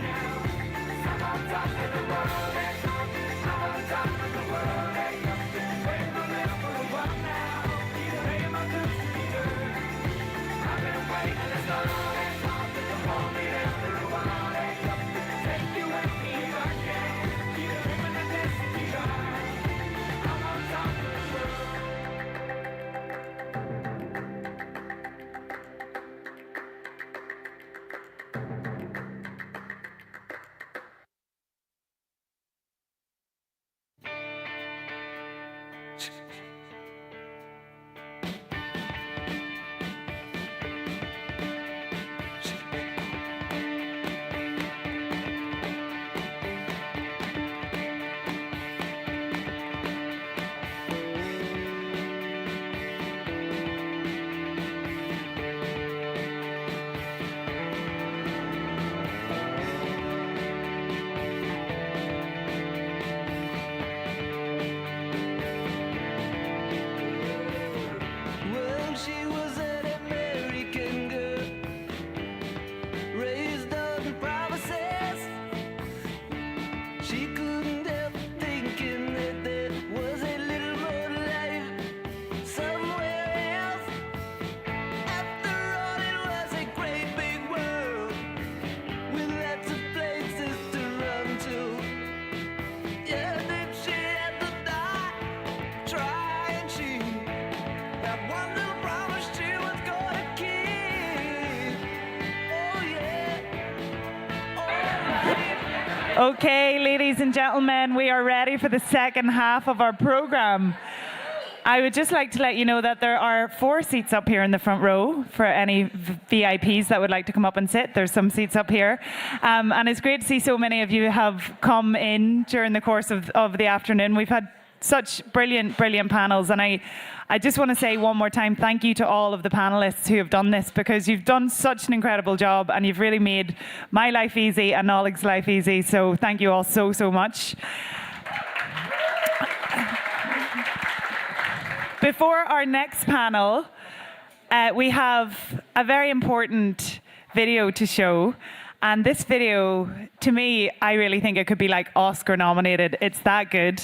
now. I'm on top of the world, hey. I'm on top of the world, hey. Waiting on this for a while now. Paying my dues to be heard. I've been waiting this long, hey. Hold me there for a while, hey. Take you with me if I can. Dreaming of this to be heard. I'm on top of the world. Well, she was an American girl, raised on promises. She couldn't help thinking that there was a little more life somewhere else. After all, it was a great big world with lots of places to run to. Yeah, then she had to die trying. She that one little promise she was gonna keep. Oh yeah. Okay, ladies and gentlemen, we are ready for the second half of our program. I would just like to let you know that there are 4 seats up here in the front row for any VIPs that would like to come up and sit. There's some seats up here. And it's great to see so many of you have come in during the course of the afternoon. We've had such brilliant panels, and I just want to say one more time thank you to all of the panelists who have done this, because you've done such an incredible job and you've really made my life easy and Nolik's life easy. So thank you all so much. Before our next panel, we have a very important video to show. And this video, to me, I really think it could be like Oscar nominated. It's that good.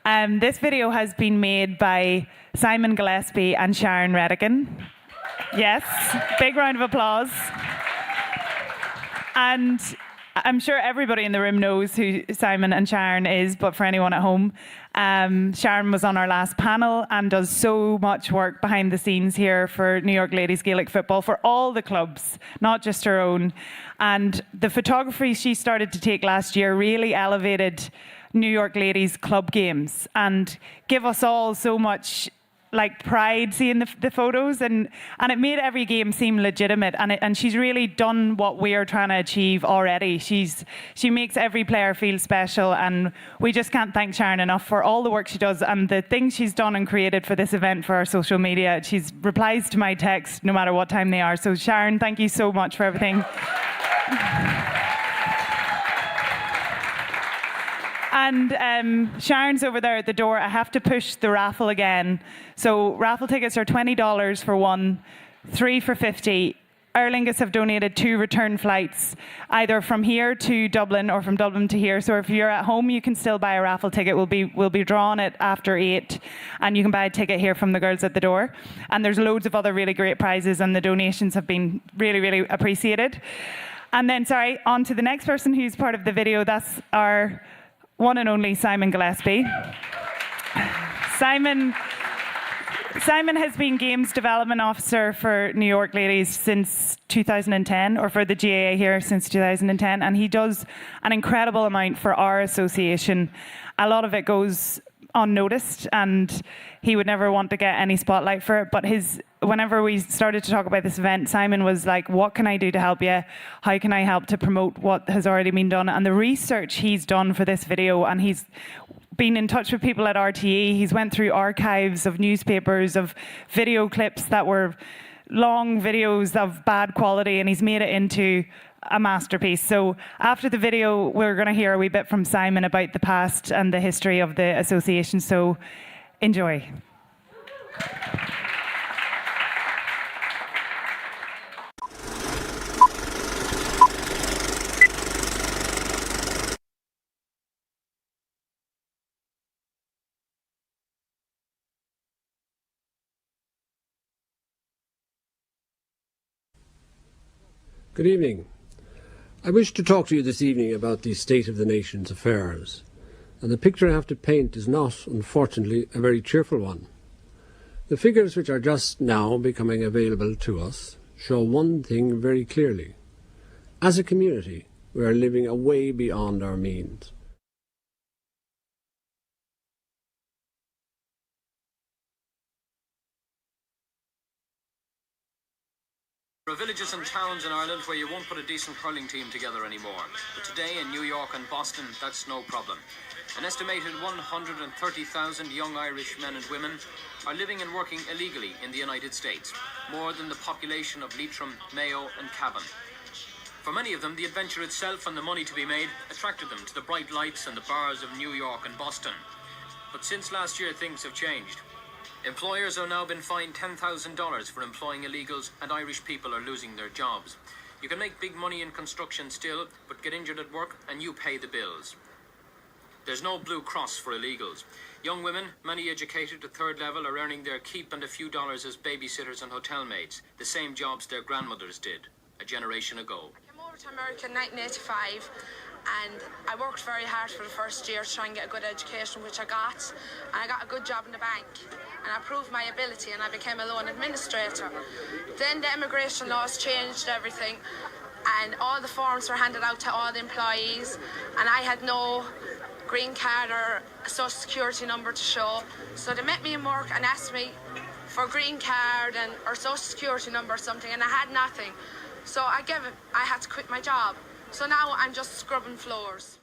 This video has been made by Simon Gillespie and Sharon Redigan. Yes, big round of applause. And I'm sure everybody in the room knows who Simon and Sharon is, but for anyone at home, Sharon was on our last panel and does so much work behind the scenes here for New York Ladies Gaelic Football, for all the clubs, not just her own. And the photography she started to take last year really elevated New York Ladies club games and give us all so much like pride seeing the photos, and it made every game seem legitimate, and she's really done what we're trying to achieve already. She makes every player feel special, and we just can't thank Sharon enough for all the work she does and the things she's done and created for this event for our social media. She's replies to my texts no matter what time they are. So Sharon, thank you so much for everything. And Sharon's over there at the door. I have to push the raffle again. So raffle tickets are $20 for one, 3 for 50. Aer Lingus have donated 2 return flights, either from here to Dublin or from Dublin to here. So if you're at home, you can still buy a raffle ticket. We'll be drawing it after 8, and you can buy a ticket here from the girls at the door. And there's loads of other really great prizes, and the donations have been really, really appreciated. And then, sorry, on to the next person who's part of the video. That's our one and only Simon Gillespie. Simon has been Games Development Officer for New York Ladies since 2010, or for the GAA here since 2010, and he does an incredible amount for our association. A lot of it goes unnoticed, and he would never want to get any spotlight for it. But whenever we started to talk about this event, Simon was like, what can I do to help you? How can I help to promote what has already been done? And the research he's done for this video, and he's been in touch with people at RTE. He's went through archives of newspapers, of video clips that were long videos of bad quality, and he's made it into a masterpiece. So after the video, we're going to hear a wee bit from Simon about the past and the history of the association. So enjoy. Good evening. I wish to talk to you this evening about the state of the nation's affairs. And the picture I have to paint is not, unfortunately, a very cheerful one. The figures which are just now becoming available to us show one thing very clearly. As a community, we are living way beyond our means. There are villages and towns in Ireland where you won't put a decent hurling team together anymore. But today in New York and Boston, that's no problem. An estimated 130,000 young Irish men and women are living and working illegally in the United States, more than the population of Leitrim, Mayo and Cavan. For many of them, the adventure itself and the money to be made attracted them to the bright lights and the bars of New York and Boston. But since last year, things have changed. Employers have now been fined $10,000 for employing illegals, and Irish people are losing their jobs. You can make big money in construction still, but get injured at work and you pay the bills. There's no Blue Cross for illegals. Young women, many educated to third level, are earning their keep and a few dollars as babysitters and hotel maids, the same jobs their grandmothers did a generation ago. I came over to America in 1985. And I worked very hard for the first year to try and get a good education, which I got. And I got a good job in the bank. And I proved my ability and I became a loan administrator. Then the immigration laws changed everything. And all the forms were handed out to all the employees. And I had no green card or a social security number to show. So they met me in work and asked me for a green card or social security number or something. And I had nothing. So I had to quit my job. So now I'm just scrubbing floors.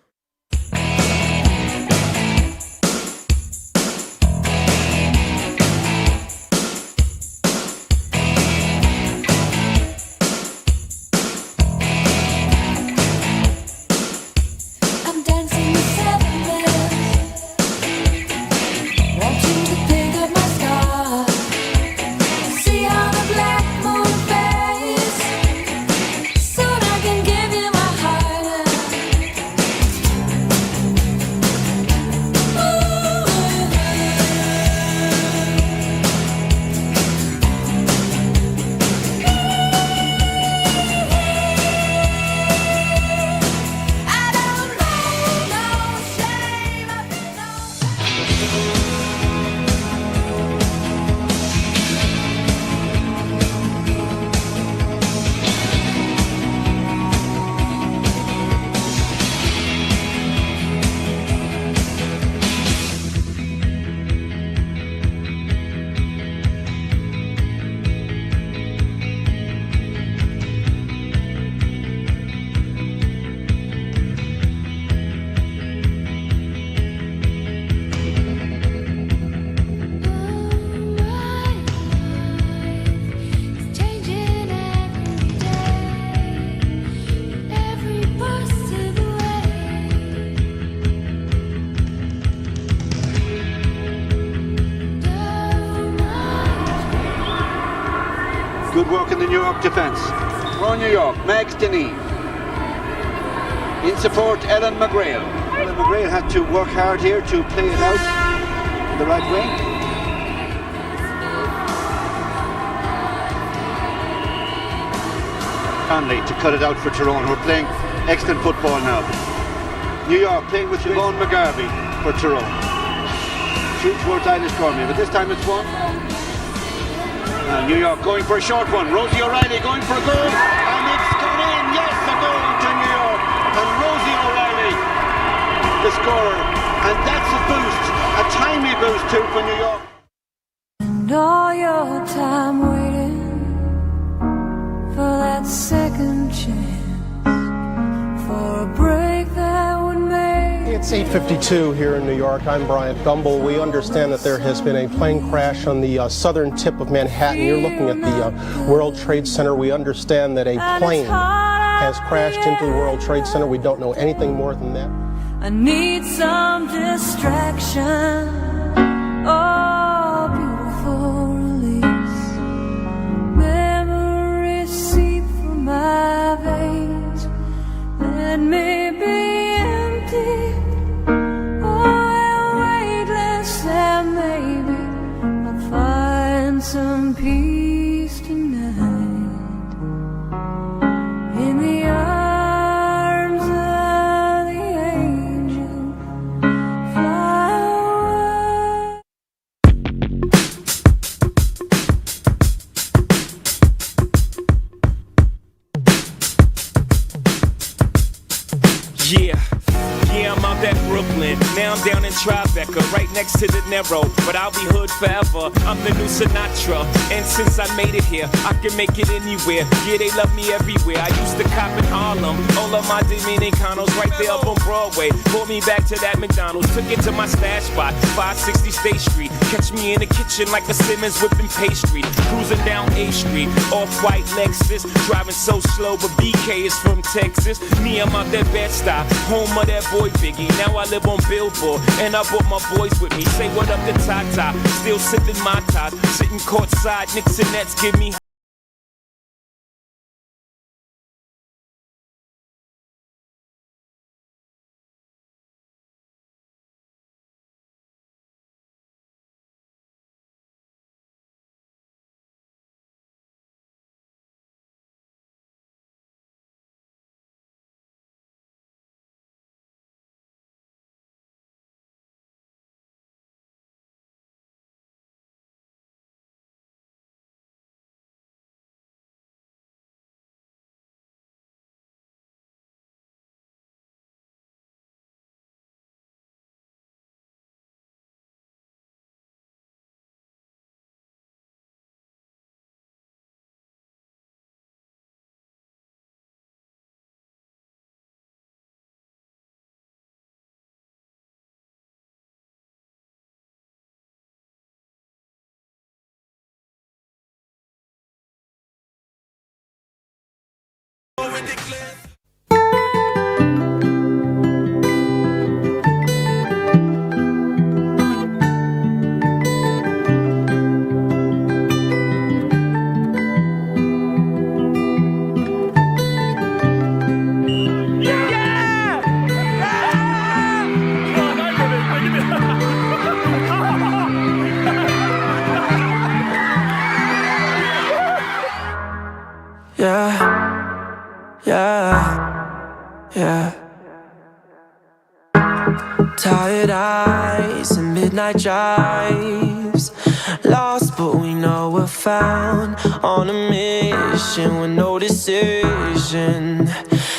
I'm dancing with 7 bells, watching the pig of my star. See how the black moon fades, soon I can give you my heart. Good work in the New York defence. Ron New York, Max Deneen. In support, Ellen McGrail. Ellen McGrail had to work hard here to play it out in the right way. Conley to cut it out for Tyrone, who are playing excellent football now. New York playing with Siobhan McGarvey for Tyrone. Shoot towards Eilish Cormier, but this time it's one. New York going for a short one. Rosie O'Reilly going for a goal, and it's gone in. Yes, a goal to New York, and Rosie O'Reilly, the scorer, and that's a boost. A timely boost too for New York. And all your time waiting for that second chance, for a break that would make. It's 8:52 here in New York. I'm Bryant Gumbel. We understand that there has been a plane crash on the southern tip of Manhattan. You're looking at the World Trade Center. We understand that a plane has crashed into the World Trade Center. We don't know anything more than that. I need some distraction. Oh, beautiful release. Memories seep from my veins. Let me be empty. Oh, weightless, and maybe I'll find some peace tonight. In the arms of the angel, fly away. Yeah, I'm out at Brooklyn. Now I'm down in Tribeca, right next to the Narrow. But I'll be hood forever. I'm the new Sinatra. And since I made it here, I can make it anywhere. Yeah, they love me everywhere. I used to cop in Harlem. All of my Dominicanos right there up on Broadway. Pulled me back to that McDonald's. Took it to my stash spot, 560 State Street. Catch me in the kitchen like a Simmons whipping pastry. Cruising down A Street, off-white Lexus. Driving so slow, but BK is from Texas. Me, I'm out that Bed-Stuy, home of that boy Biggie. Now I live on Billboard, and I brought my boys with me. Say what up to Tata, still sipping my top. Sitting courtside, Knicks and Nets give me. Yeah. Tired eyes and midnight drives. Lost, but we know we're found. On a mission with no decision.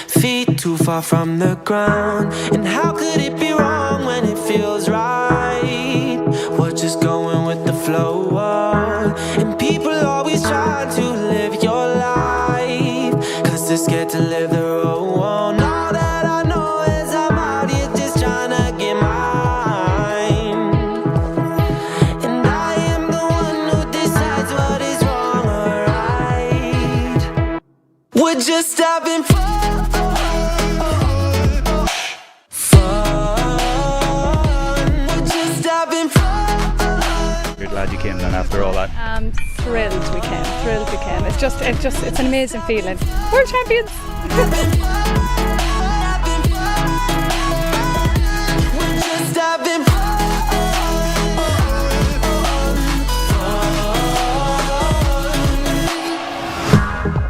Feet too far from the ground. And how could it be wrong when it feels right? We're just going with the flow. And people always try to live your life, 'cause they're scared to live their own. All that I know is I'm out here just trying to get mine. And I am the one who decides what is wrong or right. We're just having fun. We're just having fun. You're glad you came then after all that. Thrilled we came. It's an amazing feeling. World champions.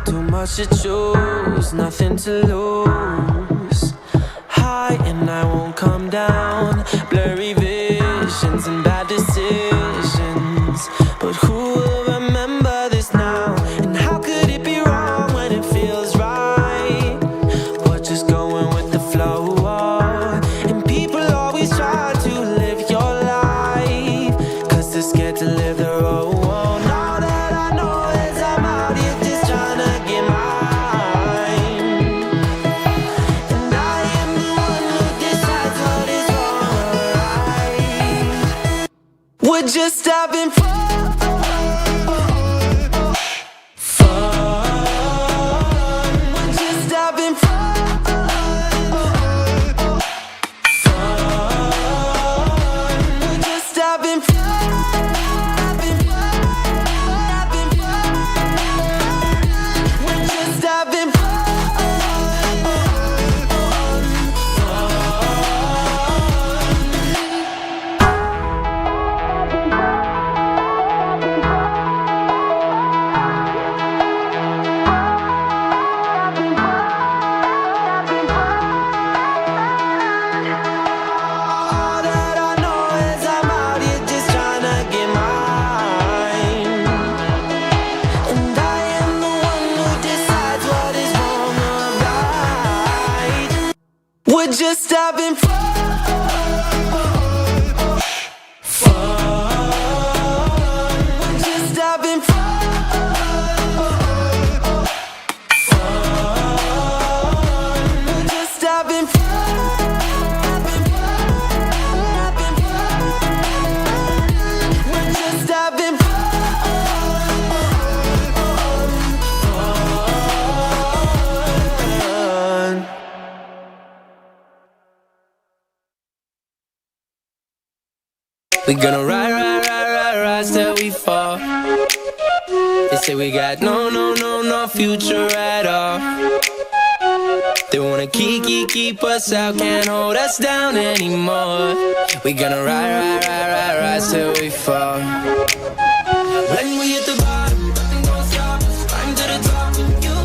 Too much to choose, nothing to lose. High and I won't come down. Blurry visions and bad decisions. But who will remember this now? And how could it be wrong when it feels right? We're just going with the flow. And people always try to live your life. We're just having fun. We're just having fun. We're just having fun. We're just having fun. All that I know is I'm out here just tryna get mine. And I am the one who decides what is wrong or right. We're just having fun. We're just having fun. We're just having fun. We're just having fun. We gonna ride till we fall. They say we got no future at all. They wanna keep us out, can't hold us down anymore. We gonna ride till we fall. When we hit the bottom, nothing gon' stop us. Climb to the top of you.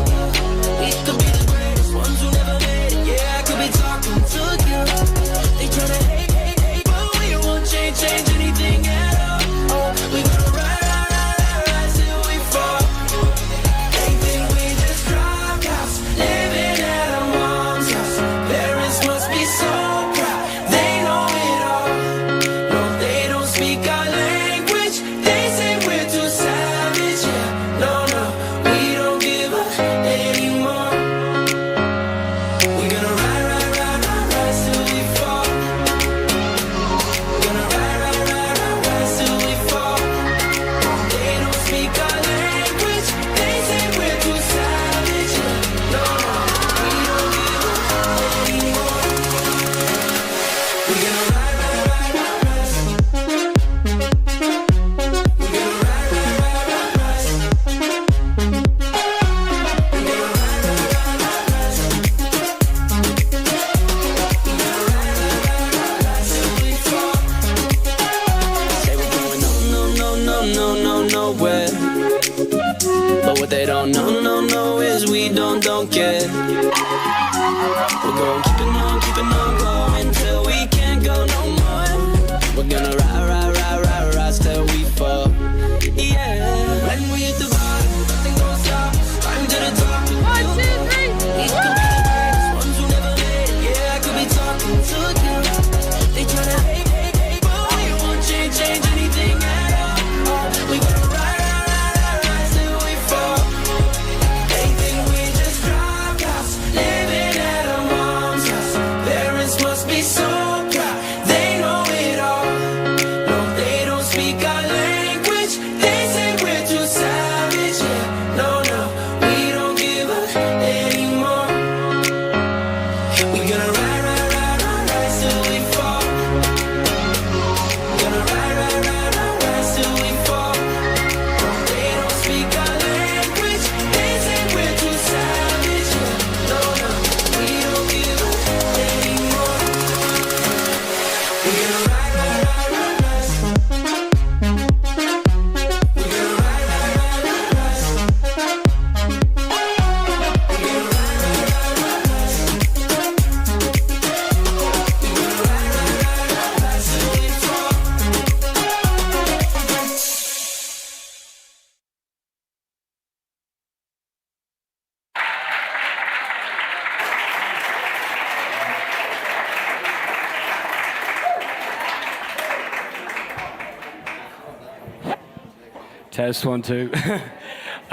We could be the greatest ones who never made it. Yeah, I could be talking to you. They tryna hate, but we won't change anything at all. We gonna ride till we fall. They think we just drop house, living at our mom's house. Parents must be so proud, they know it all. No, they don't speak our language. They say we're too savage. Yeah, no, we don't give up anymore. We gonna ride till we fall. Gonna ride till we fall. They don't speak our language. They say we're too savage. Yeah, no, we don't give up anymore. We gonna ride. We gonna ride. Say we're going nowhere. But what they don't know is we don't care. We're going keeping on going till we can't go no more. We're gonna ride till we fall. Yeah. When we hit the bottom, nothing gon' stop us. Climb to the top. 1, 2, 3. We could be the greatest ones who never made it. Yeah, I could be talking to you. They tryna hate, but we won't change anything at all. We gonna ride till we fall. They think we just dropped house, living at our mom's house. Parents must be so proud, they know it all. No, they don't speak our language. They say we're too savage. Yeah, no, we don't give up anymore. We gonna ride till we fall. Gonna ride till we fall. They don't speak our language. They say we're too savage. Yeah, no, we don't give up anymore. We gonna ride. We gonna ride. Test 1, 2.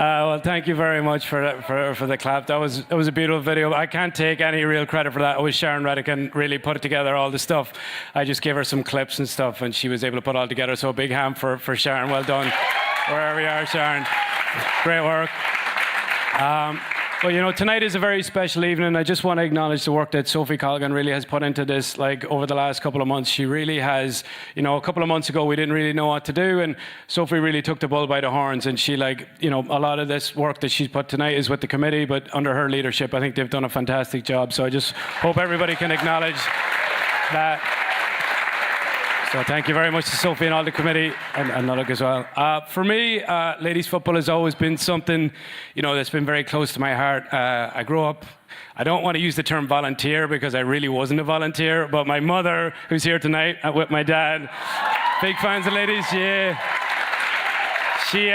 Well, thank you very much for the clap. That was a beautiful video. I can't take any real credit for that. It was Sharon Redican really put together all the stuff. I just gave her some clips and stuff, and she was able to put it all together. So a big hand for Sharon. Well done. Wherever you are, Sharon. Great work. Well, you know, tonight is a very special evening. I just want to acknowledge the work that Sophie Colgan really has put into this, like, over the last couple of months. She really has, you know, a couple of months ago, we didn't really know what to do, and Sophie really took the bull by the horns, and she, like, you know, a lot of this work that she's put tonight is with the committee, but under her leadership, I think they've done a fantastic job. So I just hope everybody can acknowledge that. So thank you very much to Sophie and all the committee, and Nulloch as well. For me, ladies football has always been something, you know, that's been very close to my heart. I grew up, I don't want to use the term volunteer because I really wasn't a volunteer, but my mother, who's here tonight with my dad, big fans of ladies, yeah. She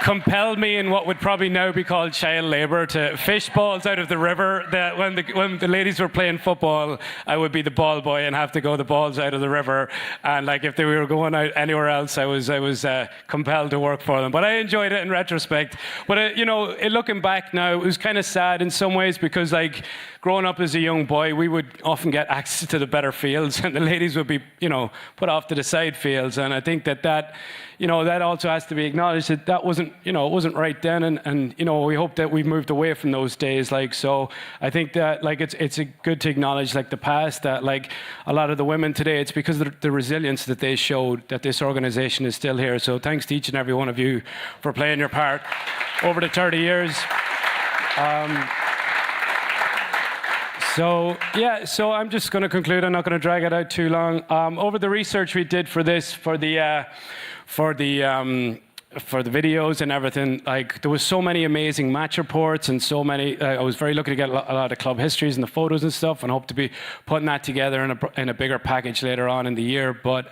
compelled me in what would probably now be called child labour to fish balls out of the river. That when the ladies were playing football, I would be the ball boy and have to go the balls out of the river. And like if they were going out anywhere else, I was compelled to work for them. But I enjoyed it in retrospect. But you know, looking back now, it was kind of sad in some ways because like growing up as a young boy, we would often get access to the better fields, and the ladies would be, you know, put off to the side fields. And I think that you know, that also has to be acknowledged that wasn't, you know, it wasn't right then, and you know, we hope that we've moved away from those days. Like, so I think that like it's good to acknowledge like the past, that like a lot of the women today, it's because of the resilience that they showed that this organisation is still here. So thanks to each and every one of you for playing your part over the 30 years. So I'm just going to conclude. I'm not going to drag it out too long. Over the research we did for this, for the videos and everything, like there was so many amazing match reports and so many. I was very lucky to get a lot of club histories and the photos and stuff, and hope to be putting that together in a bigger package later on in the year. But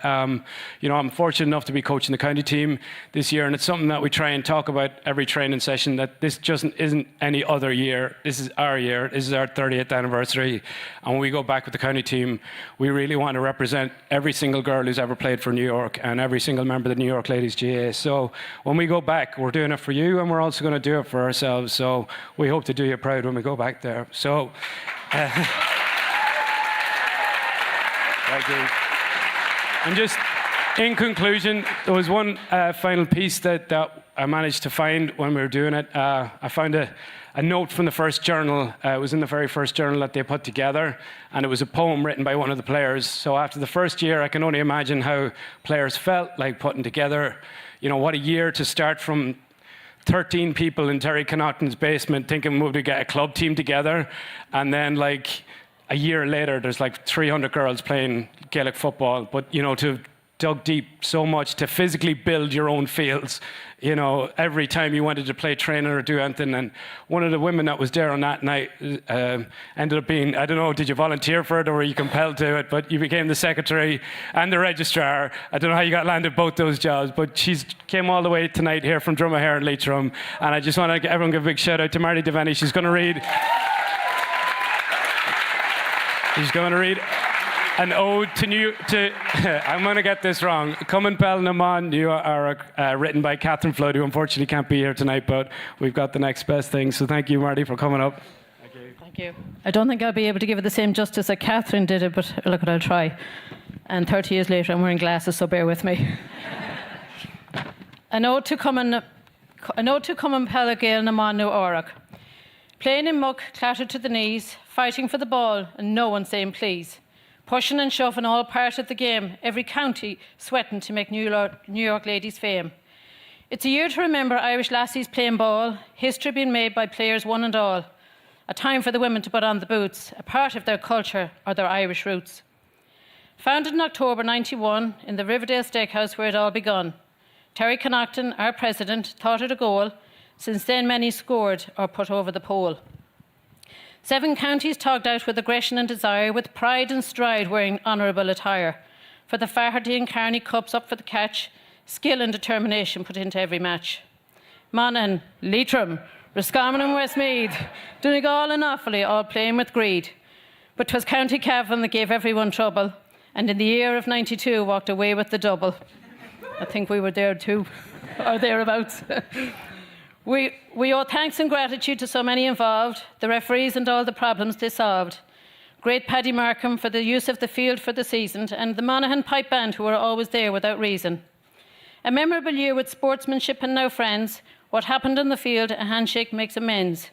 you know, I'm fortunate enough to be coaching the county team this year, and it's something that we try and talk about every training session. That this just isn't any other year. This is our year. This is our 30th anniversary, and when we go back with the county team, we really want to represent every single girl who's ever played for New York and every single member of the New York Ladies GAA. So when we go back, we're doing it for you, and we're also going to do it for ourselves. So we hope to do you proud when we go back there. So, thank you. And just in conclusion, there was one final piece that I managed to find when we were doing it. I found a note from the first journal. It was in the very first journal that they put together, and it was a poem written by one of the players. So after the first year, I can only imagine how players felt like putting together, you know, what a year to start from 13 people in Terry Connaughton's basement thinking we'd get a club team together, and then like a year later there's like 300 girls playing Gaelic football. But you know, to dug deep so much to physically build your own fields, you know, every time you wanted to play training or do anything. And one of the women that was there on that night ended up being, I don't know, did you volunteer for it or were you compelled to it? But you became the secretary and the registrar. I don't know how you got landed both those jobs, but she's came all the way tonight here from Drummahair and Leitrim. And I just want to everyone give a big shout out to Marty Devaney. She's going to read an ode to I'm going to get this wrong. Cumann Bell Naman New York, written by Catherine Flood, who unfortunately can't be here tonight, but we've got the next best thing. So thank you, Marty, for coming up. Thank you. I don't think I'll be able to give it the same justice that Catherine did it, but look what I'll try. And 30 years later, I'm wearing glasses, so bear with me. An ode to Cumann Bell Naman New York. Playing in muck, clattered to the knees, fighting for the ball, and no one saying please. Pushing and shoving all part of the game, every county sweating to make New York ladies fame. It's a year to remember Irish lassies playing ball, history being made by players one and all. A time for the women to put on the boots, a part of their culture or their Irish roots. Founded in October '91 in the Riverdale Steakhouse where it all begun. Terry Connaughton, our president, thought it a goal. Since then many scored or put over the pole. 7 counties togged out with aggression and desire, with pride and stride wearing honourable attire. For the Faherty and Carney Cups up for the catch, skill and determination put into every match. Monaghan, Leitrim, Roscommon and Westmeath, Donegal and Offaly all playing with greed. But 'twas County Cavan that gave everyone trouble, and in the year of '92 walked away with the double. I think we were there too, or thereabouts. We owe thanks and gratitude to so many involved, the referees and all the problems they solved. Great Paddy Markham for the use of the field for the season, and the Monaghan Pipe Band who were always there without reason. A memorable year with sportsmanship and now friends. What happened on the field, a handshake makes amends.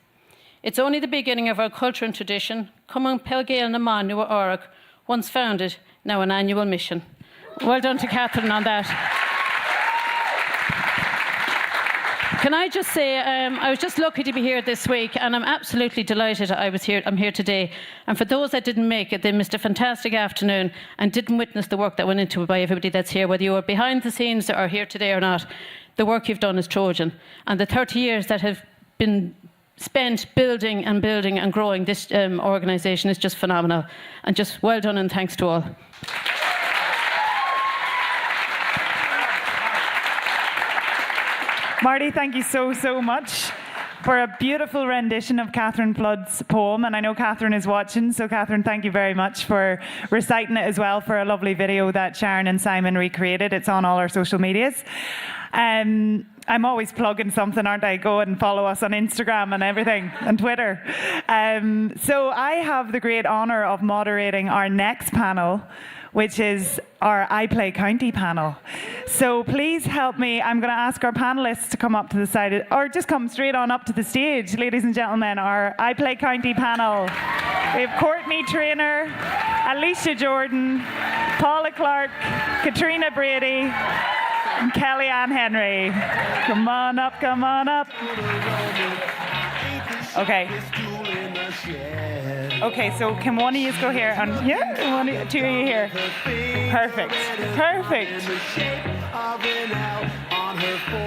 It's only the beginning of our culture and tradition. Come on, Pelgail na Man Nua Orach, once founded, now an annual mission. Well done to Catherine on that. Can I just say, I was just lucky to be here this week, and I'm absolutely delighted I'm here today. And for those that didn't make it, they missed a fantastic afternoon and didn't witness the work that went into it by everybody that's here, whether you were behind the scenes or here today or not. The work you've done is Trojan. And the 30 years that have been spent building and growing this organisation is just phenomenal. And just well done and thanks to all. Marty, thank you so much for a beautiful rendition of Catherine Flood's poem. And I know Catherine is watching, so Catherine, thank you very much for reciting it as well, for a lovely video that Sharon and Simon recreated. It's on all our social medias. I'm always plugging something, aren't I? Go and follow us on Instagram and everything, and Twitter. So I have the great honour of moderating our next panel, which is our I Play County panel. So please help me. I'm going to ask our panellists to come up to the side, or just come straight on up to the stage, ladies and gentlemen, our I Play County panel. We have Courtney Traynor, Alicia Jordan, Paula Clark, Katrina Brady, and Kellyanne Henry. Come on up, come on up. Okay. Okay, so can one of you go here? And yeah, two of you here. Perfect. Perfect.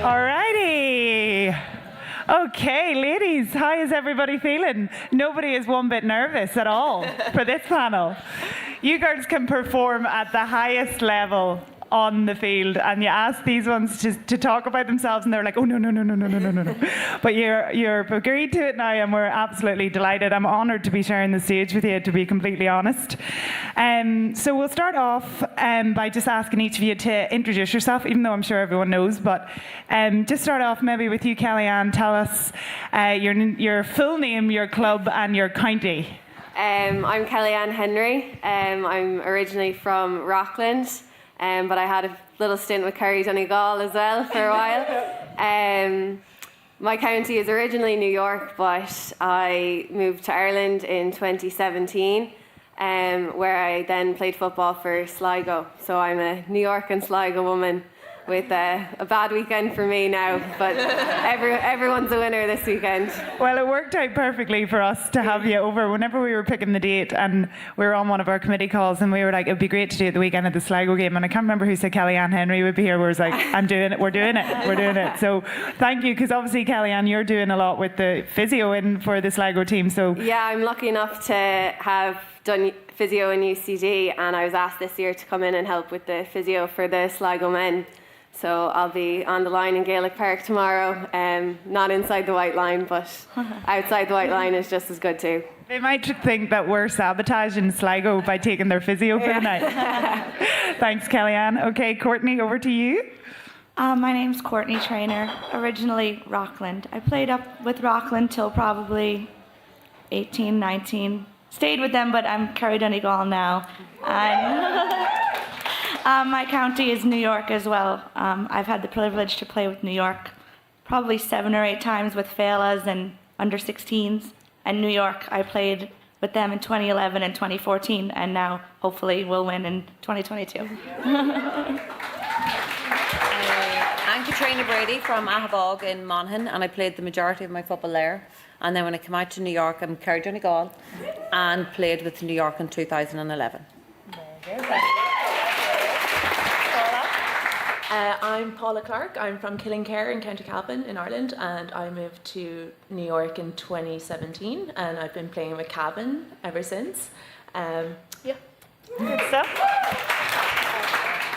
Alrighty. Okay, ladies, how is everybody feeling? Nobody is one bit nervous at all for this panel. You girls can perform at the highest level on the field, and you ask these ones to talk about themselves, and they're like, oh no. But you're agreed to it now, and we're absolutely delighted. I'm honoured to be sharing the stage with you, to be completely honest. So we'll start off by just asking each of you to introduce yourself, even though I'm sure everyone knows. But just start off maybe with you, Kellyanne. Tell us your full name, your club, and your county. I'm Kellyanne Henry. I'm originally from Rockland. But I had a little stint with Kerry Donegal as well for a while. My county is originally New York, but I moved to Ireland in 2017, where I then played football for Sligo. So I'm a New York and Sligo woman with a bad weekend for me now, but everyone's a winner this weekend. Well, it worked out perfectly for us to have you over whenever we were picking the date, and we were on one of our committee calls, and we were like, it would be great to do it the weekend of the Sligo game, and I can't remember who said Kellyanne Henry would be here. We was like, I'm doing it, we're doing it. So thank you, because obviously, Kellyanne, you're doing a lot with the physio in for the Sligo team. So yeah, I'm lucky enough to have done physio in UCD, and I was asked this year to come in and help with the physio for the Sligo men. So I'll be on the line in Gaelic Park tomorrow, not inside the white line, but outside the white line is just as good too. They might think that we're sabotaging Sligo by taking their physio for the night. Thanks, Kellyanne. Okay, Courtney, over to you. My name's Courtney Traynor, originally Rockland. I played up with Rockland till probably 18, 19. Stayed with them, but I'm Kerry Donegal now. My county is New York as well. I've had the privilege to play with New York probably 7 or 8 times with Féileas and under 16s. And New York, I played with them in 2011 and 2014, and now hopefully we'll win in 2022. I'm Katrina Brady from Ahabog in Monaghan, and I played the majority of my football there. And then when I came out to New York, I'm Kerry Donegal and played with New York in 2011. I'm Paula Clark. I'm from Killincare in County Cavan in Ireland, and I moved to New York in 2017, and I've been playing with Cavan ever since. Yeah. Good stuff.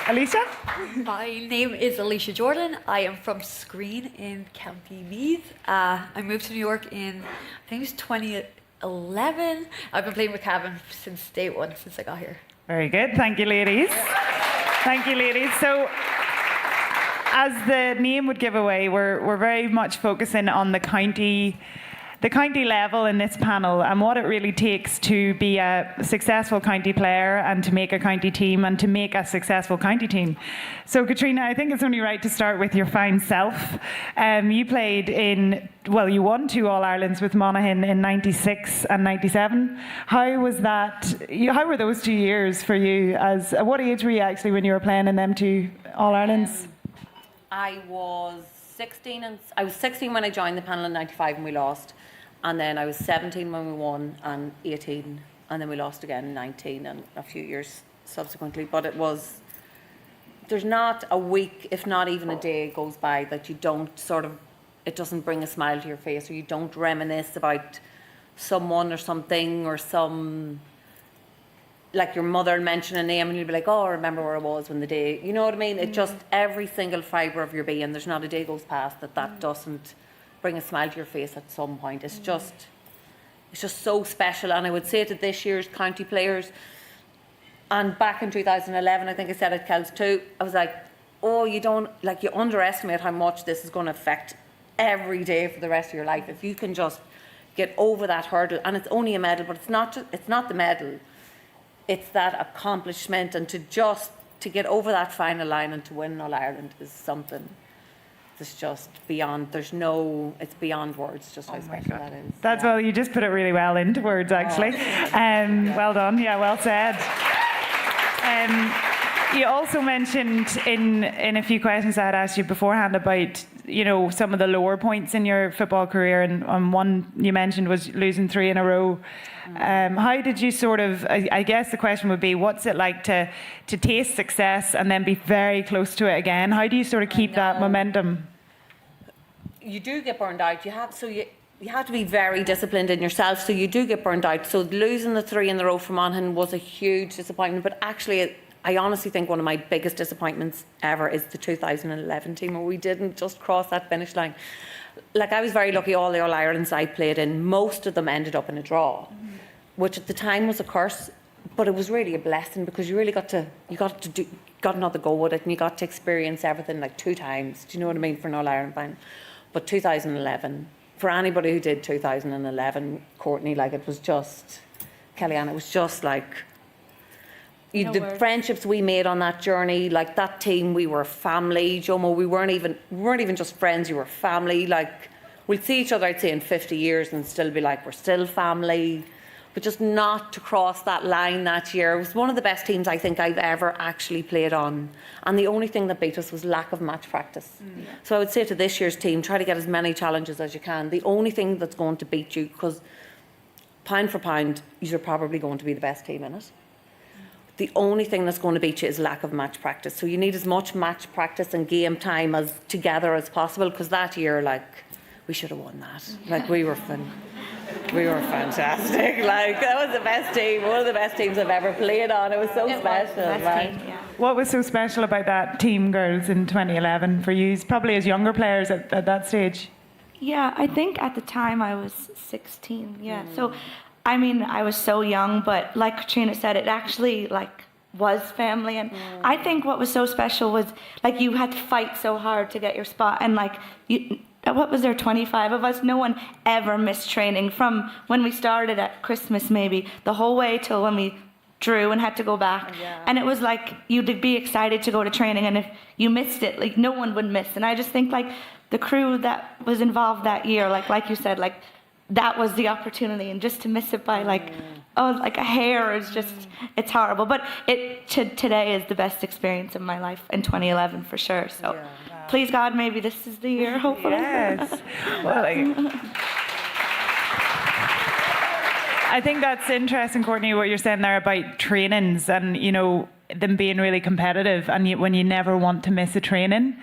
Alicia? My name is Alicia Jordan. I am from Screen in County Meath. I moved to New York in, I think it was 2011. I've been playing with Cavan since day one, since I got here. Very good. Thank you, ladies. Thank you, ladies. So as the name would give away, we're very much focusing on the county level in this panel and what it really takes to be a successful county player and to make a county team and to make a successful county team. So Katrina, I think it's only right to start with your fine self. You played you won 2 All-Irelands with Monaghan in 96 and 97. How was that? How were those 2 years for you? At what age were you actually when you were playing in them 2 All-Irelands? I was 16 when I joined the panel in 95 and we lost. And then I was 17 when we won and 18 and then we lost again in 19 and a few years subsequently. But there's not a week, if not even a day goes by that you don't it doesn't bring a smile to your face or you don't reminisce about someone or something or like your mother mention a name and you'll be like, oh, I remember where I was when the day, you know what I mean? It just, every single fibre of your being, there's not a day goes past that doesn't bring a smile to your face at some point. It's just so special. And I would say to this year's county players, and back in 2011, I think I said at Kells too, I was like, oh, you underestimate how much this is going to affect every day for the rest of your life. If you can just get over that hurdle, and it's only a medal, but it's not the medal, it's that accomplishment, and to get over that final line and to win All-Ireland is something. It's just beyond, it's beyond words just how special that is. That's well, you just put it really well into words actually. Well done, yeah, well said. You also mentioned in a few questions I had asked you beforehand about, some of the lower points in your football career, and one you mentioned was losing 3 in a row. How did you I guess the question would be, what's it like to taste success and then be very close to it again? How do you keep that momentum? You do get burned out. You have to be very disciplined in yourself, so you do get burned out. So losing the 3 in a row from Monaghan was a huge disappointment, but actually I honestly think one of my biggest disappointments ever is the 2011 team, where we didn't just cross that finish line. Like, I was very lucky, all the All-Irelands I played in, most of them ended up in a draw, which at the time was a curse, but it was really a blessing because you really got another go at it, and you got to experience everything like 2 times. Do you know what I mean, for an All-Ireland final? But 2011, for anybody who did 2011, Courtney, it was just, Kellyanne, it was just like, the friendships we made on that journey, like that team, we were family. Jomo, we weren't even just friends, you were family. Like, we'll see each other, I'd say, in 50 years and still be like, we're still family. But just not to cross that line that year. It was one of the best teams I think I've ever actually played on. And the only thing that beat us was lack of match practice. So I would say to this year's team, try to get as many challenges as you can. The only thing that's going to beat you, because pound for pound, you're probably going to be the best team in it. The only thing that's going to beat you is lack of match practice. So you need as much match practice and game time together as possible, because that year, we should have won that. We were fantastic. That was the best team, one of the best teams I've ever played on. It was so special. What was so special about that team, girls, in 2011 for you, probably as younger players at that stage? Yeah, I think at the time I was 16. Yeah, so I was so young, but like Katrina said, it actually was family, and I think what was so special was you had to fight so hard to get your spot, and what was there, 25 of us? No one ever missed training from when we started at Christmas, maybe the whole way till when we drew and had to go back. And it was you'd be excited to go to training, and if you missed it, no one would miss. And I just think the crew that was involved that year, like you said, that was the opportunity, and just to miss it by a hair is just, it's horrible. But today is the best experience of my life in 2011 for sure. So please God, maybe this is the year, hopefully. Yes. Well, I think that's interesting, Courtney, what you're saying there about trainings and, them being really competitive, and when you never want to miss a training.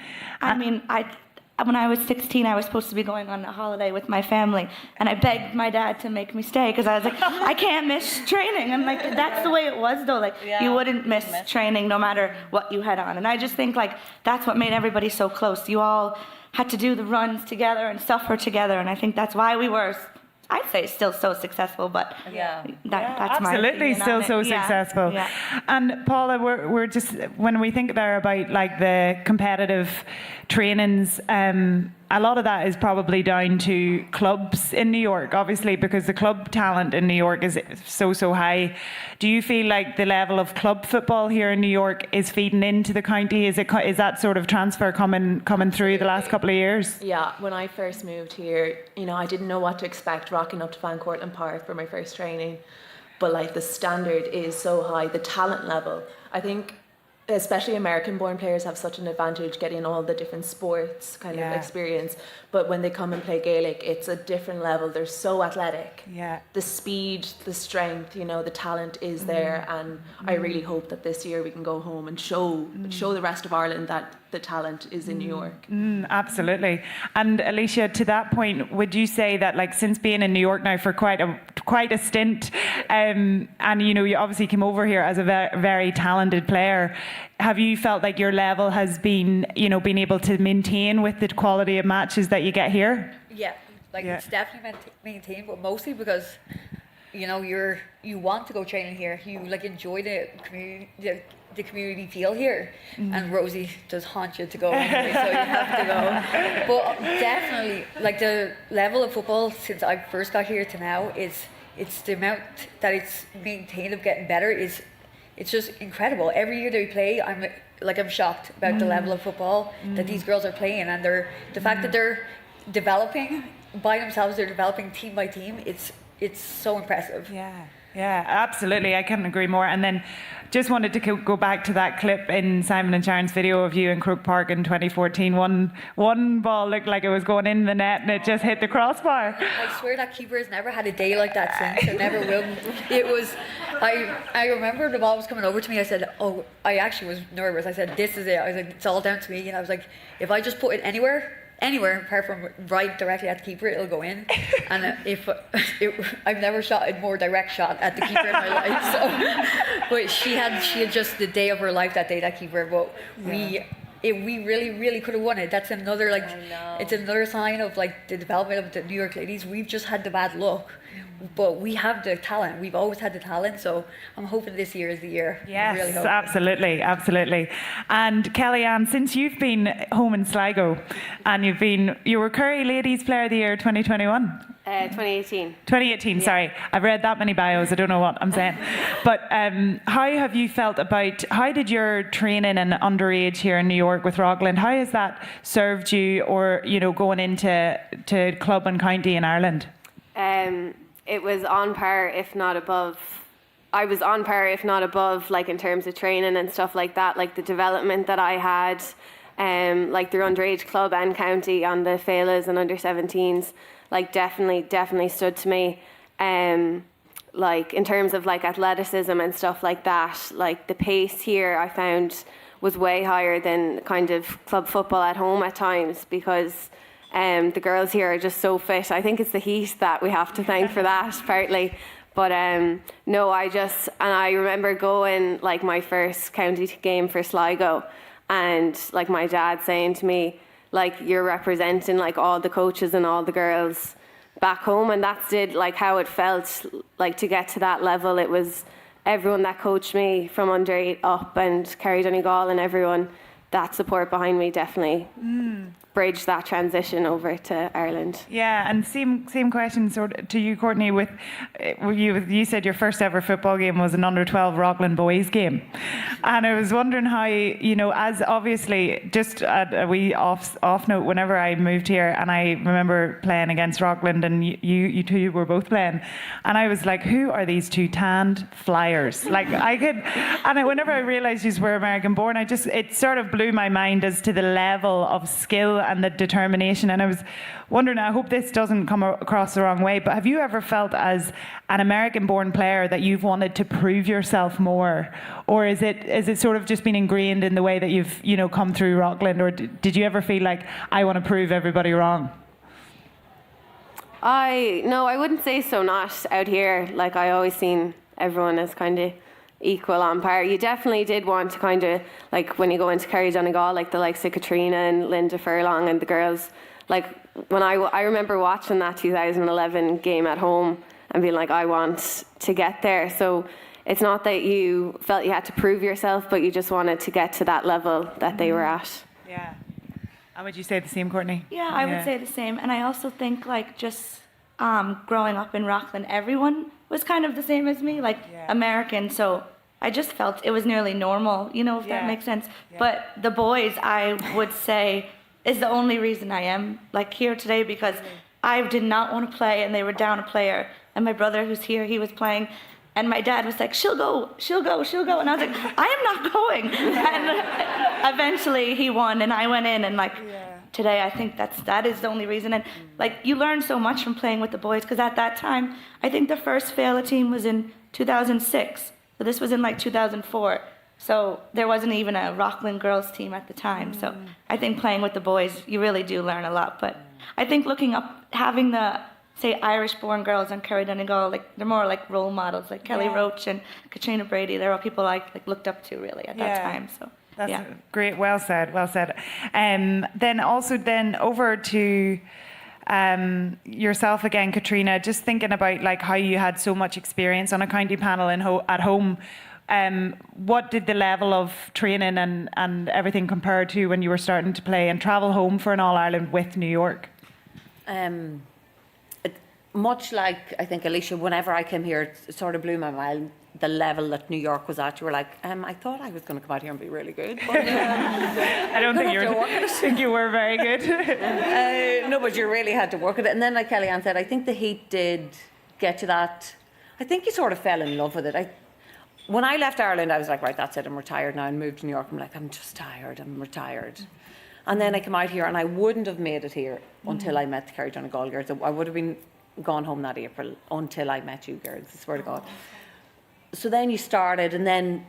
When I was 16, I was supposed to be going on a holiday with my family, and I begged my dad to make me stay because I was like, I can't miss training. And that's the way it was though. You wouldn't miss training no matter what you had on. And I just think that's what made everybody so close. You all had to do the runs together and suffer together, and I think that's why we were I'd say it's still so successful, but that's my Absolutely, opinion still on it. so Yeah, successful. yeah. And Paula, we're just, when we think there about like the competitive trainings, a lot of that is probably down to clubs in New York, obviously, because the club talent in New York is so high. Do you feel like the level of club football here in New York is feeding into the county? Is that sort of transfer coming through the last couple of years? Yeah, when I first moved here, I didn't know what to expect rocking up to Van Cortlandt Park for my first training. But like the standard is so high, the talent level. I think especially American-born players have such an advantage getting all the different sports kind of experience. But when they come and play Gaelic, it's a different level. They're so athletic. Yeah. The speed, the strength, the talent is there. And I really hope that this year we can go home and show the rest of Ireland that the talent is in New York. Absolutely. And Alicia, to that point, would you say that like since being in New York now for quite a stint, and you obviously came over here as a very talented player, have you felt like your level has been been able to maintain with the quality of matches that you get here? Yeah, it's definitely maintained, but mostly because you want to go training here. You enjoy the community. The community feel here, and Rosie does haunt you to go anyway, so you have to go. But definitely, the level of football since I first got here to now it's the amount that it's maintained of getting better it's just incredible. Every year that we play, I'm shocked about the level of football that these girls are playing, and the fact that they're developing by themselves, they're developing team by team. It's so impressive. Yeah, absolutely. I couldn't agree more. And then just wanted to go back to that clip in Simon and Sharon's video of you in Croke Park in 2014. One ball looked like it was going in the net and it just hit the crossbar. I swear that keeper has never had a day like that since. It never will. It was, I remember the ball was coming over to me. I said, I actually was nervous. I said, this is it. I was like, it's all down to me. And I was like, if I just put it anywhere apart from right directly at the keeper, it'll go in. And I've never shot a more direct shot at the keeper in my life. So, but she had just the day of her life that day, that keeper. But we really could have won it. That's another it's another sign of the development of the New York ladies. We've just had the bad luck. But we have the talent. We've always had the talent, so I'm hoping this year is the year. Yes, really absolutely. And Kellyanne, since you've been home in Sligo, and you were Curry Ladies Player of the Year 2021? 2018. 2018, sorry. I've read that many bios, I don't know what I'm saying. But how have you felt how did your training and underage here in New York with Rockland, how has that served you, or, going into club and county in Ireland? It was on par, if not above. I was on par, if not above, in terms of training and stuff like that. The development that I had, through underage club and county on the Féiles and under 17s, definitely stood to me. In terms of athleticism and stuff like that, the pace here I found was way higher than kind of club football at home at times, because the girls here are just so fit. I think it's the heat that we have to thank for that, partly. But no, I remember going my first county game for Sligo, and my dad saying to me, you're representing all the coaches and all the girls back home, and that's how it felt to get to that level. It was everyone that coached me from under 8 up, and Kerry Donegal and everyone, that support behind me definitely bridge that transition over to Ireland. Yeah, and same question to you, Courtney. With you said your first ever football game was an under-12 Rockland boys game, and I was wondering how, as obviously just a wee off note, whenever I moved here, and I remember playing against Rockland, and you two were both playing, and I was like, who are these two tanned flyers? Whenever I realised you were American born, it sort of blew my mind as to the level of skill and the determination. And I was wondering, I hope this doesn't come across the wrong way, but have you ever felt as an American-born player that you've wanted to prove yourself more? Or is it sort of just been ingrained in the way that you've, come through Rockland? Or did you ever feel like, I want to prove everybody wrong? No, I wouldn't say so, not out here. I always seen everyone as kind of equal on par. You definitely did want to kind of, when you go into Kerry Donegal, the likes of Katrina and Linda Furlong and the girls, when I remember watching that 2011 game at home and being like, I want to get there. So it's not that you felt you had to prove yourself, but you just wanted to get to that level that they were at. Yeah. And would you say the same, Courtney? Yeah, I would say the same. And I also think like just growing up in Rockland, everyone was kind of the same as me, like American. So I just felt it was nearly normal, you know, if that makes sense. But the boys, I would say, is the only reason I am like here today, because I did not want to play and they were down a player. And my brother who's here, he was playing. And my dad was like, she'll go. And I was like, I am not going. And eventually he won and I went in and like today I think that is the only reason. And like you learn so much from playing with the boys, because at that time, I think the first Féile team was in 2006. So this was in like 2004. So there wasn't even a Rockland girls team at the time. So I think playing with the boys, you really do learn a lot. But I think looking up, having the, say, Irish-born girls on Kerry Donegal, like they're more like role models, like Kelly Roach and Katrina Brady. They're all people I like looked up to really at that time. So that's great. Well said. Then over to yourself again, Katrina. Just thinking about like how you had so much experience on a county panel at home. What did the level of training and everything compare to when you were starting to play and travel home for an All Ireland with New York? Much like, I think, Alicia, whenever I came here, it sort of blew my mind, the level that New York was at. You were like, I thought I was going to come out here and be really good. But, I don't think you were very good. No, but you really had to work at it. And then, like Kellyanne said, I think the heat did get to that. I think you sort of fell in love with it. When I left Ireland, I was like, right, that's it, I'm retired now, and moved to New York. I'm like, I'm just tired, I'm retired. And then I came out here, and I wouldn't have made it here until I met the Kerry Donegal girls. I would have been gone home that April until I met you girls, I swear to God. So then you started, and then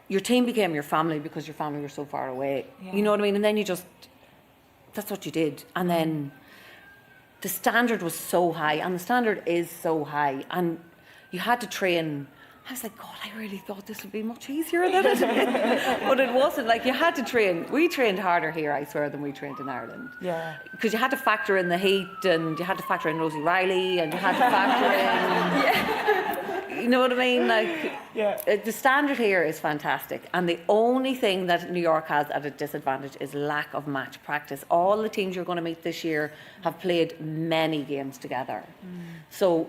your team became your family because your family were so far away. You know what I mean? And then that's what you did. And then the standard was so high, and the standard is so high, and you had to train. I was like, God, I really thought this would be much easier than it is. But it wasn't. Like, you had to train. We trained harder here, I swear, than we trained in Ireland. Yeah. Because you had to factor in the heat, and you had to factor in Rosie Riley, and you had to factor in... You know what I mean? Like, the standard here is fantastic. And the only thing that New York has at a disadvantage is lack of match practice. All the teams you're going to meet this year have played many games together. So...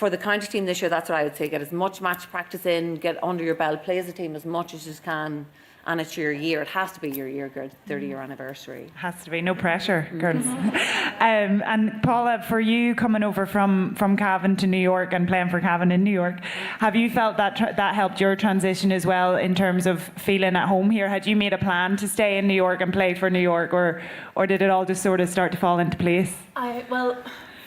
for the county team this year, that's what I would say. Get as much match practice in, get under your belt, play as a team as much as you can, and it's your year. It has to be your year, girls. 30-year anniversary. Has to be. No pressure, girls. And Paula, for you coming over from Cavan to New York and playing for Cavan in New York, have you felt that that helped your transition as well in terms of feeling at home here? Had you made a plan to stay in New York and play for New York, or did it all just sort of start to fall into place? Well,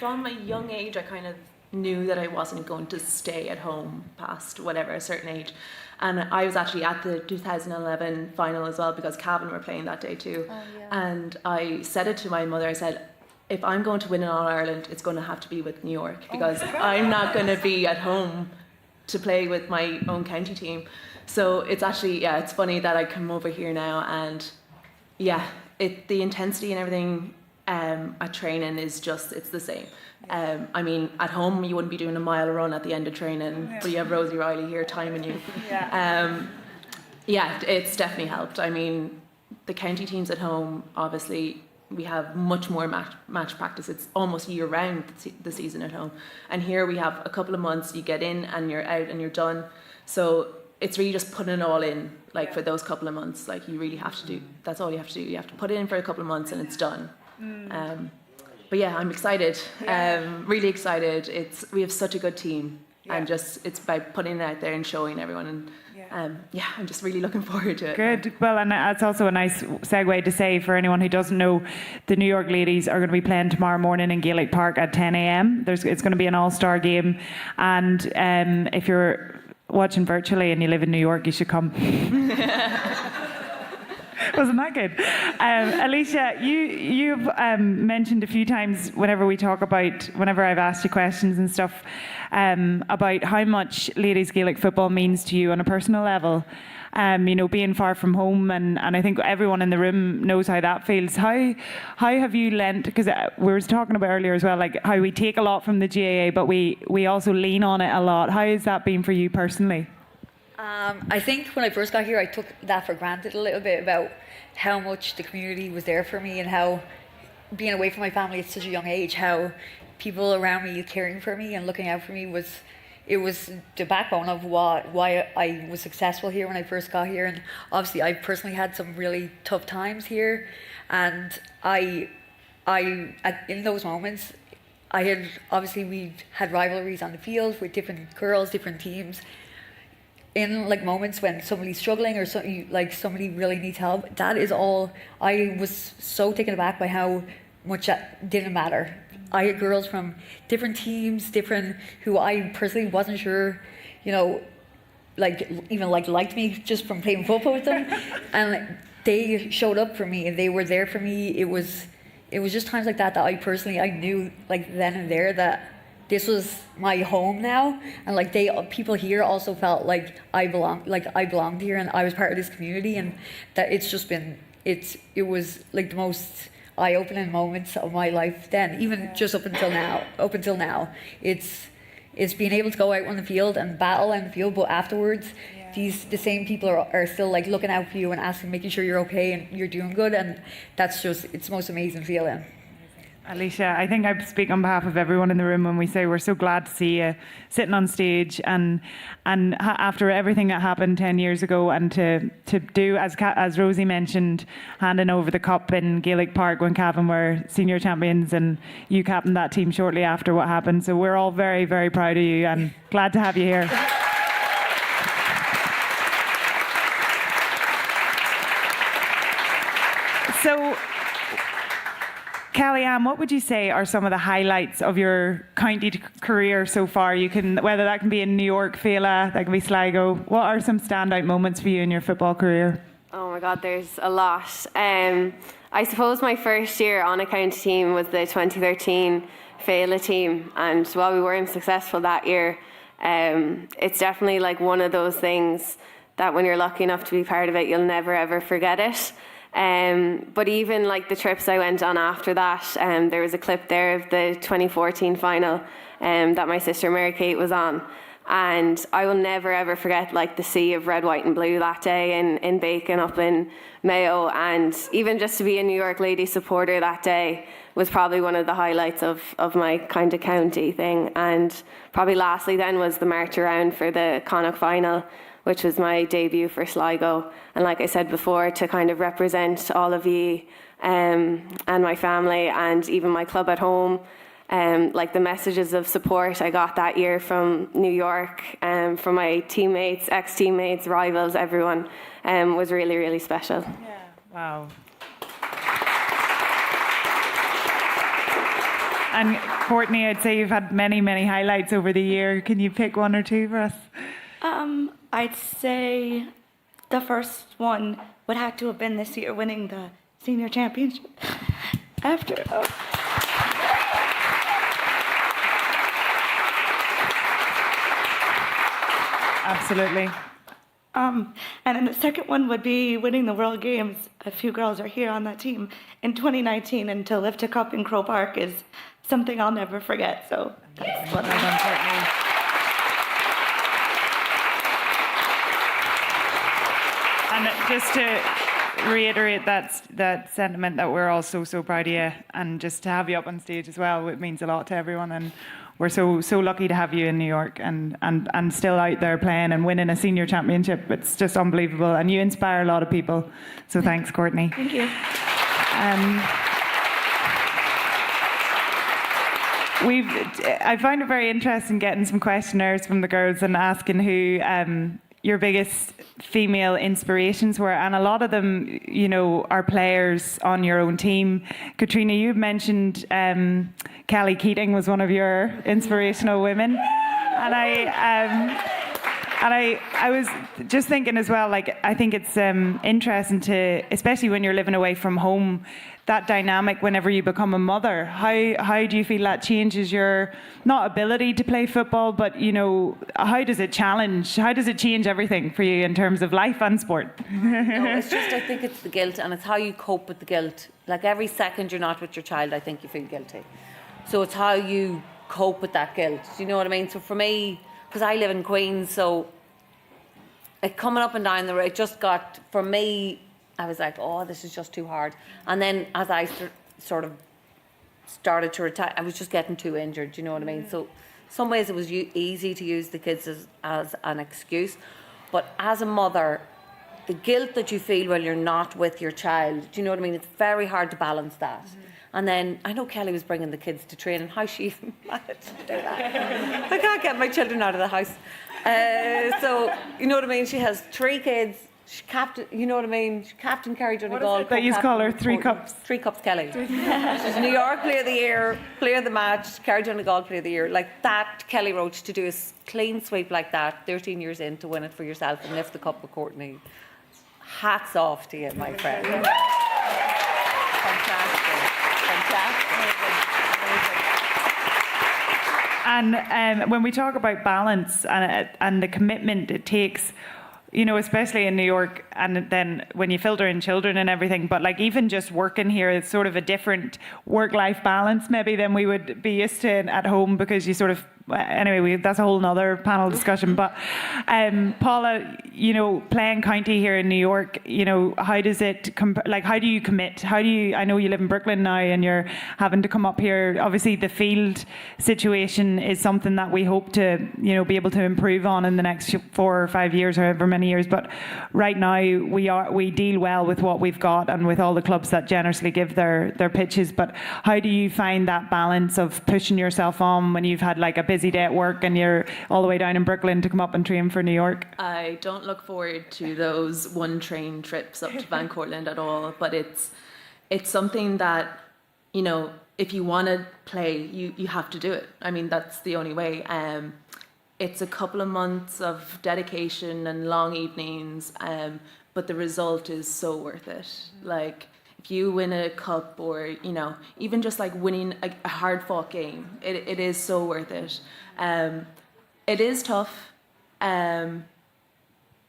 from a young age, I kind of knew that I wasn't going to stay at home past whatever, a certain age. And I was actually at the 2011 final as well, because Cavan were playing that day too. And I said it to my mother, I said, if I'm going to win an All-Ireland, it's going to have to be with New York, because I'm not going to be at home to play with my own county team. So it's actually, it's funny that I come over here now, and the intensity and everything at training is just, it's the same. I mean, at home you wouldn't be doing a mile run at the end of training, but you have Rosie Riley here timing you. It's definitely helped. I mean, the county teams at home, obviously, we have much more match practice. It's almost year round, the season at home. And here we have a couple of months, you get in and you're out and you're done. So it's really just putting it all in, like for those couple of months. Like you really have to do, that's all you have to do. You have to put it in for a couple of months and it's done. But I'm excited, really excited. We have such a good team, and just it's by putting it out there and showing everyone. And I'm just really looking forward to it. Good. Well, and that's also a nice segue to say, for anyone who doesn't know, the New York ladies are going to be playing tomorrow morning in Gaelic Park at 10 a.m. It's going to be an all-star game, and if you're watching virtually and you live in New York, you should come. Wasn't that good? Alicia, you've mentioned a few times whenever I've asked you questions and stuff, about how much Ladies Gaelic football means to you on a personal level. Being far from home, and I think everyone in the room knows how that feels. How have you lent, because we were talking about earlier as well, like how we take a lot from the GAA, but we also lean on it a lot. How has that been for you personally? I think when I first got here, I took that for granted a little bit, about how much the community was there for me, and how being away from my family at such a young age, how people around me caring for me and looking out for me was the backbone of why I was successful here when I first got here. And obviously I personally had some really tough times here, and in those moments we had rivalries on the field with different girls, different teams. In like moments when somebody's struggling or somebody really needs help, that is all. I was so taken aback by how much that didn't matter. I had girls from different teams, who I personally wasn't sure, liked me just from playing football with them, and they showed up for me and they were there for me. It was just times like that I knew like then and there that this was my home now, and people here also felt like I belonged here and I was part of this community, and that it was like the most eye-opening moments of my life then, even just up until now. It's being able to go out on the field and battle on the field, but afterwards the same people are still like looking out for you and making sure you're okay and you're doing good, and it's the most amazing feeling. Alicia, I think I speak on behalf of everyone in the room when we say we're so glad to see you sitting on stage, and after everything that happened 10 years ago, and to do, as Rosie mentioned, handing over the cup in Gaelic Park when Cavan were senior champions, and you captained that team shortly after what happened. So we're all very, very proud of you and glad to have you here. So, Kellyanne, what would you say are some of the highlights of your county career so far? Whether that can be in New York, Féile, that can be Sligo. What are some standout moments for you in your football career? Oh my God, there's a lot. I suppose my first year on a county team was the 2013 Féile team, and while we weren't successful that year, it's definitely like one of those things that when you're lucky enough to be part of it, you'll never ever forget it. But even like the trips I went on after that, there was a clip there of the 2014 final that my sister Mary Kate was on, and I will never ever forget like the sea of red, white and blue that day in Bacon up in Mayo, and even just to be a New York Ladies supporter that day was probably one of the highlights of my kind of county thing. And probably lastly then was the march around for the Connacht final, which was my debut for Sligo. And like I said before, to kind of represent all of you and my family and even my club at home, like the messages of support I got that year from New York, from my teammates, ex-teammates, rivals, everyone, was really, really special. Yeah. Wow. And Courtney, I'd say you've had many, many highlights over the year. Can you pick one or two for us? I'd say the first one would have to have been this year, winning the senior championship. Absolutely. And then the second one would be winning the World Games. A few girls are here on that team in 2019, and to lift a cup in Crow Park is something I'll never forget. So that's what I've done for me. And just to reiterate that sentiment, that we're all so proud of you, and just to have you up on stage as well, it means a lot to everyone, and we're so lucky to have you in New York and still out there playing and winning a senior championship. It's just unbelievable, and you inspire a lot of people. So thanks, Courtney. Thank you. I find it very interesting getting some questionnaires from the girls and asking who your biggest female inspirations were, and a lot of them, are players on your own team. Katrina, you've mentioned Kelly Keating was one of your inspirational women, and And I was just thinking as well, like, I think it's interesting to, especially when you're living away from home, that dynamic whenever you become a mother. How do you feel that changes your, not ability to play football, but, you know, how does it change everything for you in terms of life and sport? No, it's just, I think it's the guilt, and it's how you cope with the guilt. Like, every second you're not with your child, I think you feel guilty. So it's how you cope with that guilt. Do you know what I mean? So for me, because I live in Queens, so it coming up and down the road, it just got, for me, I was like, oh, this is just too hard. And then as I sort of started to retire, I was just getting too injured. Do you know what I mean? So some ways it was easy to use the kids as an excuse. But as a mother, the guilt that you feel when you're not with your child, do you know what I mean? It's very hard to balance that. And then, I know Kelly was bringing the kids to training. How she even managed to do that? I can't get my children out of the house. So, you know what I mean? She has 3 kids. She captain, you know what I mean? She captain Kerry Donegal. That you call her 3 cups? 3 cups Kelly. She's New York Player of the Year, Player of the Match, Kerry Donegal Player of the Year. Like that, Kelly Roach, to do a clean sweep like that, 13 years in, to win it for yourself and lift the cup with Courtney. Hats off to you, my friend. Fantastic. And when we talk about balance and the commitment it takes, you know, especially in New York, and then when you filter in children and everything, but like even just working here, it's sort of a different work-life balance maybe than we would be used to at home, because you sort of, anyway, that's a whole nother panel discussion. But Paula, you know, playing county here in New York, you know, how does it, how do you commit? I know you live in Brooklyn now and you're having to come up here. Obviously the field situation is something that we hope to, you know, be able to improve on in the next 4 or 5 years, however many years. But right now we deal well with what we've got and with all the clubs that generously give their pitches. But how do you find that balance of pushing yourself on when you've had like a busy day at work and you're all the way down in Brooklyn to come up and train for New York? I don't look forward to those one train trips up to Van Cortlandt at all, but it's something that, you know, if you want to play, you have to do it. I mean, that's the only way. It's a couple of months of dedication and long evenings, but the result is so worth it. Like, if you win a cup, or, you know, even just like winning a hard-fought game, it is so worth it. It is tough.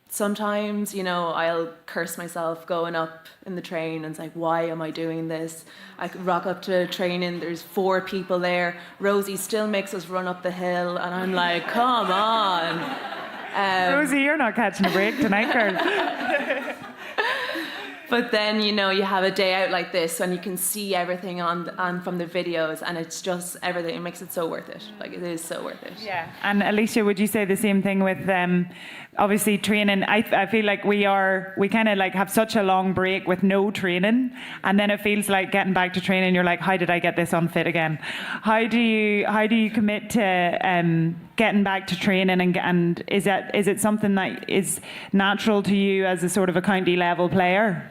Sometimes, you know, I'll curse myself going up in the train and it's like, why am I doing this? I could rock up to training, there's 4 people there. Rosie still makes us run up the hill and I'm like, come on. Rosie, you're not catching a break tonight, girl. But then, you know, you have a day out like this and you can see everything on from the videos, and it's just everything. It makes it so worth it. Like, it is so worth it. Yeah. And Alicia, would you say the same thing with obviously training? I feel like we kind of like have such a long break with no training, and then it feels like getting back to training, you're like, how did I get this unfit again? How do you commit to getting back to training, and is it something that is natural to you as a sort of a county level player?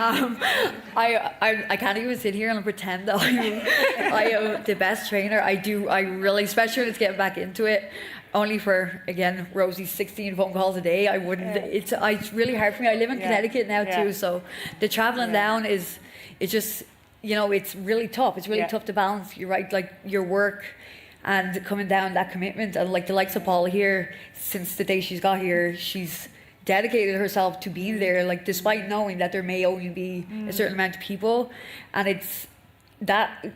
I can't even sit here and pretend that I am the best trainer. I really, especially when it's getting back into it, only for, again, Rosie's 16 phone calls a day. I wouldn't, it's really hard for me. I live in Connecticut now too, so the traveling down it's just, you know, it's really tough. It's really tough to balance, you're right, like your work and coming down, that commitment. And like the likes of Paula here, since the day she's got here, she's dedicated herself to being there, like despite knowing that there may only be a certain amount of people. And it's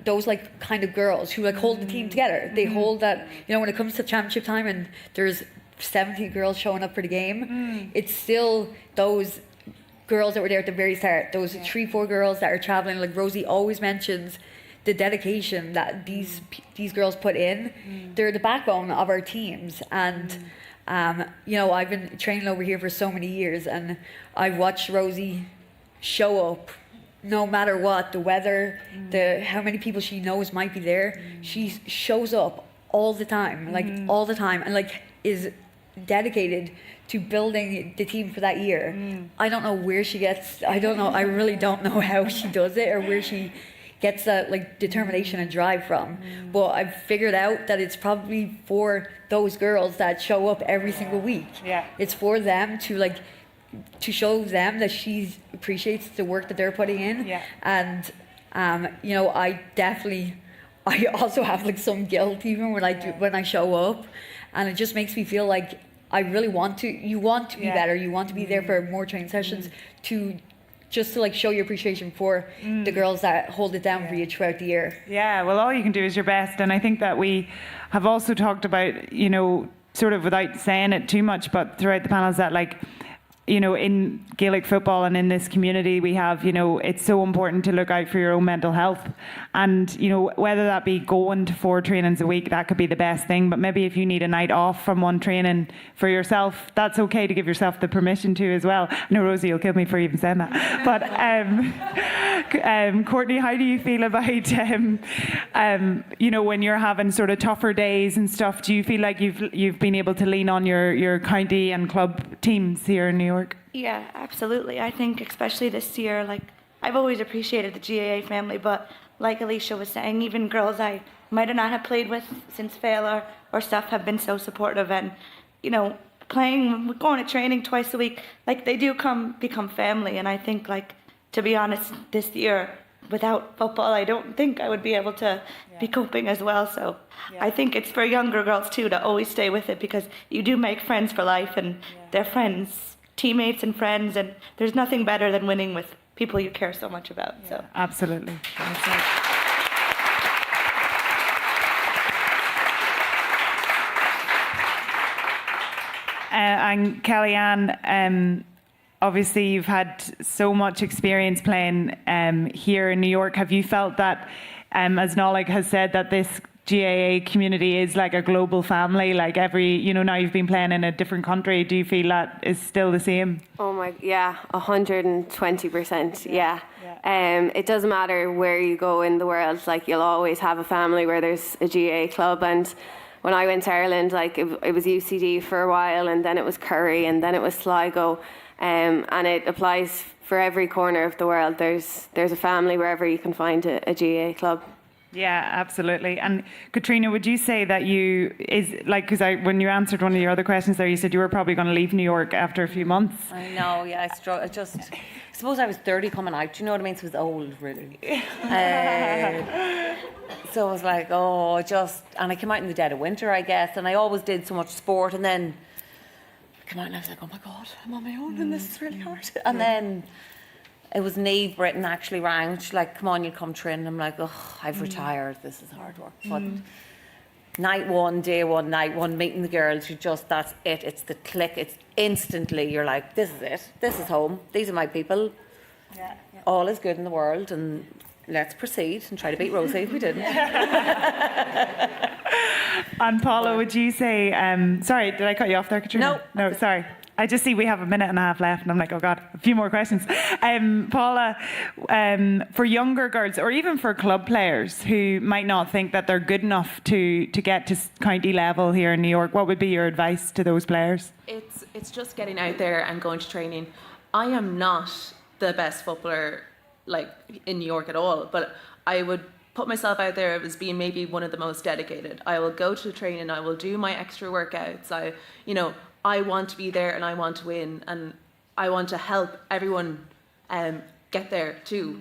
those like kind of girls who like hold the team together. They hold that, you know, when it comes to championship time and there's 70 girls showing up for the game, it's still those girls that were there at the very start, those 3-4 girls that are traveling. Like Rosie always mentions the dedication that these girls put in. They're the backbone of our teams. And you know, I've been training over here for so many years, and I've watched Rosie show up no matter what, the weather, how many people she knows might be there. She shows up all the time, like all the time, and like is dedicated to building the team for that year. I don't know where she gets, I really don't know how she does it, or where she gets that like determination and drive from. But I've figured out that it's probably for those girls that show up every single week. Yeah. It's for them to show them that she appreciates the work that they're putting in. Yeah. And you know, I also have like some guilt even when I show up, and it just makes me feel like I really want to. You want to be better. You want to be there for more training sessions to like show your appreciation for the girls that hold it down for you throughout the year. Yeah, well, all you can do is your best. And I think that we have also talked about, you know, sort of without saying it too much, but throughout the panels that, like, you know, in Gaelic football and in this community we have, you know, it's so important to look out for your own mental health. And, you know, whether that be going to 4 trainings a week, that could be the best thing. But maybe if you need a night off from one training for yourself, that's okay to give yourself the permission to as well. I know Rosie will kill me for even saying that. But Courtney, how do you feel about, you know, when you're having sort of tougher days and stuff, do you feel like you've been able to lean on your county and club teams here in New York? Yeah, absolutely. I think especially this year, like, I've always appreciated the GAA family, but like Alicia was saying, even girls I might not have played with since Fail or stuff have been so supportive. And, you know, going to training twice a week, like, they do become family. And I think, like, to be honest, this year, without football, I don't think I would be able to be coping as well. So I think it's for younger girls too to always stay with it, because you do make friends for life, and they're friends, teammates and friends, and there's nothing better than winning with people you care so much about. So Absolutely. And Kellyanne, obviously you've had so much experience playing here in New York. Have you felt that, as Nollaig has said, that this GAA community is like a global family? Like now you've been playing in a different country. Do you feel that is still the same? Oh my, yeah, 120%. Yeah. It doesn't matter where you go in the world. Like, you'll always have a family where there's a GAA club. And when I went to Ireland, like, it was UCD for a while, and then it was Curry, and then it was Sligo. And it applies for every corner of the world. There's a family wherever you can find a GAA club. Yeah, absolutely. And Katrina, would you say that because when you answered one of your other questions there, you said you were probably going to leave New York after a few months. I know, yeah. I suppose I was 30 coming out. Do you know what I mean? So it was old, really. So I was like, and I came out in the dead of winter, I guess. And I always did so much sport, and then I came out and I was like, oh my God, I'm on my own and this is really hard. And then it was Niamh Britton actually rang. She's like, come on, you'll come train. And I'm like, I've retired. This is hard work. But night one, day one, night one, meeting the girls, that's it. It's the click. It's instantly, you're like, this is it. This is home. These are my people. Yeah. All is good in the world, and let's proceed and try to beat Rosie if we didn't. And Paula, would you say, sorry, did I cut you off there, Katrina? No, sorry. I just see we have a minute and a half left, and I'm like, oh God, a few more questions. Paula, for younger girls, or even for club players who might not think that they're good enough to get to county level here in New York, what would be your advice to those players? It's just getting out there and going to training. I am not the best footballer, like, in New York at all, but I would put myself out there as being maybe one of the most dedicated. I will go to training, I will do my extra workouts. I want to be there, and I want to win, and I want to help everyone get there too.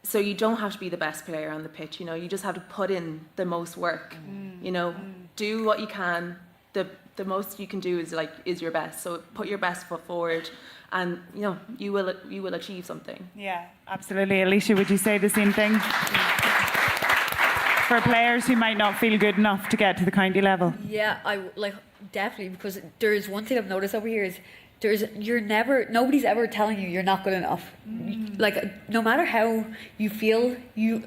So you don't have to be the best player on the pitch. You just have to put in the most work. Do what you can. The most you can do is your best. So put your best foot forward, and you will achieve something. Yeah, absolutely. Alicia, would you say the same thing? For players who might not feel good enough to get to the county level? Yeah, definitely, because there's one thing I've noticed over here is nobody's ever telling you you're not good enough. Like, no matter how you feel, you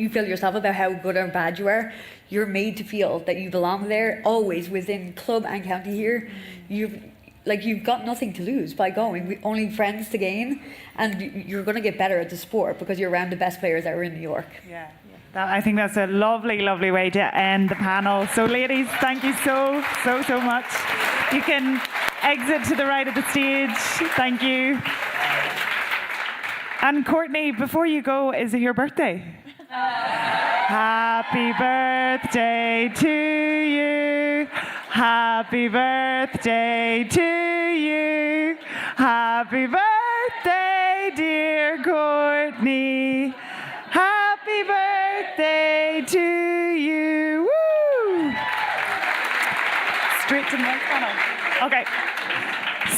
feel yourself about how good or bad you are, you're made to feel that you belong there, always, within club and county here. You've got nothing to lose by going, only friends to gain, and you're going to get better at the sport because you're around the best players that are in New York. Yeah. I think that's a lovely, lovely way to end the panel. So ladies, thank you so much. You can exit to the right of the stage. Thank you. And Courtney, before you go, is it your birthday? Happy birthday to you. Happy birthday to you. Happy birthday, dear Courtney. Happy birthday to you. Woo! Straight to the next panel. Okay.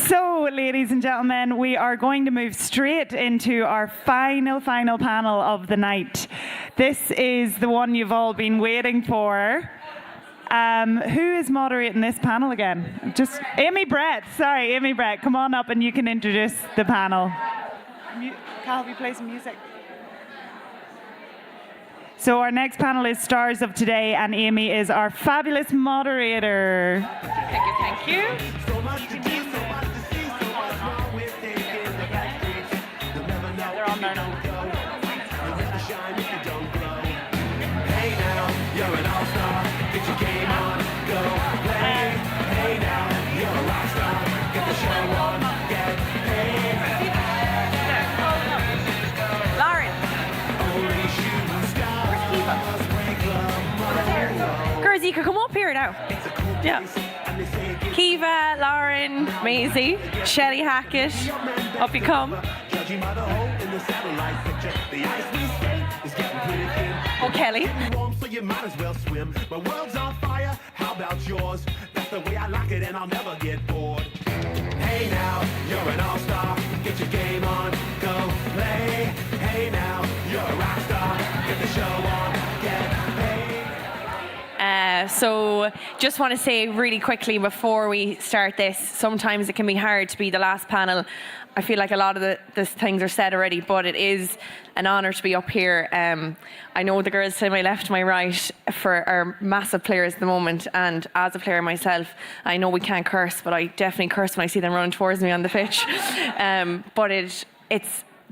So, ladies and gentlemen, we are going to move straight into our final panel of the night. This is the one you've all been waiting for. Who is moderating this panel again? Just Amy Brett. Sorry, Amy Brett. Come on up and you can introduce the panel. Cal, will you play some music? So our next panel is Stars of Today, and Amy is our fabulous moderator. Thank you. They're on there now. Hey now, you're an all-star. Get your game on, go play. Hey now, you're a rock star. Get the show on, get paid. Lauren. Only shooting stars break the mold. Girls, you could come up here now. Yeah. Kiva, Lauren, Maisie, Shelley Hackett. Up you come. Judging by the hole in the satellite picture, the ice we skate is getting pretty thin. Oh, Kelly. So you might as well swim. My world's on fire. How about yours? That's the way I like it, and I'll never get bored. Hey now, you're an all-star. Get your game on, go play. Hey now, you're a rock star. Get the show on, get paid. So just want to say really quickly before we start this, sometimes it can be hard to be the last panel. I feel like a lot of the things are said already, but it is an honour to be up here. I know the girls to my left, my right, are massive players at the moment, and as a player myself, I know we can't curse, but I definitely curse when I see them running towards me on the pitch. But it's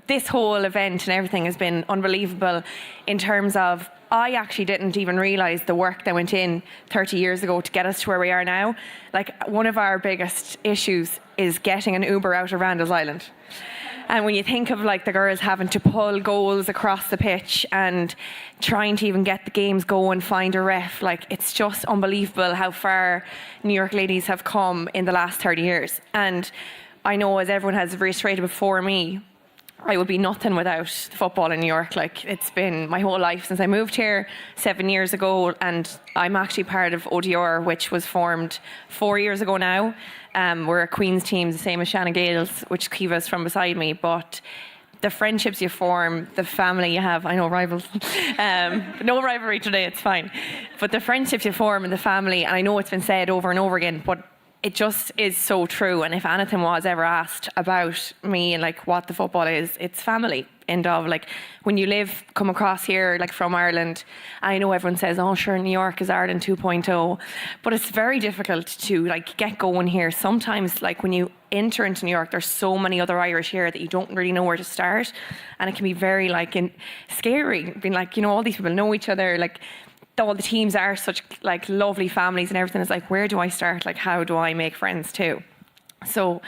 this whole event and everything has been unbelievable in terms of I actually didn't even realise the work that went in 30 years ago to get us to where we are now. Like, one of our biggest issues is getting an Uber out of Randall's Island. And when you think of like the girls having to pull goals across the pitch and trying to even get the games going, find a ref, like it's just unbelievable how far New York ladies have come in the last 30 years. And I know, as everyone has reiterated before me, I would be nothing without football in New York. Like, it's been my whole life since I moved here 7 years ago, and I'm actually part of ODR, which was formed 4 years ago now. We're a Queen's team, the same as Shannon Gales, which Kiva's from beside me, but the friendships you form, the family you have, I know rivals, no rivalry today, it's fine, but the friendships you form in the family, and I know it's been said over and over again, but it just is so true. And if anything was ever asked about me and like what the football is, it's family. End of. Like, when you come across here, like from Ireland, I know everyone says, oh sure, New York is Ireland 2.0, but it's very difficult to like get going here. Sometimes, like when you enter into New York, there's so many other Irish here that you don't really know where to start, and it can be very like scary, being like, you know, all these people know each other, like all the teams are such like lovely families and everything. Is like, where do I start? Like, how do I make friends too? So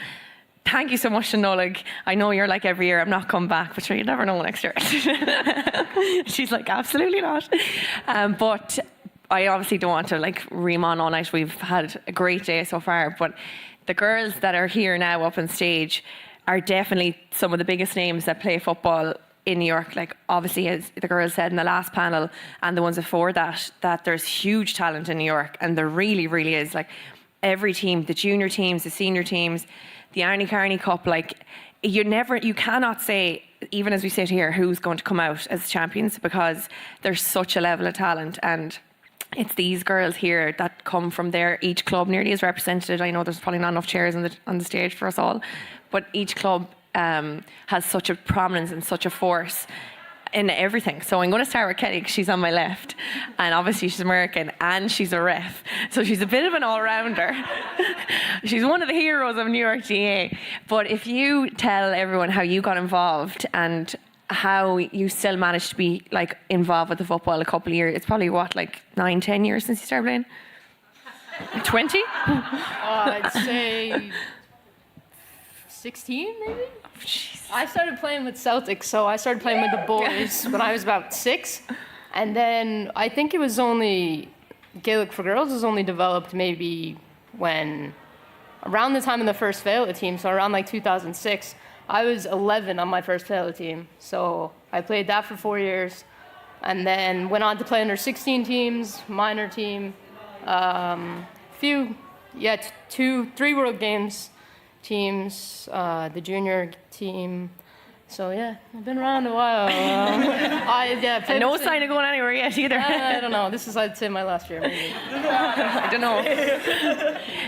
thank you so much to Nolig. I know you're like every year, I'm not coming back, but sure, you never know next year. She's like, absolutely not. But I obviously don't want to like ream on all night. We've had a great day so far, but the girls that are here now up on stage are definitely some of the biggest names that play football in New York. Like, obviously, as the girls said in the last panel and the ones before that there's huge talent in New York, and there really, really is. Like, every team, the junior teams, the senior teams, the Arnie Carney Cup, like, you cannot say, even as we sit here, who's going to come out as champions, because there's such a level of talent. And it's these girls here that come from there. Each club nearly is represented. I know there's probably not enough chairs on the stage for us all, but each club has such a prominence and such a force in everything. So I'm going to start with Kelly, because she's on my left, and obviously she's American and she's a ref, so she's a bit of an all-rounder. She's one of the heroes of New York GAA. But if you tell everyone how you got involved and how you still managed to be like involved with the football a couple of years, it's probably what, like 9-10 years since you started playing? 20? I'd say 16 maybe. I started playing with Celtics, so I started playing with the boys when I was about 6, and then I think it was only Gaelic for Girls was only developed maybe when around the time of the first Féile team, so around like 2006. I was 11 on my first Féile team, so I played that for 4 years, and then went on to play under 16 teams, minor team, three World Games teams, the junior team. So yeah, I've been around a while. And no sign of going anywhere yet either. I don't know. This is, I'd say, my last year maybe. I don't know.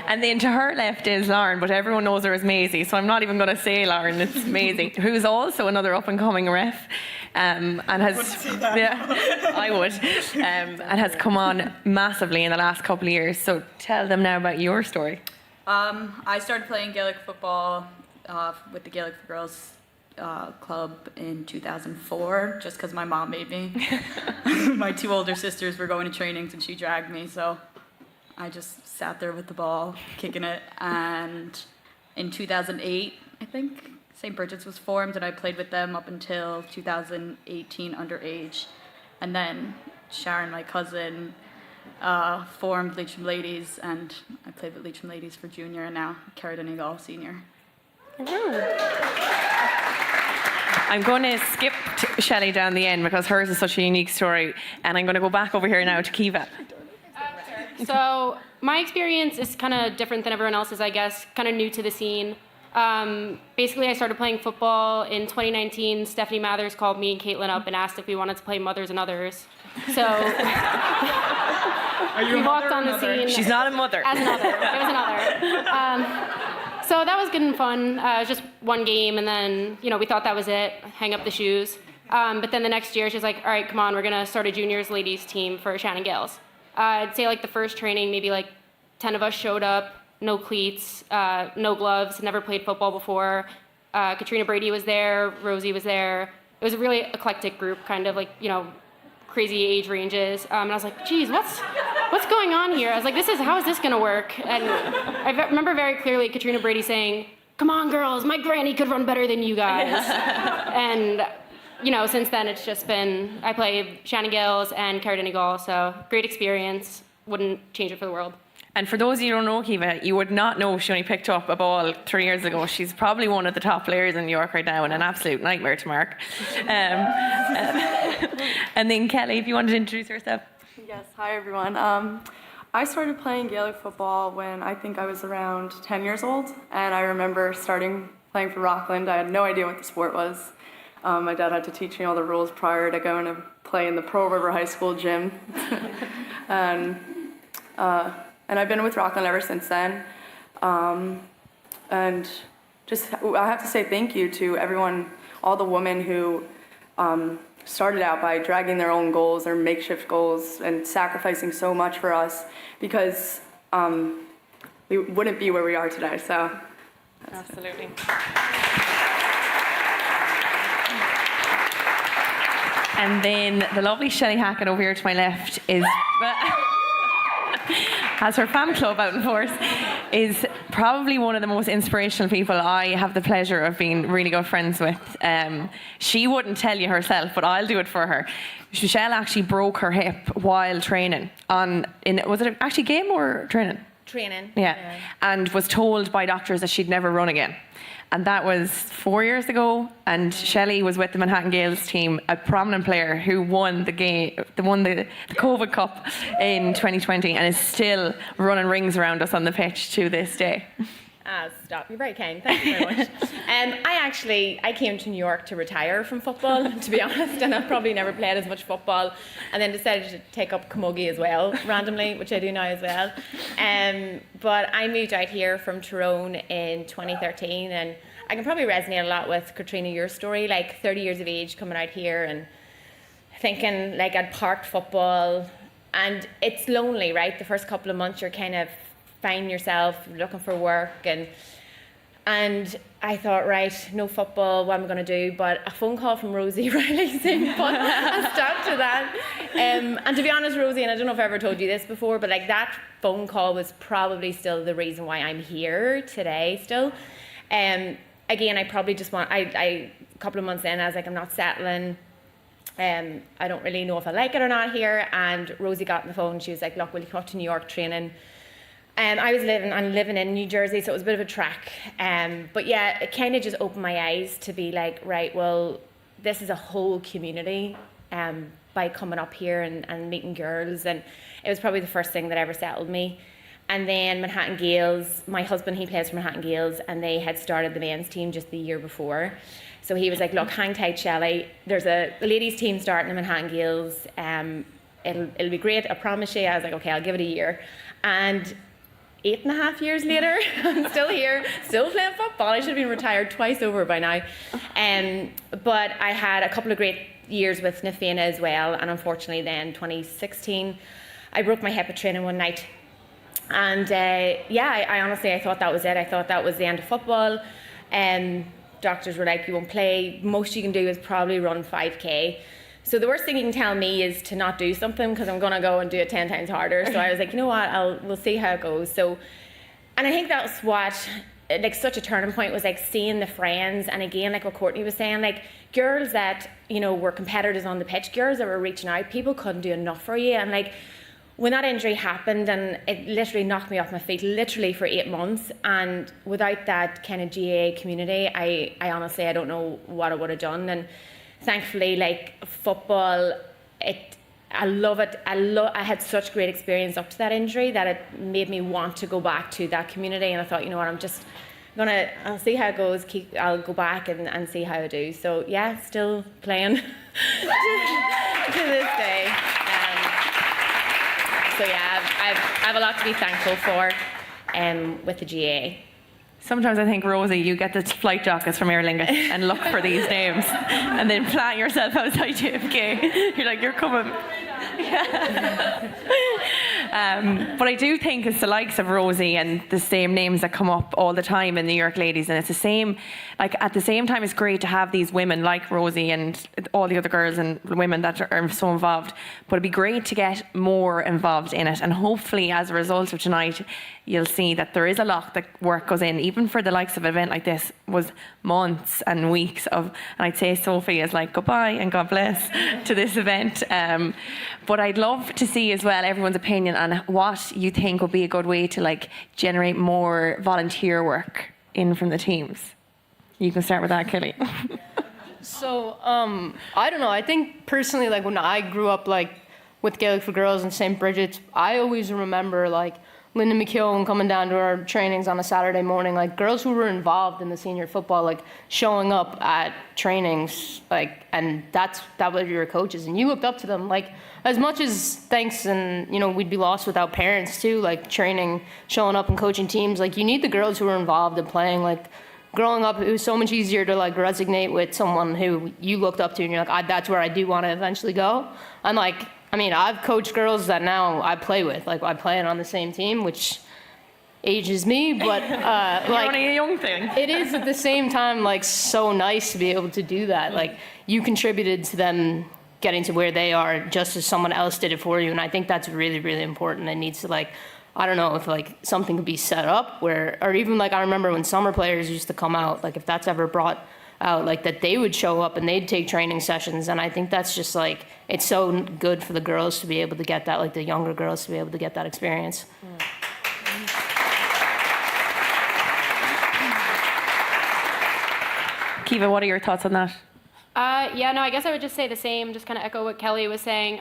And then to her left is Lauren, but everyone knows her as Maisie, so I'm not even going to say Lauren. It's Maisie, who's also another up-and-coming ref, and has I would, and has come on massively in the last couple of years. So tell them now about your story. I started playing Gaelic football with the Gaelic for Girls club in 2004, just because my mom made me. My 2 older sisters were going to trainings and she dragged me, so I just sat there with the ball, kicking it. And in 2008, I think, St. Bridget's was formed, and I played with them up until 2018 underage. And then Sharon, my cousin, formed Leitrim Ladies, and I played with Leitrim Ladies for junior, and now Carrick-Donegal senior. I'm going to skip Shelley down the end because hers is such a unique story, and I'm going to go back over here now to Kiva. So my experience is kind of different than everyone else's, I guess, kind of new to the scene. Basically, I started playing football in 2019. Stephanie Mathers called me and Caitlin up and asked if we wanted to play Mothers and Others. So we walked on the scene. She's not a mother. As another. It was another. So that was good and fun. It was just one game, and then we thought that was it. Hang up the shoes. But then the next year, she's like, "All right, come on, we're gonna start a juniors ladies team for Shannon Gales." I'd say like the first training, maybe like 10 of us showed up, no cleats, no gloves, never played football before. Katrina Brady was there, Rosie was there. It was a really eclectic group, kind of like crazy age ranges. And I was like, "Geez, what's going on here?" I was like, how is this gonna work? And I remember very clearly Katrina Brady saying, "Come on, girls, my granny could run better than you guys." And since then it's just been, I play Shannon Gales and Carrick-Donegal, so great experience. Wouldn't change it for the world. And for those of you who don't know Kiva, you would not know she only picked up a ball 3 years ago. She's probably one of the top players in New York right now and an absolute nightmare to mark. And then Kelly, if you wanted to introduce yourself. Yes, hi everyone. I started playing Gaelic football when I think I was around 10 years old, and I remember starting playing for Rockland. I had no idea what the sport was. My dad had to teach me all the rules prior to going to play in the Pearl River High School gym. And I've been with Rockland ever since then. And just, I have to say thank you to everyone, all the women who started out by dragging their own goals, their makeshift goals, and sacrificing so much for us, because we wouldn't be where we are today. So, absolutely. And then the lovely Shelley Hackett over here to my left has her fan club out in force, is probably one of the most inspirational people I have the pleasure of being really good friends with. She wouldn't tell you herself, but I'll do it for her. Michelle actually broke her hip while training was it actually game or training? Training. Yeah. And was told by doctors that she'd never run again. And that was 4 years ago, and Shelley was with the Manhattan Gales team, a prominent player who won the COVID Cup in 2020 and is still running rings around us on the pitch to this day. Stop. You're very kind. Thank you very much. I came to New York to retire from football, to be honest, and I've probably never played as much football, and then decided to take up camogie as well, randomly, which I do now as well. But I moved out here from Tyrone in 2013, and I can probably resonate a lot with Katrina, your story, like 30 years of age coming out here and thinking like I'd parked football, and it's lonely, right? The first couple of months you're kind of finding yourself, looking for work, and I thought, right, no football, what am I going to do? But a phone call from Rosie Riley saying, put a stop to that. And to be honest, Rosie, and I don't know if I ever told you this before, but like that phone call was probably still the reason why I'm here today still. again, I probably just want, a couple of months in, I was like, I'm not settling. I don't really know if I like it or not here. And Rosie got on the phone. She was like, look, will you come up to New York training? I was living in New Jersey, so it was a bit of a trek. But yeah, it kind of just opened my eyes to be like, right, well, this is a whole community by coming up here and meeting girls. And it was probably the first thing that ever settled me. And then Manhattan Gales, my husband, he plays for Manhattan Gales, and they had started the men's team just the year before. So he was like, look, hang tight, Shelley. There's a ladies team starting in Manhattan Gales. It'll be great, I promise you. I was like, okay, I'll give it a year. And 8.5 years later, I'm still here, still playing football. I should have been retired twice over by now. But I had a couple of great years with Nafina as well. And unfortunately then, 2016, I broke my hip at training one night. And I honestly, I thought that was it. I thought that was the end of football. Doctors were like, you won't play. Most you can do is probably run 5K. So the worst thing you can tell me is to not do something, because I'm going to go and do it 10 times harder. So I was like, you know what, we'll see how it goes. So, and I think that's what, like, such a turning point was, like, seeing the friends. And again, like what Courtney was saying, like, girls that, you know, were competitors on the pitch, girls that were reaching out, people couldn't do enough for you. And like, when that injury happened, and it literally knocked me off my feet, literally for 8 months, and without that kind of GAA community, I honestly, I don't know what I would have done. And thankfully, like, football, I love it. I had such great experience up to that injury that it made me want to go back to that community. And I thought, you know what, I'll see how it goes. I'll go back and see how I do. So yeah, still playing to this day. So yeah, I have a lot to be thankful for with the GAA. Sometimes I think, Rosie, you get the flight jackets from Aer Lingus and look for these names and then plant yourself outside JFK. You're like, you're coming. But I do think it's the likes of Rosie and the same names that come up all the time in New York ladies, and it's the same, like, at the same time it's great to have these women like Rosie and all the other girls and women that are so involved, but it'd be great to get more involved in it. And hopefully as a result of tonight, you'll see that there is a lot that work goes in, even for the likes of an event like this was months and weeks of, and I'd say Sophie is like goodbye and God bless to this event. But I'd love to see as well everyone's opinion on what you think would be a good way to, like, generate more volunteer work in from the teams. You can start with that, Kelly. So, I don't know. I think personally, like, when I grew up, like, with Gaelic for Girls in St. Bridget's, I always remember, like, Linda McKeown coming down to our trainings on a Saturday morning, like, girls who were involved in the senior football, like, showing up at trainings, like, and that was your coaches, and you looked up to them, like, as much as thanks, and, you know, we'd be lost without parents too, like, training, showing up and coaching teams, like, you need the girls who are involved in playing. Like, growing up, it was so much easier to, like, resonate with someone who you looked up to, and you're like, that's where I do want to eventually go. And, like, I mean, I've coached girls that now I play with. Like, I play on the same team, which ages me, but like, only a young thing. It is at the same time, like, so nice to be able to do that. Like, you contributed to them getting to where they are just as someone else did it for you, and I think that's really, really important. It needs to, like, I don't know if, like, something could be set up where, or even, like, I remember when summer players used to come out, like, if that's ever brought out, like, that they would show up and they'd take training sessions. And I think that's just, like, it's so good for the girls to be able to get that, like, the younger girls to be able to get that experience. Kiva, what are your thoughts on that? I guess I would just say the same, just kind of echo what Kelly was saying.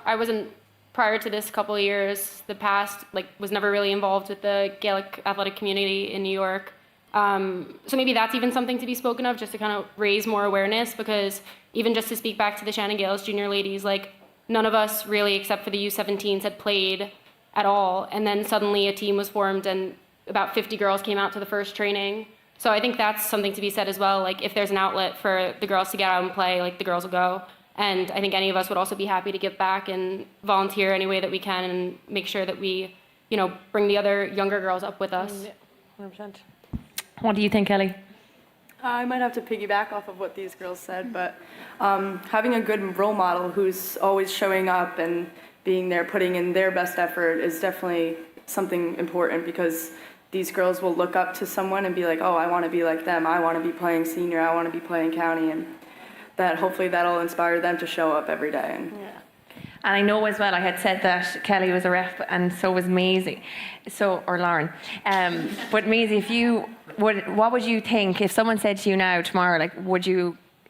I wasn't, prior to this couple of years, the past, like, was never really involved with the Gaelic athletic community in New York. So maybe that's even something to be spoken of, just to kind of raise more awareness, because even just to speak back to the Shannon Gales junior ladies, like, none of us really, except for the U17s, had played at all. And then suddenly a team was formed and about 50 girls came out to the first training. So I think that's something to be said as well. Like, if there's an outlet for the girls to get out and play, like, the girls will go. And I think any of us would also be happy to give back and volunteer any way that we can and make sure that we, you know, bring the other younger girls up with us. 100%. What do you think, Kelly? I might have to piggyback off of what these girls said, but having a good role model who's always showing up and being there, putting in their best effort is definitely something important, because these girls will look up to someone and be like, oh, I want to be like them. I want to be playing senior. I want to be playing county. And that hopefully that'll inspire them to show up every day. And And I know as well, I had said that Kelly was a ref, and so was Maisie, or Lauren. But Maisie, what would you think if someone said to you now tomorrow, like,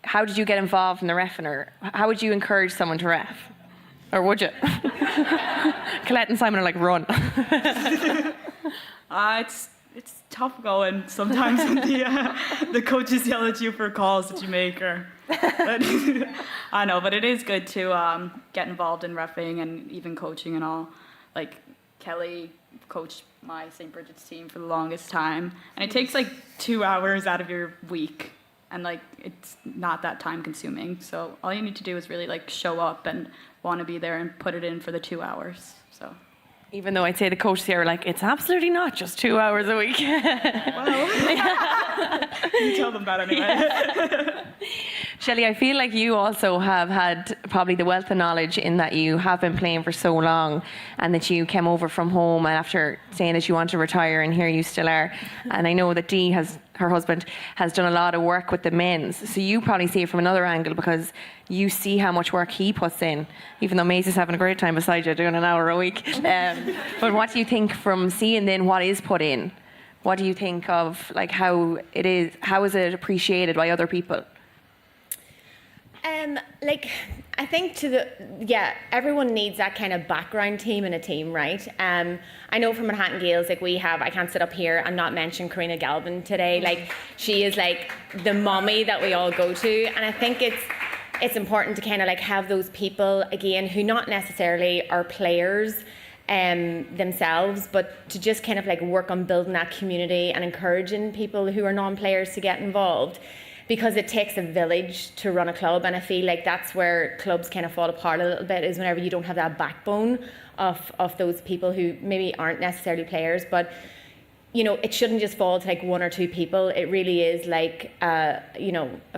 how did you get involved in the reffing, or how would you encourage someone to ref, or would you? Colette and Simon are like, run. It's tough going sometimes when the coaches yell at you for calls that you make. I know, but it is good to get involved in reffing and even coaching and all. Like Kelly coached my St. Bridget's team for the longest time, and it takes like 2 hours out of your week, and like it's not that time consuming. So all you need to do is really like show up and want to be there and put it in for the 2 hours. So. Even though I'd say the coaches here are like, it's absolutely not just 2 hours a week. Well, you tell them that anyway. Shelley, I feel like you also have had probably the wealth of knowledge in that you have been playing for so long, and that you came over from home after saying that you want to retire, and here you still are. And I know that Dee, her husband, has done a lot of work with the men's. So you probably see it from another angle because you see how much work he puts in, even though Maisie's having a great time beside you doing an hour a week. But what do you think from seeing then what is put in? What do you think of like how is it appreciated by other people? I think everyone needs that kind of background team in a team, right? I know from Manhattan Gales, I can't sit up here and not mention Karina Galvin today. Like, she is like the mommy that we all go to, and I think it's important to kind of like have those people again who not necessarily are players themselves, but to just kind of like work on building that community and encouraging people who are non-players to get involved. Because it takes a village to run a club, and I feel like that's where clubs kind of fall apart a little bit, is whenever you don't have that backbone of those people who maybe aren't necessarily players, but it shouldn't just fall to like one or two people. It really is like a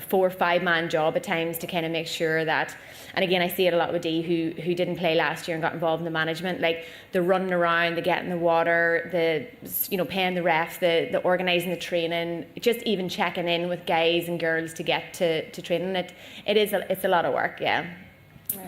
4 or 5 man job at times to kind of make sure that, and again I see it a lot with Dee who didn't play last year and got involved in the management, like the running around, the getting the water, the paying the refs, the organising the training, just even checking in with guys and girls to get to training. It's a lot of work, yeah.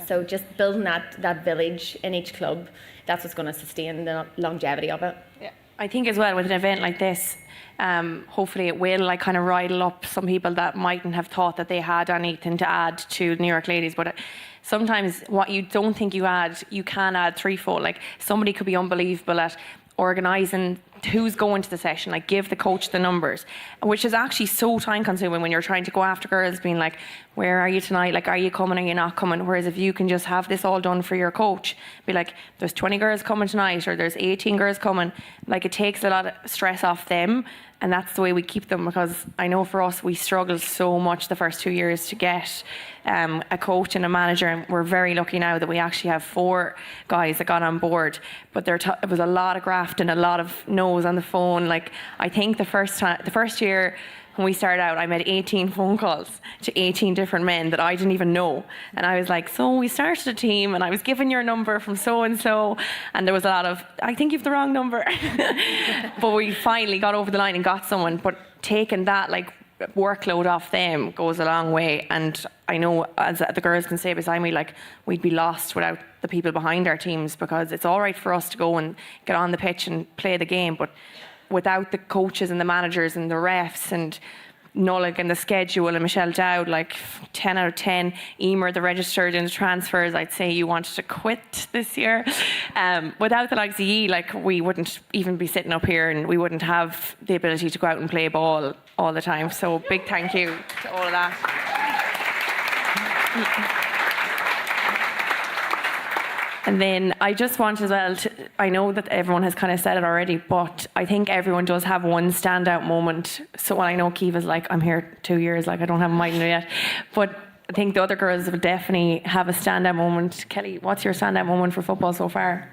So just building that village in each club, that's what's going to sustain the longevity of it. Yeah. I think as well with an event like this, hopefully it will like kind of rile up some people that mightn't have thought that they had anything to add to New York Ladies. But sometimes what you don't think you add, you can add threefold. Like somebody could be unbelievable at organising who's going to the session, like give the coach the numbers, which is actually so time consuming when you're trying to go after girls being like, where are you tonight? Like, are you coming? Are you not coming? Whereas if you can just have this all done for your coach, be like, there's 20 girls coming tonight, or there's 18 girls coming. Like, it takes a lot of stress off them, and that's the way we keep them, because I know for us, we struggled so much the first 2 years to get a coach and a manager, and we're very lucky now that we actually have 4 guys that got on board. But it was a lot of graft and a lot of no's on the phone. Like, I think the first year when we started out, I made 18 phone calls to 18 different men that I didn't even know. And I was like, so we started a team, and I was given your number from so-and-so. And there was a lot of, I think you have the wrong number. But we finally got over the line and got someone. But taking that like workload off them goes a long way. And I know, as the girls can say beside me, like, we'd be lost without the people behind our teams, because it's all right for us to go and get on the pitch and play the game, but without the coaches and the managers and the refs and Nullig and the schedule and Michelle Dowd, like 10 out of 10. Emer, the registered in the transfers, I'd say you wanted to quit this year. Without the likes of ye, like, we wouldn't even be sitting up here, and we wouldn't have the ability to go out and play ball all the time. So big thank you to all of that. And then I just want as well I know that everyone has kind of said it already, but I think everyone does have one standout moment. So I know Kiva's like, I'm here 2 years, like I don't have a mic yet. But I think the other girls will definitely have a standout moment. Kelly, what's your standout moment for football so far?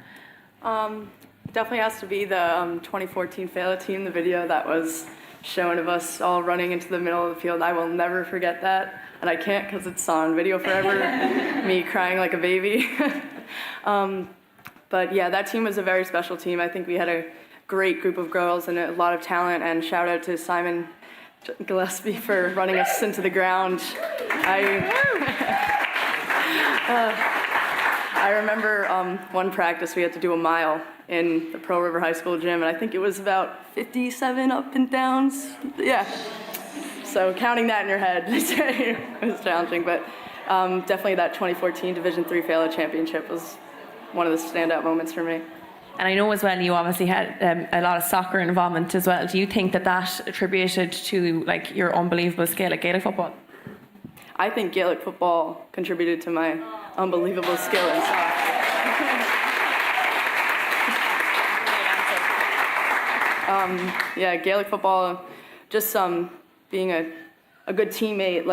Definitely has to be the 2014 Fela team, the video that was shown of us all running into the middle of the field. I will never forget that. And I can't, because it's on video forever, me crying like a baby. But yeah, that team was a very special team. I think we had a great group of girls and a lot of talent. And shout out to Simon Gillespie for running us into the ground. I remember one practice we had to do a mile in the Pearl River High School gym, and I think it was about 57 up and downs. Yeah. So counting that in your head, it was challenging, but definitely that 2014 Division III Fela Championship was one of the standout moments for me. And I know as well you obviously had a lot of soccer involvement as well. Do you think that attributed to like your unbelievable skill at Gaelic football? I think Gaelic football contributed to my unbelievable skill in soccer. Yeah, Gaelic football, just being a good teammate,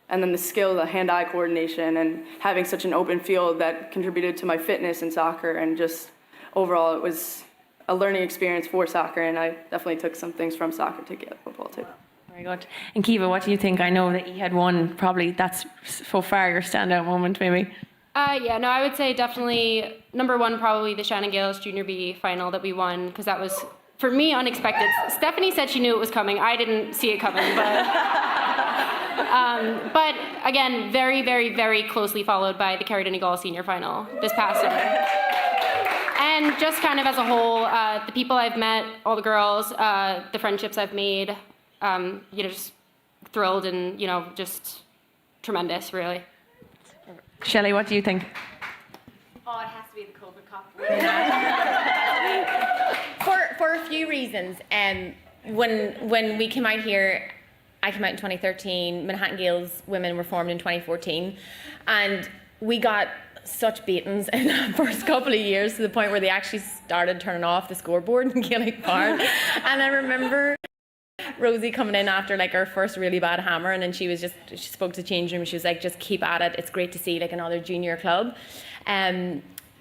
and then the skill, the hand-eye coordination, and having such an open field that contributed to my fitness in soccer, and just overall it was a learning experience for soccer, and I definitely took some things from soccer to Gaelic football too. Very good. And Kiva, what do you think? I know that you had one, probably that's so far your standout moment maybe. Yeah, no, I would say definitely number one, probably the Shannon Gales Junior B final that we won, because that was, for me, unexpected. Stephanie said she knew it was coming. I didn't see it coming, but again, very, very, very closely followed by the Kerry Donegal Senior Final this past summer. And just kind of as a whole, the people I've met, all the girls, the friendships I've made, just thrilled and, just tremendous, really. Shelley, what do you think? Oh, it has to be the COVID Cup. for a few reasons. When we came out here, I came out in 2013. Manhattan Gales women were formed in 2014, and we got such beatings in the first couple of years to the point where they actually started turning off the scoreboard in Gaelic Park. And I remember Rosie coming in after our first really bad hammer, and then she spoke to the change room. She was like, just keep at it. It's great to see another junior club.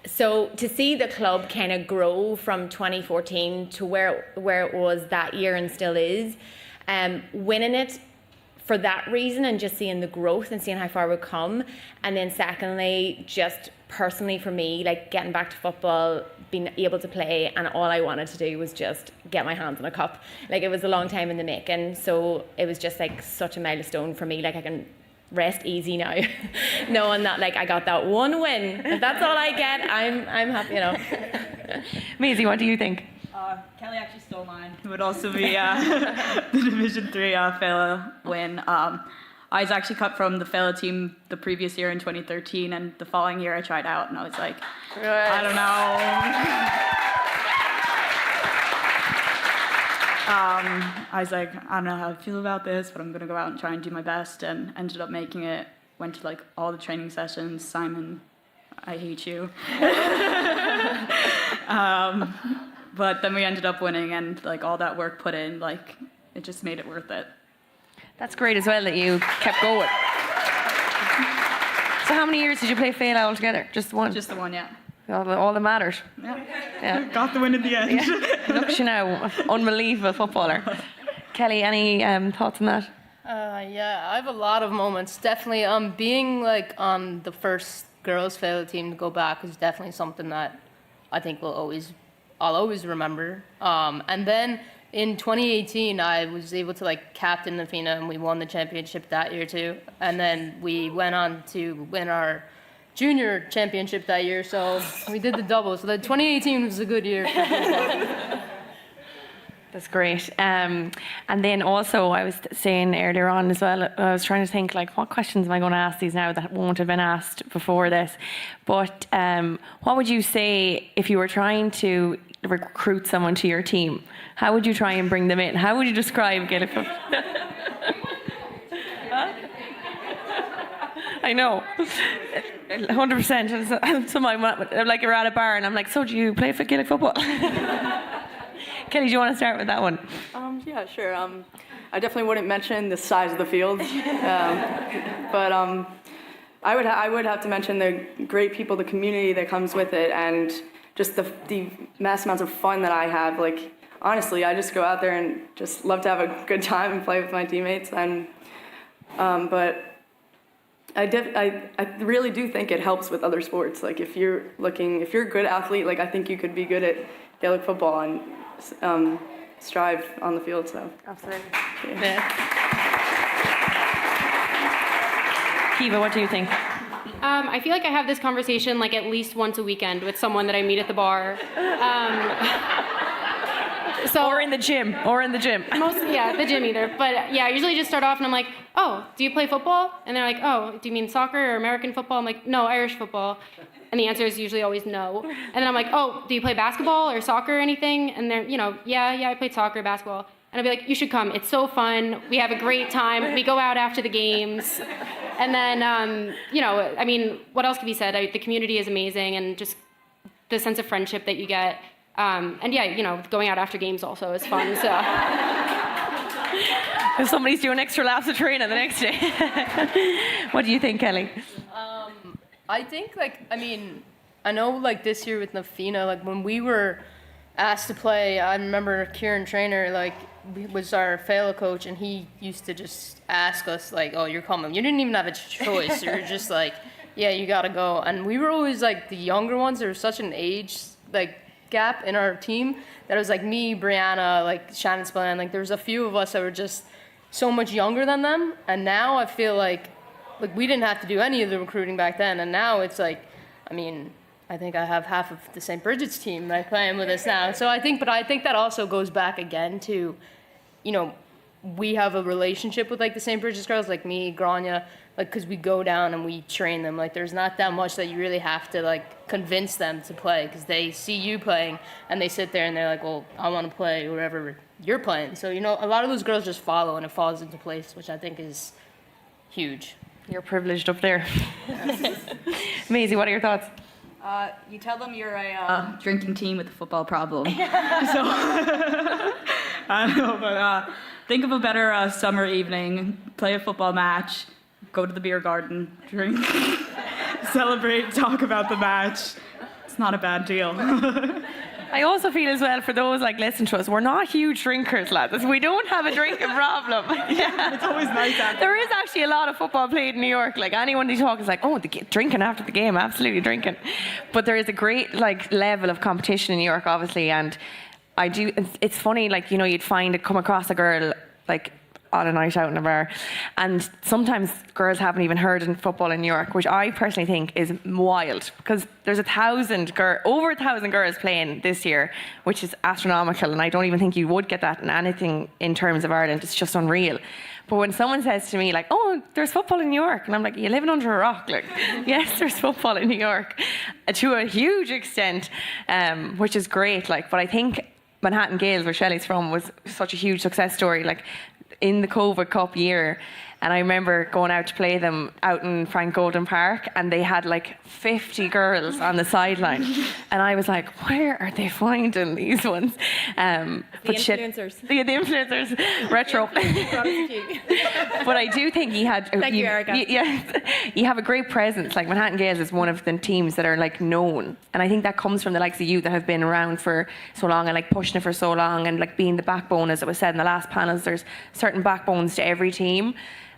So to see the club kind of grow from 2014 to where it was that year and still is, winning it for that reason and just seeing the growth and seeing how far we've come. And then secondly, just personally for me, getting back to football, being able to play, and all I wanted to do was just get my hands on a cup. It was a long time in the making, so it was just such a milestone for me. I can rest easy now, knowing that I got that one win. If that's all I get, I'm happy, Maisie, what do you think? Kelly actually stole mine. It would also be the Division III Fela win. I was actually cut from the Fela team the previous year in 2013, and the following year I tried out, and I was like, I don't know. I was like, I don't know how I feel about this, but I'm going to go out and try and do my best, and ended up making it. Went to all the training sessions. Simon, I hate you. But then we ended up winning, and all that work put in, it just made it worth it. That's great as well that you kept going. So how many years did you play Fela altogether? Just one? Just the one, yeah. All that matters. Yeah. Got the win in the end. Yeah. Look, unbelievable footballer. Kelly, any thoughts on that? Yeah, I have a lot of moments. Definitely, being on the first girls' Fela team to go back is definitely something that I think I'll always remember. And then in 2018, I was able to captain the FINA, and we won the championship that year too. And then we went on to win our junior championship that year, so we did the double. So 2018 was a good year for football. That's great. And then also, I was saying earlier on as well, I was trying to think, what questions am I going to ask these now that won't have been asked before this? But what would you say if you were trying to recruit someone to your team? How would you try and bring them in? How would you describe Gaelic football? I know. 100%. So you're at a bar and I'm like, so do you play for Gaelic football? Kelly, do you want to start with that one? Yeah, sure. I definitely wouldn't mention the size of the field, but I would have to mention the great people, the community that comes with it, and just the mass amounts of fun that I have. Honestly, I just go out there and just love to have a good time and play with my teammates. And but I really do think it helps with other sports. If you're a good athlete, I think you could be good at Gaelic football and strive on the field. So absolutely. Yeah. Kiva, what do you think? I feel like I have this conversation like at least once a weekend with someone that I meet at the bar. Or in the gym. Yeah, the gym either. But yeah, I usually just start off and I'm like, oh, do you play football? And they're like, oh, do you mean soccer or American football? I'm like, no, Irish football. And the answer is usually always no. And then I'm like, oh, do you play basketball or soccer or anything? And they're, yeah, I played soccer, basketball. And I'd be like, you should come. It's so fun. We have a great time. We go out after the games. And then, I mean, what else can be said? The community is amazing, and just the sense of friendship that you get. And yeah, going out after games also is fun. So. If somebody's doing extra laps of training the next day. What do you think, Kelly? I think, I know, this year with Nafina, when we were asked to play, I remember Kieran Trainer, was our Fela coach, and he used to just ask us, oh, you're coming. You didn't even have a choice. You were just yeah, you gotta go. And we were always, the younger ones. There was such an age, gap in our team that it was, me, Brianna, Shannon Spillane. There was a few of us that were just so much younger than them. And now I feel like we didn't have to do any of the recruiting back then. And now it's I think I have half of the St. Bridget's team playing with us now. So I think that also goes back again to, we have a relationship with the St. Bridget's girls, me, Grania, because we go down and we train them. There's not that much that you really have to convince them to play, because they see you playing and they sit there and they're like, well, I want to play wherever you're playing. So, a lot of those girls just follow and it falls into place, which I think is huge. You're privileged up there. Maisie, what are your thoughts? You tell them you're a drinking team with a football problem. So I don't know, but think of a better summer evening, play a football match, go to the beer garden, drink, celebrate, talk about the match. It's not a bad deal. I also feel as well, for those listen to us, we're not huge drinkers, lads. We don't have a drinking problem. Yeah. It's always nice out there. There is actually a lot of football played in New York. Anyone you talk is drinking after the game, absolutely drinking. But there is a great level of competition in New York, obviously, and it's funny, you'd come across a girl on a night out in a bar, and sometimes girls haven't even heard of football in New York, which I personally think is wild, because there's over 1,000 girls playing this year, which is astronomical, and I don't even think you would get that in anything in terms of Ireland. It's just unreal. But when someone says to me oh, there's football in New York, and I'm like, you're living under a rock. Yes, there's football in New York to a huge extent, which is great. But I think Manhattan Gales, where Shelley's from, was such a huge success story. In the COVID Cup year, and I remember going out to play them out in Frank Golden Park, and they had 50 girls on the sideline, and I was like, where are they finding these ones? The influencers. The influencers, retro. But I do think he had. Thank you, Erica. You have a great presence. Manhattan Gales is one of the teams that are known, and I think that comes from the likes of you that have been around for so long and pushing it for so long, and being the backbone, as it was said in the last panels. There's certain backbones to every team.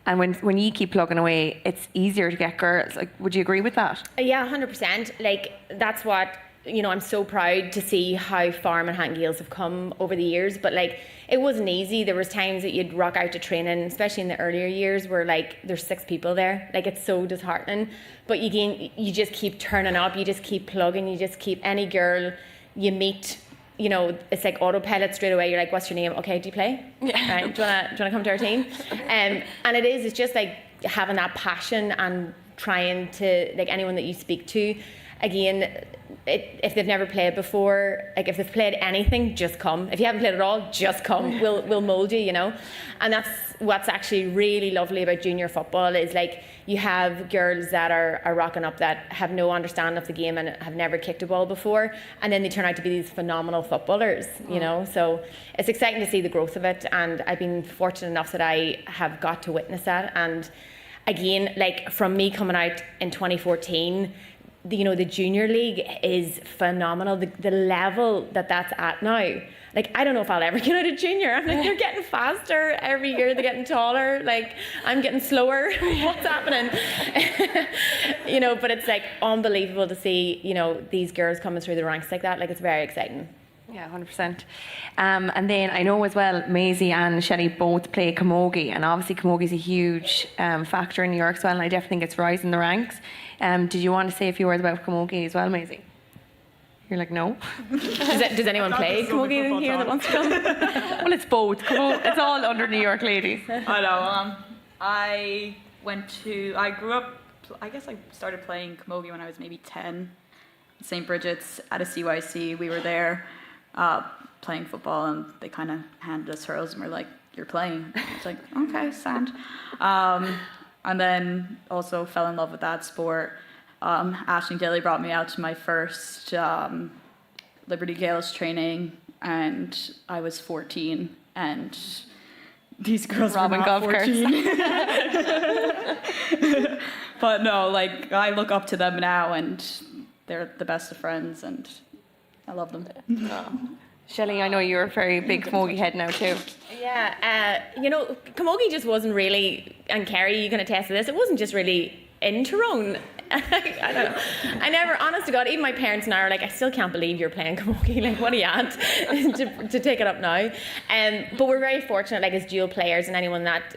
And when you keep plugging away, it's easier to get girls. Would you agree with that? Yeah, 100%. That's what, I'm so proud to see how far Manhattan Gales have come over the years. But it wasn't easy. There was times that you'd rock out to training, especially in the earlier years, where there's 6 people there. It's so disheartening. But you just keep turning up. You just keep plugging. You just keep any girl you meet. It's autopilot straight away. You're like, what's your name? Okay, do you play? Yeah. Right. Do you wanna come to our team? And it's just having that passion and trying to, anyone that you speak to, again, if they've never played before, if they've played anything, just come. If you haven't played at all, just come. We'll mold you, And that's what's actually really lovely about junior football is you have girls that are rocking up that have no understanding of the game and have never kicked a ball before, and then they turn out to be these phenomenal footballers, So it's exciting to see the growth of it, and I've been fortunate enough that I have got to witness that. And again, from me coming out in 2014, the junior league is phenomenal. The level that's at now. I don't know if I'll ever get out of junior. I'm they're getting faster every year. They're getting taller. I'm getting slower. What's happening? But it's unbelievable to see, these girls coming through the ranks like that. It's very exciting. Yeah, 100%. And then I know as well, Maisie and Shelley both play camogie, and obviously camogie is a huge factor in New York as well, and I definitely think it's rising the ranks. Did you want to say a few words about camogie as well, Maisie? You're like, no. Does anyone play camogie in here that wants to come? Well, it's both. It's all under New York ladies. I know. I grew up, I guess I started playing camogie when I was maybe 10. St. Bridget's at a CYC. We were there playing football, and they kind of handed us hurls and were like, "You're playing." I was like, "Okay, sand." And then also fell in love with that sport. Ashling Daly brought me out to my first Liberty Gaels training, and I was 14, and these girls Robin were not golf 14. But no, like, I look up to them now, and they're the best of friends, and I love them. Shelley, I know you're a very big camogie head now too. Yeah, camogie just wasn't really, and Kerry, you can attest to this, it wasn't just really in Tyrone. I don't know. I never, honest to God, even my parents now are like, I still can't believe you're playing camogie. Like, what are you at to take it up now? But we're very fortunate, like, as dual players, and anyone that,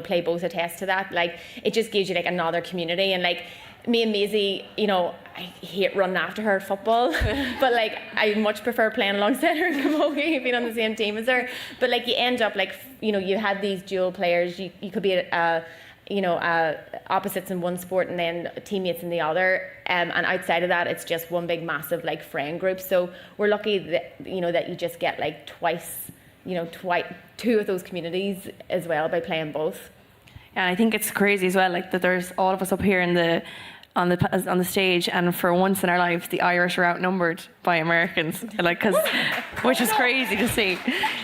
play both attest to that. Like, it just gives you, like, another community. And, like, me and Maisie, I hate running after her at football, but, like, I much prefer playing alongside her in camogie, being on the same team as her. But, like, you end up, like, you had these dual players. You could be opposites in one sport and then teammates in the other, and outside of that, it's just one big massive, like, friend group. So we're lucky that that you just get, like, two of those communities as well by playing both. And I think it's crazy as well, like, that there's all of us up here on the stage, and for once in our lives, the Irish are outnumbered by Americans, like, which is crazy to see.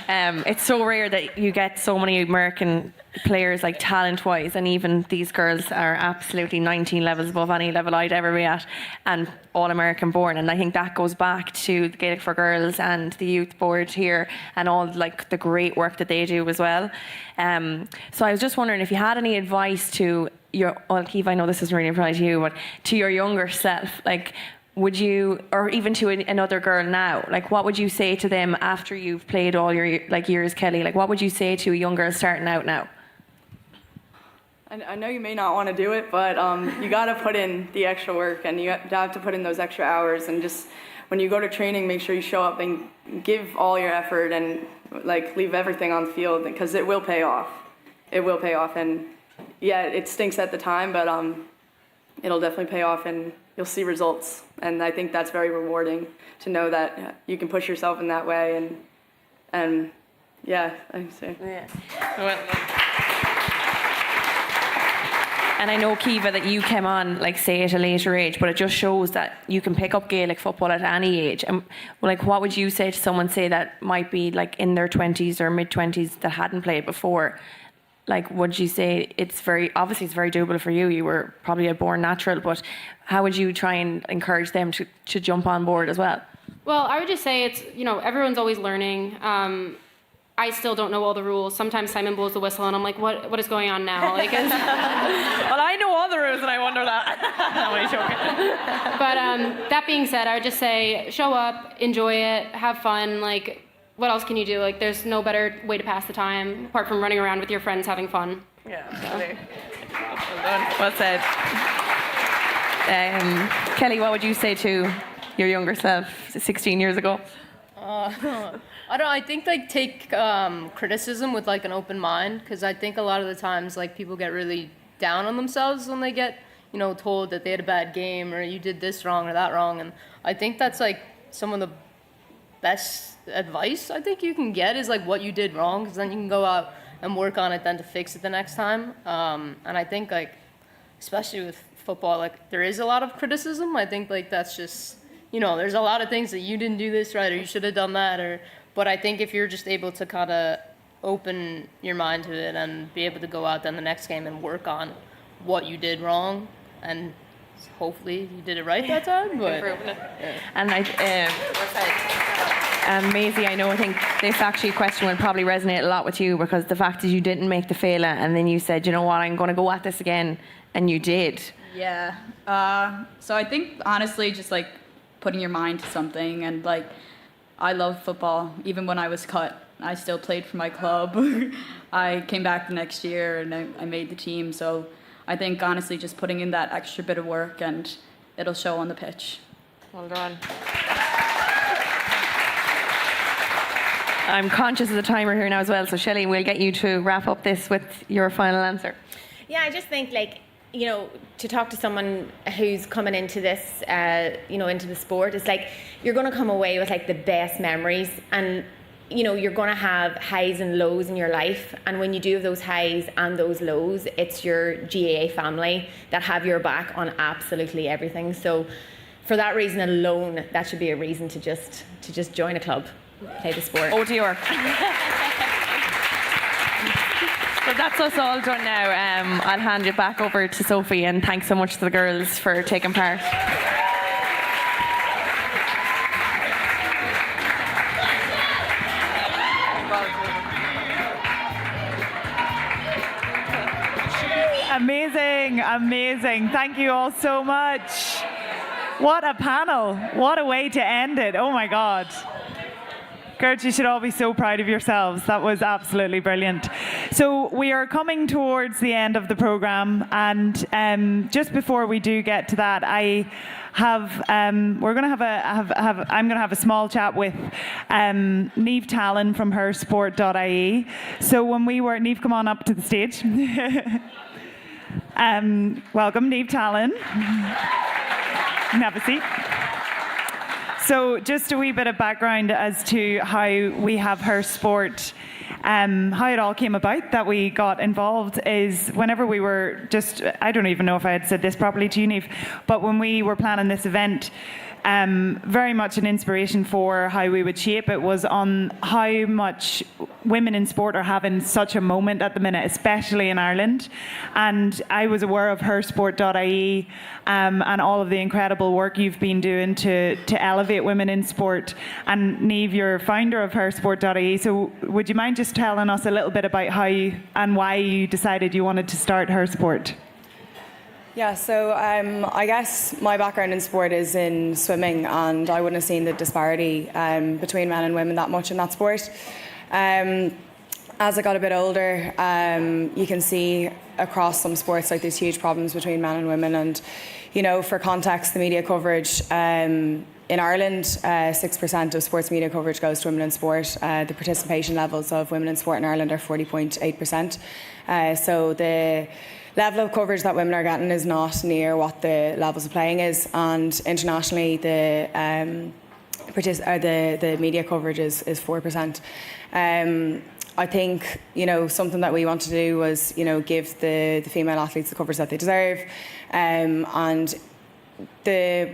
It's so rare that you get so many American players, like, talent-wise, and even these girls are absolutely 19 levels above any level I'd ever be at, and all American born. And I think that goes back to the Gaelic for Girls and the youth board here, and all, like, the great work that they do as well. So I was just wondering if you had any advice to Keith, I know this doesn't really apply to you, but to your younger self, like, would you, or even to another girl now, like, what would you say to them after you've played all your, like, years, Kelly? Like, what would you say to a young girl starting out now? I know you may not want to do it, but you got to put in the extra work, and you have to put in those extra hours, and just when you go to training, make sure you show up and give all your effort, and, like, leave everything on the field, because it will pay off. It will pay off, and yeah, it stinks at the time, but it'll definitely pay off, and you'll see results. And I think that's very rewarding to know that you can push yourself in that way, and yeah, I say. Yeah. And I know, Kiva, that you came on, like, say, at a later age, but it just shows that you can pick up Gaelic football at any age. And, like, what would you say to someone, say, that might be, like, in their 20s or mid-20s that hadn't played before? Like, would you say it's very doable for you? You were probably a born natural, but how would you try and encourage them to jump on board as well? Well, I would just say it's, everyone's always learning. I still don't know all the rules. Sometimes Simon blows the whistle and I'm like, what is going on now? Like, well, I know all the rules and I wonder that. I'm only joking. But that being said, I would just say, show up, enjoy it, have fun. Like, what else can you do? Like, there's no better way to pass the time apart from running around with your friends having fun. Yeah, absolutely. Well said. Kelly, what would you say to your younger self 16 years ago? I don't know, I think, like, take criticism with, like, an open mind, because I think a lot of the times, like, people get really down on themselves when they get, told that they had a bad game or you did this wrong or that wrong, and I think that's, like, some of the best advice I think you can get is, like, what you did wrong, because then you can go out and work on it then to fix it the next time. And I think, like, especially with football, like, there is a lot of criticism. I think, like, that's just, there's a lot of things that you didn't do this right or you should have done that, but I think if you're just able to kind of open your mind to it and be able to go out then the next game and work on what you did wrong, and hopefully you did it right that time. But yeah. And Maisie, I think this actually question will probably resonate a lot with you, because the fact that you didn't make the Féile and then you said, you know what, I'm going to go at this again, and you did. Yeah. So I think, honestly, just, like, putting your mind to something, and, like, I love football. Even when I was cut, I still played for my club. I came back the next year and I made the team. So I think honestly just putting in that extra bit of work and it'll show on the pitch. Well done. I'm conscious of the timer here now as well, so Shelley, we'll get you to wrap up this with your final answer. Yeah, I just think to talk to someone who's coming into this, into the sport, it's like you're going to come away with like the best memories, and you're going to have highs and lows in your life. And when you do have those highs and those lows, it's your GAA family that have your back on absolutely everything. So for that reason alone, that should be a reason to just join a club, play the sport. Oh, dear. So that's us all done now. I'll hand it back over to Sophie, and thanks so much to the girls for taking part. Amazing. Thank you all so much. What a panel. What a way to end it. Oh my God. Girls, you should all be so proud of yourselves. That was absolutely brilliant. So we are coming towards the end of the programme, and just before we do get to that, I'm going to have a small chat with Niamh Talon from hersport.ie. So when we were, Niamh, come on up to the stage. Welcome, Niamh Talon. Have a seat. So just a wee bit of background as to how we have Her Sport, how it all came about that we got involved is whenever we were I don't even know if I had said this properly to you, Niamh, but when we were planning this event, very much an inspiration for how we would shape it was on how much women in sport are having such a moment at the minute, especially in Ireland. And I was aware of hersport.ie and all of the incredible work you've been doing to elevate women in sport. And Niamh, you're founder of hersport.ie, so would you mind just telling us a little bit about how and why you decided you wanted to start Her Sport? Yeah, so I guess my background in sport is in swimming, and I wouldn't have seen the disparity between men and women that much in that sport. As I got a bit older, you can see across some sports like there's huge problems between men and women, and for context, the media coverage in Ireland, 6% of sports media coverage goes to women in sport. The participation levels of women in sport in Ireland are 40.8%. So the level of coverage that women are getting is not near what the levels of playing is, and internationally the media coverage is 4%. I think something that we want to do was give the female athletes the coverage that they deserve, and the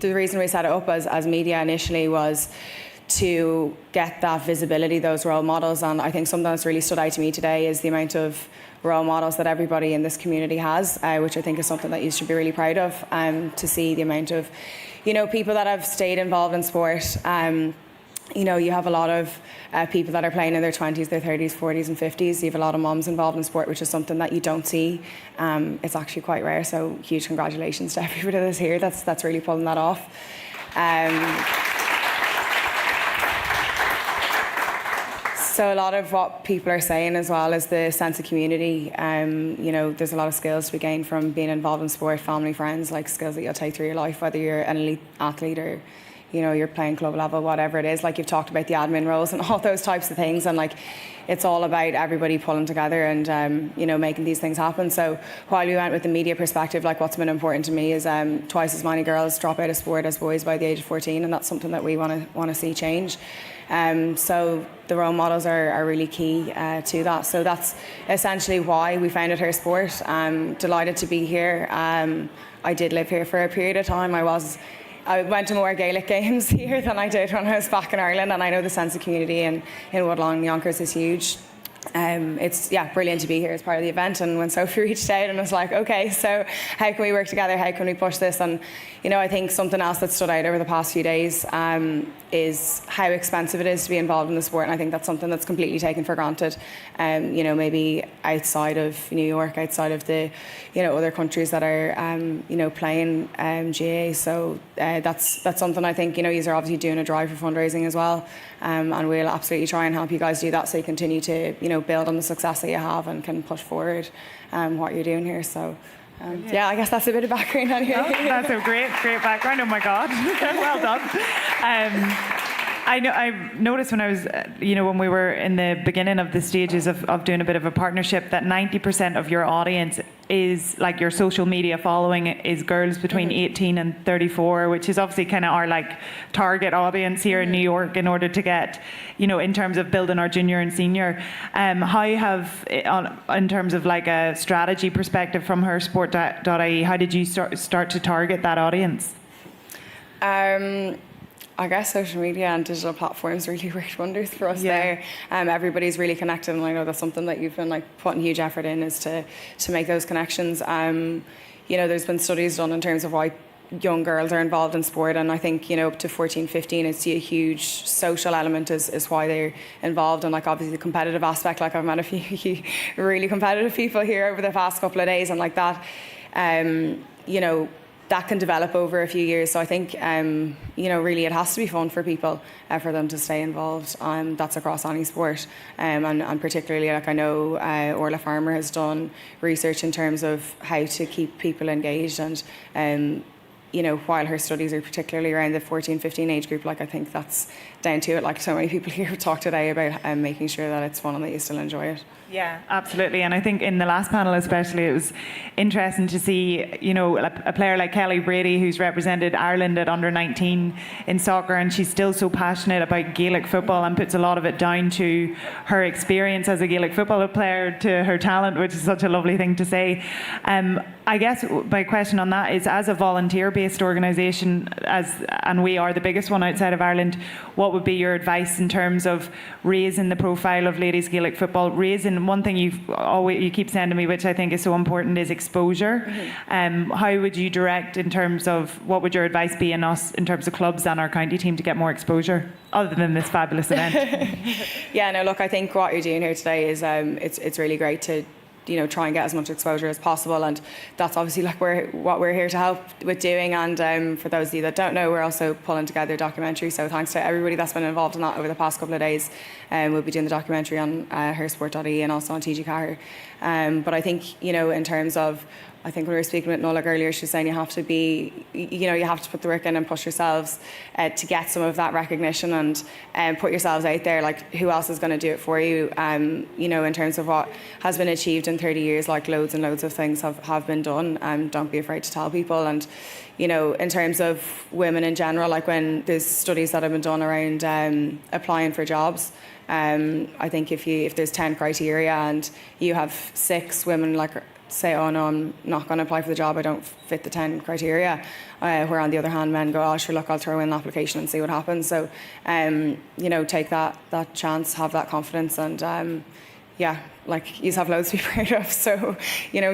reason we set it up as media initially was to get that visibility, those role models. And I think something that's really stood out to me today is the amount of role models that everybody in this community has, which I think is something that you should be really proud of, to see the amount of people that have stayed involved in sport. You have a lot of people that are playing in their 20s, their 30s, 40s and 50s. You have a lot of moms involved in sport, which is something that you don't see. It's actually quite rare, so huge congratulations to everybody that's here. That's really pulling that off. So a lot of what people are saying as well is the sense of community. There's a lot of skills to be gained from being involved in sport, family, friends, like skills that you'll take through your life, whether you're an elite athlete or you're playing club level, whatever it is. Like you've talked about the admin roles and all those types of things, and like it's all about everybody pulling together and making these things happen. So while we went with the media perspective, like what's been important to me is twice as many girls drop out of sport as boys by the age of 14, and that's something that we want to see change. So the role models are really key to that. So that's essentially why we founded Her Sport. I'm delighted to be here. I did live here for a period of time. I went to more Gaelic games here than I did when I was back in Ireland, and I know the sense of community in Woodlawn and Yonkers is huge. it's brilliant to be here as part of the event. And when Sophie reached out and was like, okay, so how can we work together? How can we push this? And I think something else that stood out over the past few days is how expensive it is to be involved in the sport. And I think that's something that's completely taken for granted. Maybe outside of New York, outside of the other countries that are playing GAA. So that's something I think you are obviously doing a drive for fundraising as well. And we'll absolutely try and help you guys do that, so you continue to build on the success that you have and can push forward what you're doing here. So I guess that's a bit of background on here. Oh, that's a great background. Oh my God, well done. I noticed when I was, when we were in the beginning of the stages of doing a bit of a partnership, that 90% of your audience is, like, your social media following is girls between 18 and 34, which is obviously kind of our target audience here in New York in order to get, in terms of building our junior and senior. How have, in terms of a strategy perspective from hersport.ie, how did you start to target that audience? I guess social media and digital platforms really worked wonders for us there. Everybody's really connected, and I know that's something that you've been putting huge effort in, is to make those connections. There's been studies done in terms of why young girls are involved in sport, and I think up to 14, 15, it's a huge social element is why they're involved, and obviously the competitive aspect. I've met a few really competitive people here over the past couple of days, and that that can develop over a few years. So I think, really it has to be fun for people, for them to stay involved. That's across any sport. And particularly, I know Orla Farmer has done research in terms of how to keep people engaged. And, while her studies are particularly around the 14, 15 age group, I think that's down to it. So many people here talk today about making sure that it's fun and that you still enjoy it. Yeah, absolutely. And I think in the last panel especially, it was interesting to see, a player like Kelly Brady, who's represented Ireland at under 19 in soccer, and she's still so passionate about Gaelic football and puts a lot of it down to her experience as a Gaelic football player, to her talent, which is such a lovely thing to say. I guess my question on that is, as a volunteer-based organisation, and we are the biggest one outside of Ireland, what would be your advice in terms of raising the profile of ladies Gaelic football? Raising, one thing you keep saying to me, which I think is so important, is exposure. How would you direct in terms of, what would your advice be in us in terms of clubs and our county team to get more exposure, other than this fabulous event? I think what you're doing here today is it's really great to try and get as much exposure as possible, and that's obviously what we're here to help with doing. And for those of you that don't know, we're also pulling together a documentary, so thanks to everybody that's been involved in that over the past couple of days. We'll be doing the documentary on hersport.ie and also on TG Carr. But I think in terms of, I think when we were speaking with Nola earlier, she was saying you have to put the work in and push yourselves to get some of that recognition, and put yourselves out there. Who else is going to do it for you? In terms of what has been achieved in 30 years, loads and loads of things have been done. Don't be afraid to tell people. And in terms of women in general, when there's studies that have been done around applying for jobs, I think if there's 10 criteria and you have 6 women say, oh no, I'm not going to apply for the job, I don't fit the 10 criteria, where on the other hand men go, oh sure, look, I'll throw in an application and see what happens. So take that chance, have that confidence, and you have loads to be proud of. So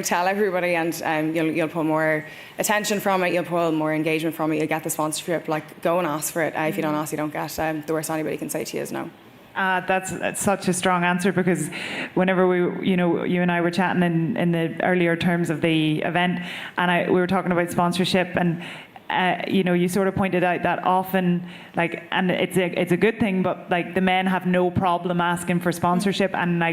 tell everybody, and you'll pull more attention from it, you'll pull more engagement from it, you'll get the sponsorship. Go and ask for it. If you don't ask, you don't get. The worst anybody can say to you is no. That's such a strong answer, because whenever you and I were chatting in the earlier terms of the event, and we were talking about sponsorship, and you sort of pointed out that often, and it's a good thing, but the men have no problem asking for sponsorship, and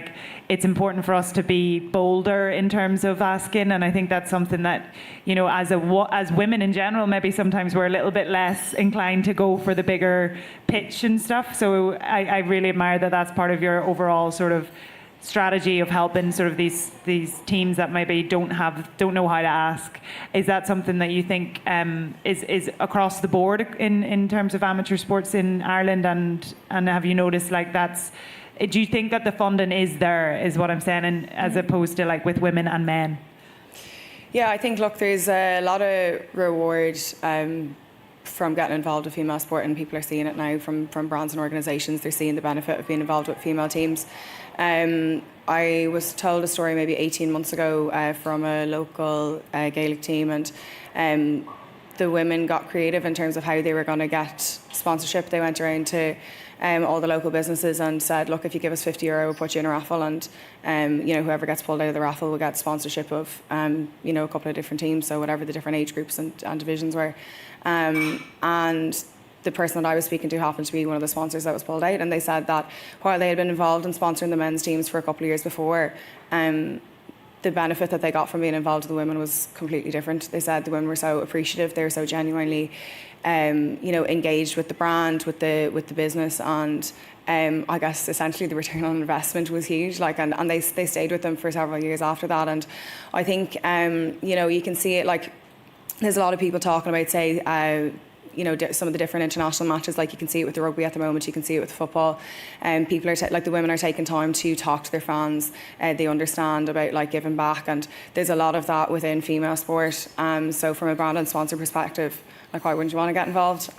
it's important for us to be bolder in terms of asking. And I think that's something that as women in general, maybe sometimes we're a little bit less inclined to go for the bigger pitch and stuff. So I really admire that that's part of your overall sort of strategy of helping sort of these teams that maybe don't know how to ask. Is that something that you think is across the board in terms of amateur sports in Ireland, and have you noticed do you think that the funding is there, is what I'm saying, and as opposed to with women and men? Yeah, I think there's a lot of reward from getting involved with female sport, and people are seeing it now from brands and organisations. They're seeing the benefit of being involved with female teams. I was told a story maybe 18 months ago from a local Gaelic team, and the women got creative in terms of how they were going to get sponsorship. They went around to all the local businesses and said, look, if you give us €50, we'll put you in a raffle, and whoever gets pulled out of the raffle will get sponsorship of a couple of different teams, so whatever the different age groups and divisions were. And the person that I was speaking to happened to be one of the sponsors that was pulled out, and they said that while they had been involved in sponsoring the men's teams for a couple of years before, the benefit that they got from being involved with the women was completely different. They said the women were so appreciative, they were so genuinely engaged with the brand, with the business, and I guess essentially the return on investment was huge. And they stayed with them for several years after that. And I think you can see it, like there's a lot of people talking about, say, some of the different international matches. Like you can see it with the rugby at the moment, you can see it with football. People are the women are taking time to talk to their fans. They understand about like giving back, and there's a lot of that within female sport. So from a brand and sponsor perspective, like why wouldn't you want to get involved?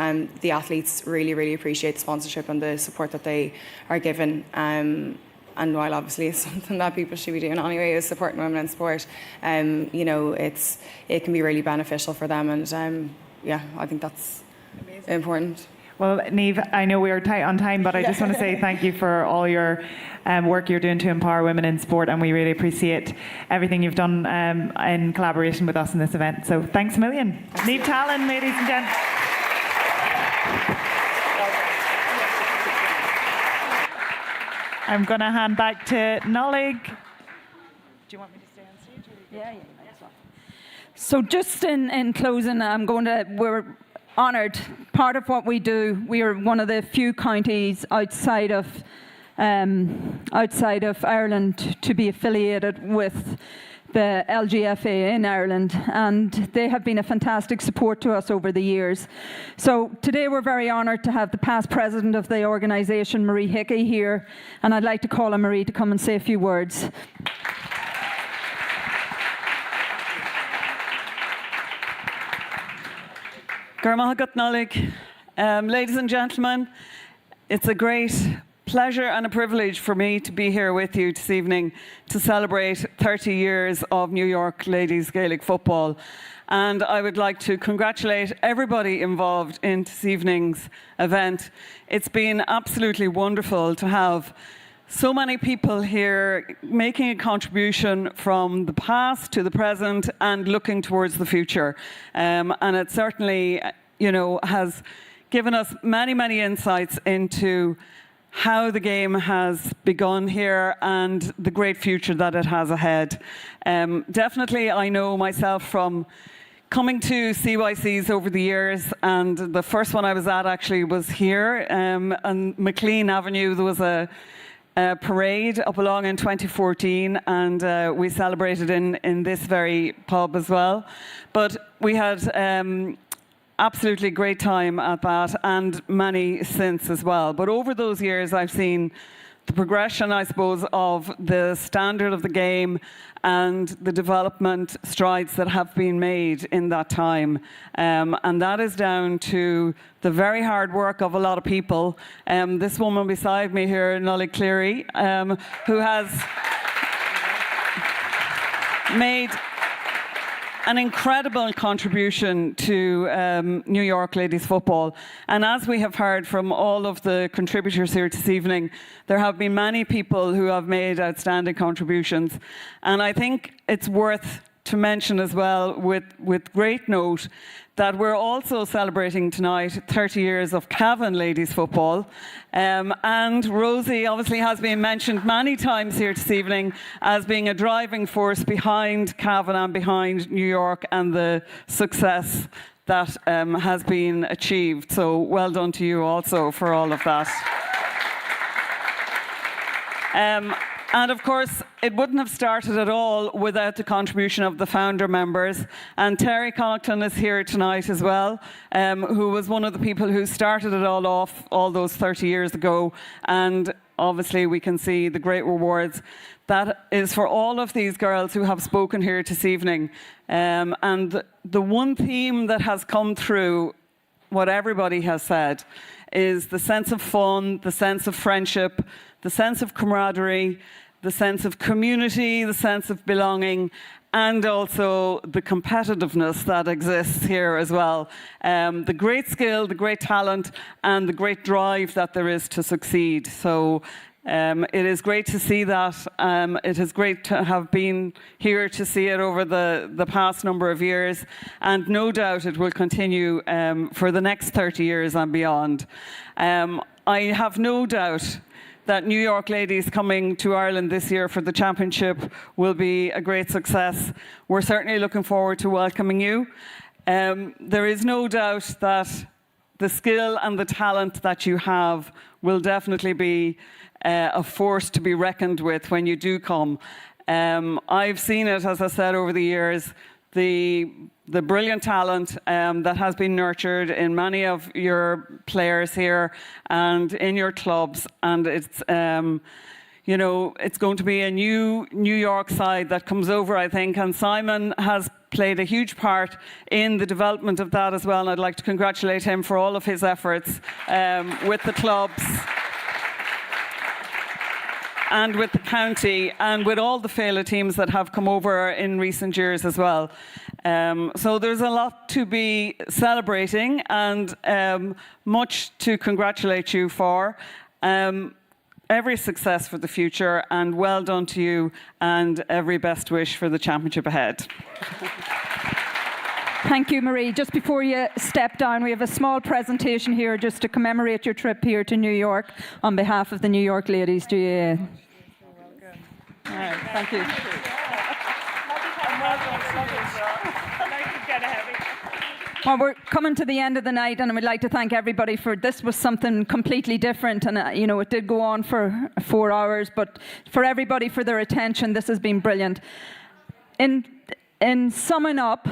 The athletes really, really appreciate the sponsorship and the support that they are given. And while obviously it's something that people should be doing anyway, is supporting women in sport, it can be really beneficial for them, and I think that's important. Well, Niamh, I know we are tight on time, but I just want to say thank you for all your work you're doing to empower women in sport, and we really appreciate everything you've done in collaboration with us in this event. So thanks a million. Niamh Talon, ladies and gents. I'm going to hand back to Nollaig. Do you want me to stay on stage? Yeah. So just in closing, we're honoured. Part of what we do, we are one of the few counties outside of Ireland to be affiliated with the LGFA in Ireland, and they have been a fantastic support to us over the years. So today we're very honoured to have the past president of the organisation, Marie Hickey, here, and I'd like to call on Marie to come and say a few words. Ladies and gentlemen, it's a great pleasure and a privilege for me to be here with you this evening to celebrate 30 years of New York Ladies Gaelic Football. And I would like to congratulate everybody involved in this evening's event. It's been absolutely wonderful to have so many people here making a contribution from the past to the present and looking towards the future. And it certainly, has given us many, many insights into how the game has begun here and the great future that it has ahead. Definitely, I know myself from coming to CYCs over the years, and the first one I was at actually was here on McLean Avenue. There was a parade up along in 2014, and we celebrated in this very pub as well. But we had absolutely great time at that, and many since as well. But over those years, I've seen the progression, I suppose, of the standard of the game and the development strides that have been made in that time. And that is down to the very hard work of a lot of people. This woman beside me here, Nollaig Cleary, who has made an incredible contribution to New York Ladies Football. And as we have heard from all of the contributors here this evening, there have been many people who have made outstanding contributions. And I think it's worth to mention as well, with great note, that we're also celebrating tonight 30 years of Cavan Ladies Football. And Rosie obviously has been mentioned many times here this evening as being a driving force behind Cavan and behind New York and the success that has been achieved. So well done to you also for all of that. And of course, it wouldn't have started at all without the contribution of the founder members. And Terry Connaughton is here tonight as well, who was one of the people who started it all off all those 30 years ago. And obviously, we can see the great rewards that is for all of these girls who have spoken here this evening. And the one theme that has come through what everybody has said, is the sense of fun, the sense of friendship, the sense of camaraderie, the sense of community, the sense of belonging, and also the competitiveness that exists here as well. The great skill, the great talent, and the great drive that there is to succeed. So it is great to see that. It is great to have been here to see it over the past number of years, and no doubt it will continue for the next 30 years and beyond. I have no doubt that New York ladies coming to Ireland this year for the championship will be a great success. We're certainly looking forward to welcoming you. There is no doubt that the skill and the talent that you have will definitely be a force to be reckoned with when you do come. I've seen it, as I said, over the years, the brilliant talent that has been nurtured in many of your players here and in your clubs, and it's you know, it's going to be a new New York side that comes over, I think, and Simon has played a huge part in the development of that as well, and I'd like to congratulate him for all of his efforts with the clubs and with the county and with all the Féile teams that have come over in recent years as well. So there's a lot to be celebrating and much to congratulate you for. Every success for the future, and well done to you, and every best wish for the championship ahead. Thank you, Marie. Just before you step down, we have a small presentation here just to commemorate your trip here to New York on behalf of the New York Ladies GAA. All right, thank you. Well, we're coming to the end of the night, and we'd like to thank everybody for this. Was something completely different, and you know, it did go on for 4 hours, but for everybody for their attention, this has been brilliant. In summing up,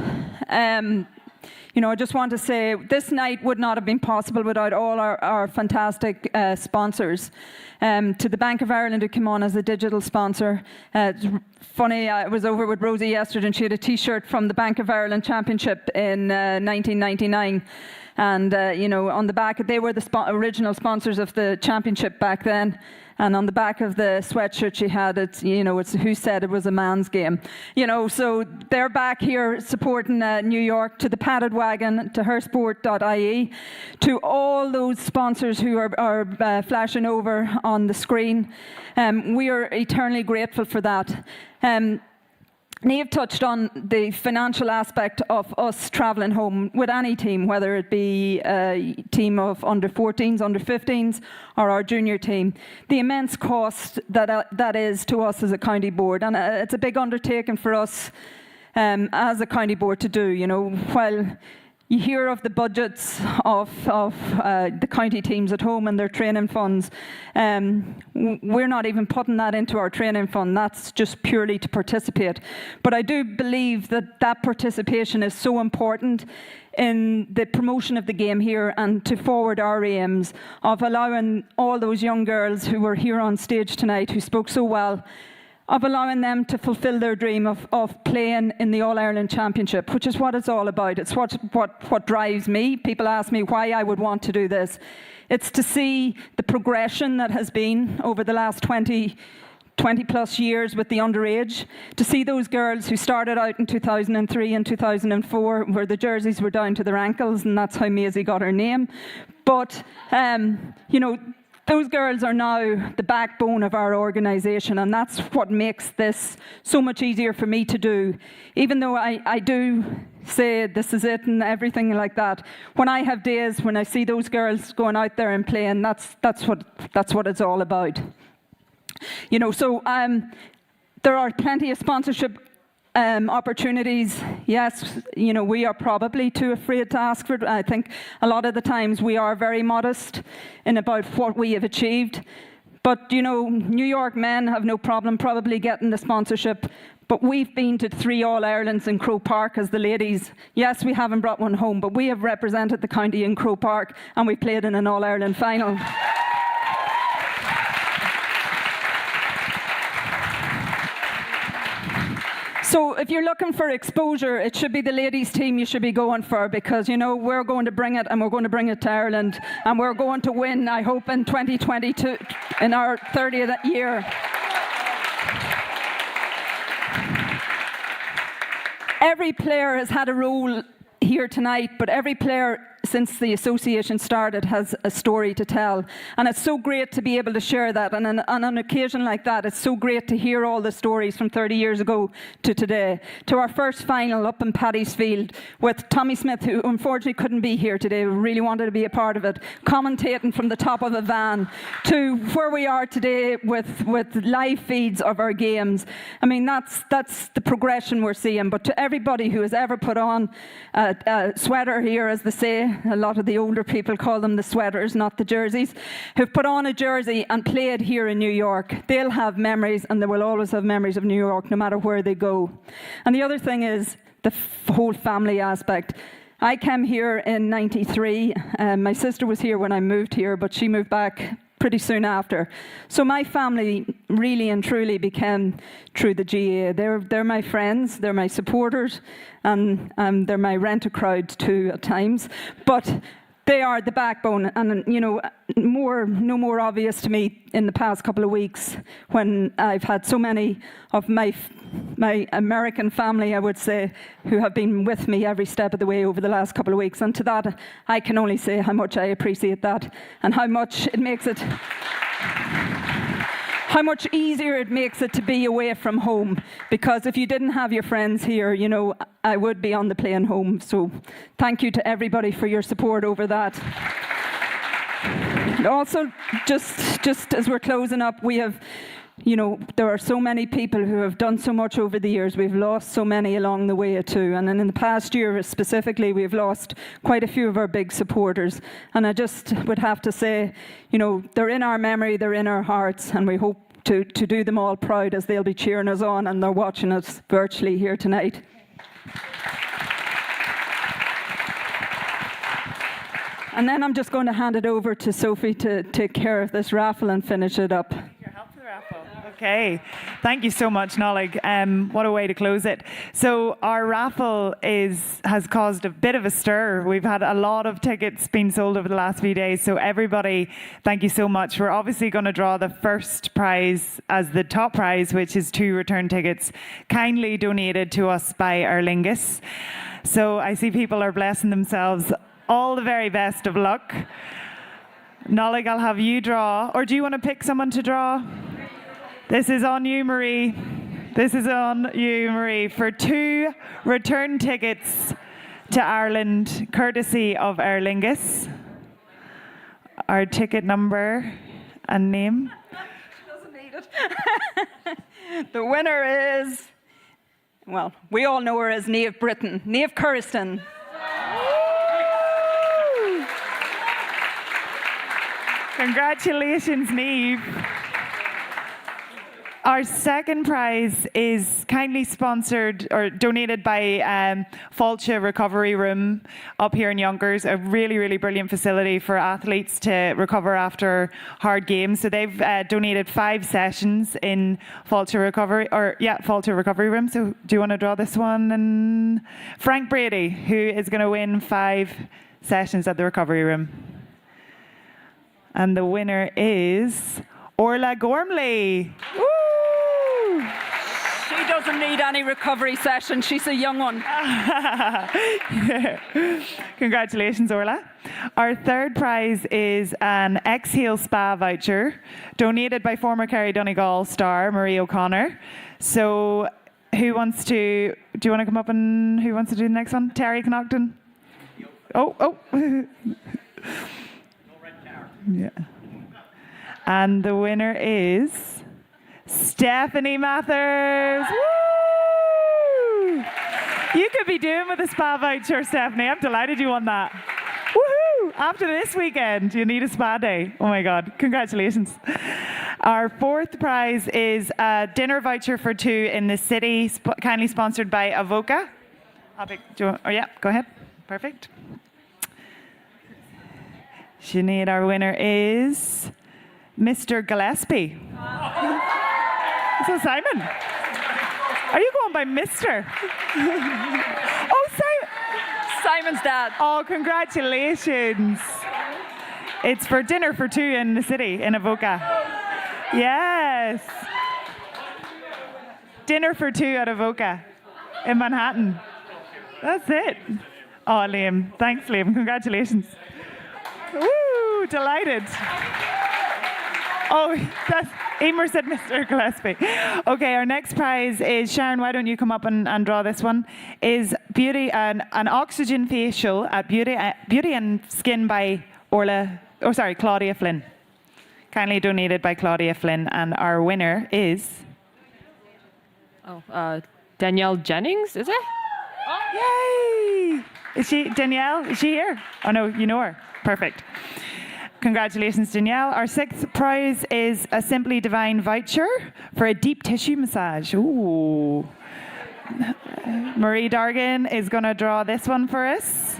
you know, I just want to say this night would not have been possible without all our fantastic sponsors. To the Bank of Ireland who came on as a digital sponsor. It's funny, I was over with Rosie yesterday and she had a T-shirt from the Bank of Ireland Championship in 1999. And, you know, on the back, they were the original sponsors of the championship back then. And on the back of the sweatshirt she had, it's, you know, it's who said it was a man's game. You know, so they're back here supporting New York, to the Padded Wagon, to hersport.ie, to all those sponsors who are flashing over on the screen. We are eternally grateful for that. Niamh touched on the financial aspect of us travelling home with any team, whether it be a team of under 14s, under 15s, or our junior team. The immense cost that is to us as a county board, and it's a big undertaking for us as a county board to do. You know, while you hear of the budgets of the county teams at home and their training funds. We're not even putting that into our training fund. That's just purely to participate. But I do believe that that participation is so important in the promotion of the game here, and to forward our aims of allowing all those young girls who were here on stage tonight, who spoke so well, of allowing them to fulfil their dream of playing in the All-Ireland Championship, which is what it's all about. It's what drives me. People ask me why I would want to do this. It's to see the progression that has been over the last 20 plus years with the underage, to see those girls who started out in 2003 and 2004, where the jerseys were down to their ankles, and that's how Maisie got her name. But, you know, those girls are now the backbone of our organisation, and that's what makes this so much easier for me to do. Even though I do say this is it and everything like that, when I have days when I see those girls going out there and playing, that's what it's all about. You know, so there are plenty of sponsorship opportunities. Yes, you know, we are probably too afraid to ask for it. I think a lot of the times we are very modest in about what we have achieved. But, you know, New York men have no problem probably getting the sponsorship. But we've been to 3 All-Irelands in Croke Park as the ladies. Yes, we haven't brought one home, but we have represented the county in Croke Park, and we played in an All-Ireland final. So if you're looking for exposure, it should be the ladies team you should be going for, because, you know, we're going to bring it, and we're going to bring it to Ireland, and we're going to win, I hope, in 2022, in our 30th year. Every player has had a role here tonight, but every player since the association started has a story to tell, and it's so great to be able to share that. And on an occasion like that, it's so great to hear all the stories from 30 years ago to today, to our first final up in Paddy'sfield with Tommy Smith, who unfortunately couldn't be here today, who really wanted to be a part of it, commentating from the top of a van, to where we are today with live feeds of our games. I mean, that's the progression we're seeing. But to everybody who has ever put on a sweater here, as they say, a lot of the older people call them the sweaters, not the jerseys, who've put on a jersey and played here in New York, they'll have memories, and they will always have memories of New York no matter where they go. And the other thing is the whole family aspect. I came here in '93. My sister was here when I moved here, but she moved back pretty soon after. So my family really and truly became through the GAA. They're my friends, they're my supporters, and they're my rent-a-crowd too at times. But they are the backbone, and you know, no more obvious to me in the past couple of weeks when I've had so many of my American family, I would say, who have been with me every step of the way over the last couple of weeks. And to that, I can only say how much I appreciate that, and how much it makes it, how much easier it makes it to be away from home. Because if you didn't have your friends here, you know, I would be on the plane home. So thank you to everybody for your support over that. And also, just as we're closing up, we have, you know, there are so many people who have done so much over the years. We've lost so many along the way too. And in the past year specifically, we've lost quite a few of our big supporters. And I just would have to say, you know, they're in our memory, they're in our hearts, and we hope to do them all proud as they'll be cheering us on, and they're watching us virtually here tonight. And then I'm just going to hand it over to Sophie to take care of this raffle and finish it up. Okay, thank you so much, Nollaig. What a way to close it. So our raffle has caused a bit of a stir. We've had a lot of tickets being sold over the last few days. So everybody, thank you so much. We're obviously going to draw the first prize as the top prize, which is 2 return tickets, kindly donated to us by Aer Lingus. So I see people are blessing themselves. All the very best of luck. Nollaig, I'll have you draw. Or do you want to pick someone to draw? This is on you, Marie. This is on you, Marie, for 2 return tickets to Ireland, courtesy of Aer Lingus. Our ticket number and name. Doesn't need it. The winner is, well, we all know her as Niamh Britton. Niamh Curriston. Congratulations, Niamh. Our second prize is kindly sponsored or donated by Fáilte Recovery Room up here in Yonkers, a really, really brilliant facility for athletes to recover after hard games. So they've donated 5 sessions in Fáilte Recovery Room. So do you want to draw this one? And Frank Brady, who is going to win 5 sessions at the Recovery Room. And the winner is Orla Gormley. Woo! She doesn't need any recovery session. She's a young one. Congratulations, Orla. Our third prize is an Exhale Spa voucher donated by former Kerry Donegal star Marie O'Connor. So do you want to come up and who wants to do the next one? Terry Connaughton? Oh. Yeah. And the winner is Stephanie Mathers. Woo! You could be doing with a spa voucher, Stephanie. I'm delighted you won that. Woohoo! After this weekend, you need a spa day. Oh my God, congratulations. Our fourth prize is a dinner voucher for 2 in the city, kindly sponsored by Avoca. Go ahead. Perfect. Sinead, our winner is Mr. Gillespie. So Simon. Are you going by Mr.? Oh, Simon's dad. Oh, congratulations. It's for dinner for two in the city, in Avoca. Yes. Dinner for two at Avoca in Manhattan. That's it. Oh, Liam. Thanks, Liam. Congratulations. Woo, delighted. Oh, that's Emer said Mr. Gillespie. Okay, our next prize is, Sharon, why don't you come up and draw this one, is an oxygen facial at Beauty and Skin by Claudia Flynn. Kindly donated by Claudia Flynn, and our winner is... Danielle Jennings, is it? Yay! Is she, Danielle, is she here? Oh no, you know her. Perfect. Congratulations, Danielle. Our sixth prize is a Simply Divine voucher for a deep tissue massage. Ooh. Marie Dargan is going to draw this one for us.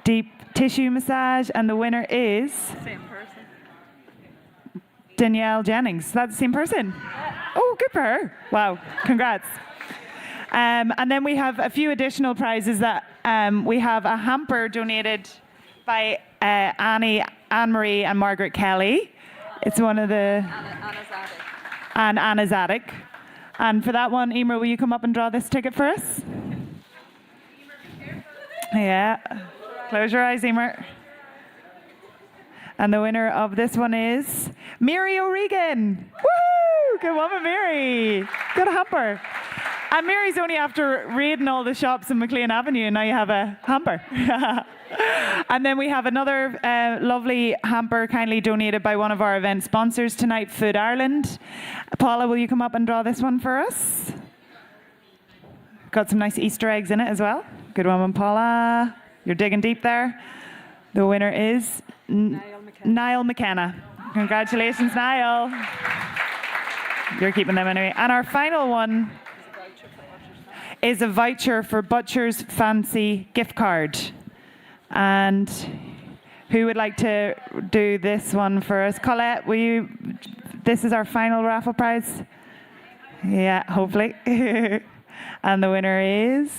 Deep tissue massage, and the winner is... Same person. Danielle Jennings. That's the same person? Oh, good for her. Wow, congrats. And then we have a few additional prizes that we have a hamper donated by Anne-Marie and Margaret Kelly. It's one of the... Anna Zadek. And for that one, Emer, will you come up and draw this ticket for us? Yeah. Close your eyes, Emer. And the winner of this one is Mary O'Regan. Woo! Good woman, Mary. Good hamper. And Mary's only after raiding all the shops in McLean Avenue, and now you have a hamper. And then we have another lovely hamper kindly donated by one of our event sponsors tonight, Food Ireland. Paula, will you come up and draw this one for us? Got some nice Easter eggs in it as well. Good woman, Paula. You're digging deep there. The winner is Niall McKenna. Congratulations, Niall. You're keeping them anyway. And our final one is a voucher for Butcher's Fancy gift card. And who would like to do this one for us? Colette, will you? This is our final raffle prize. Yeah, hopefully. And the winner is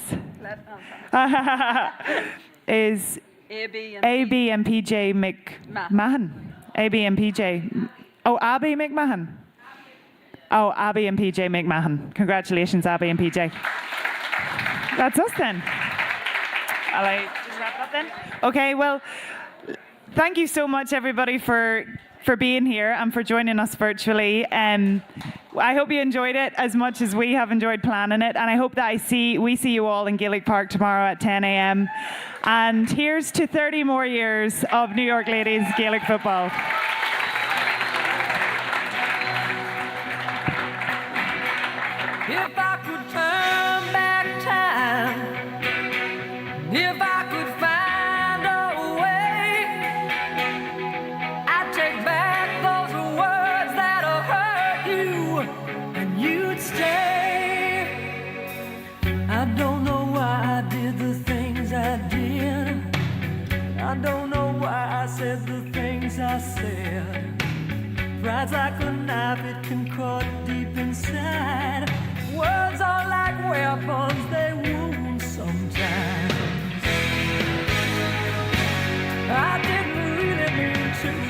AB and PJ McMahon. AB and PJ. Oh, Abby McMahon. Oh, Abby and PJ McMahon. Congratulations, Abby and PJ. That's us then. I'll just wrap up then. Okay, well, thank you so much, everybody, for being here and for joining us virtually. I hope you enjoyed it as much as we have enjoyed planning it, and I hope that we see you all in Gaelic Park tomorrow at 10 a.m. And here's to 30 more years of New York Ladies Gaelic Football. If I could turn back time, if I could find a way, I'd take back those words that hurt you, and you'd stay. I don't know why I did the things I did. I don't know why I said the things I said. Pride's like a knife, it can cut deep inside. Words are like weapons, they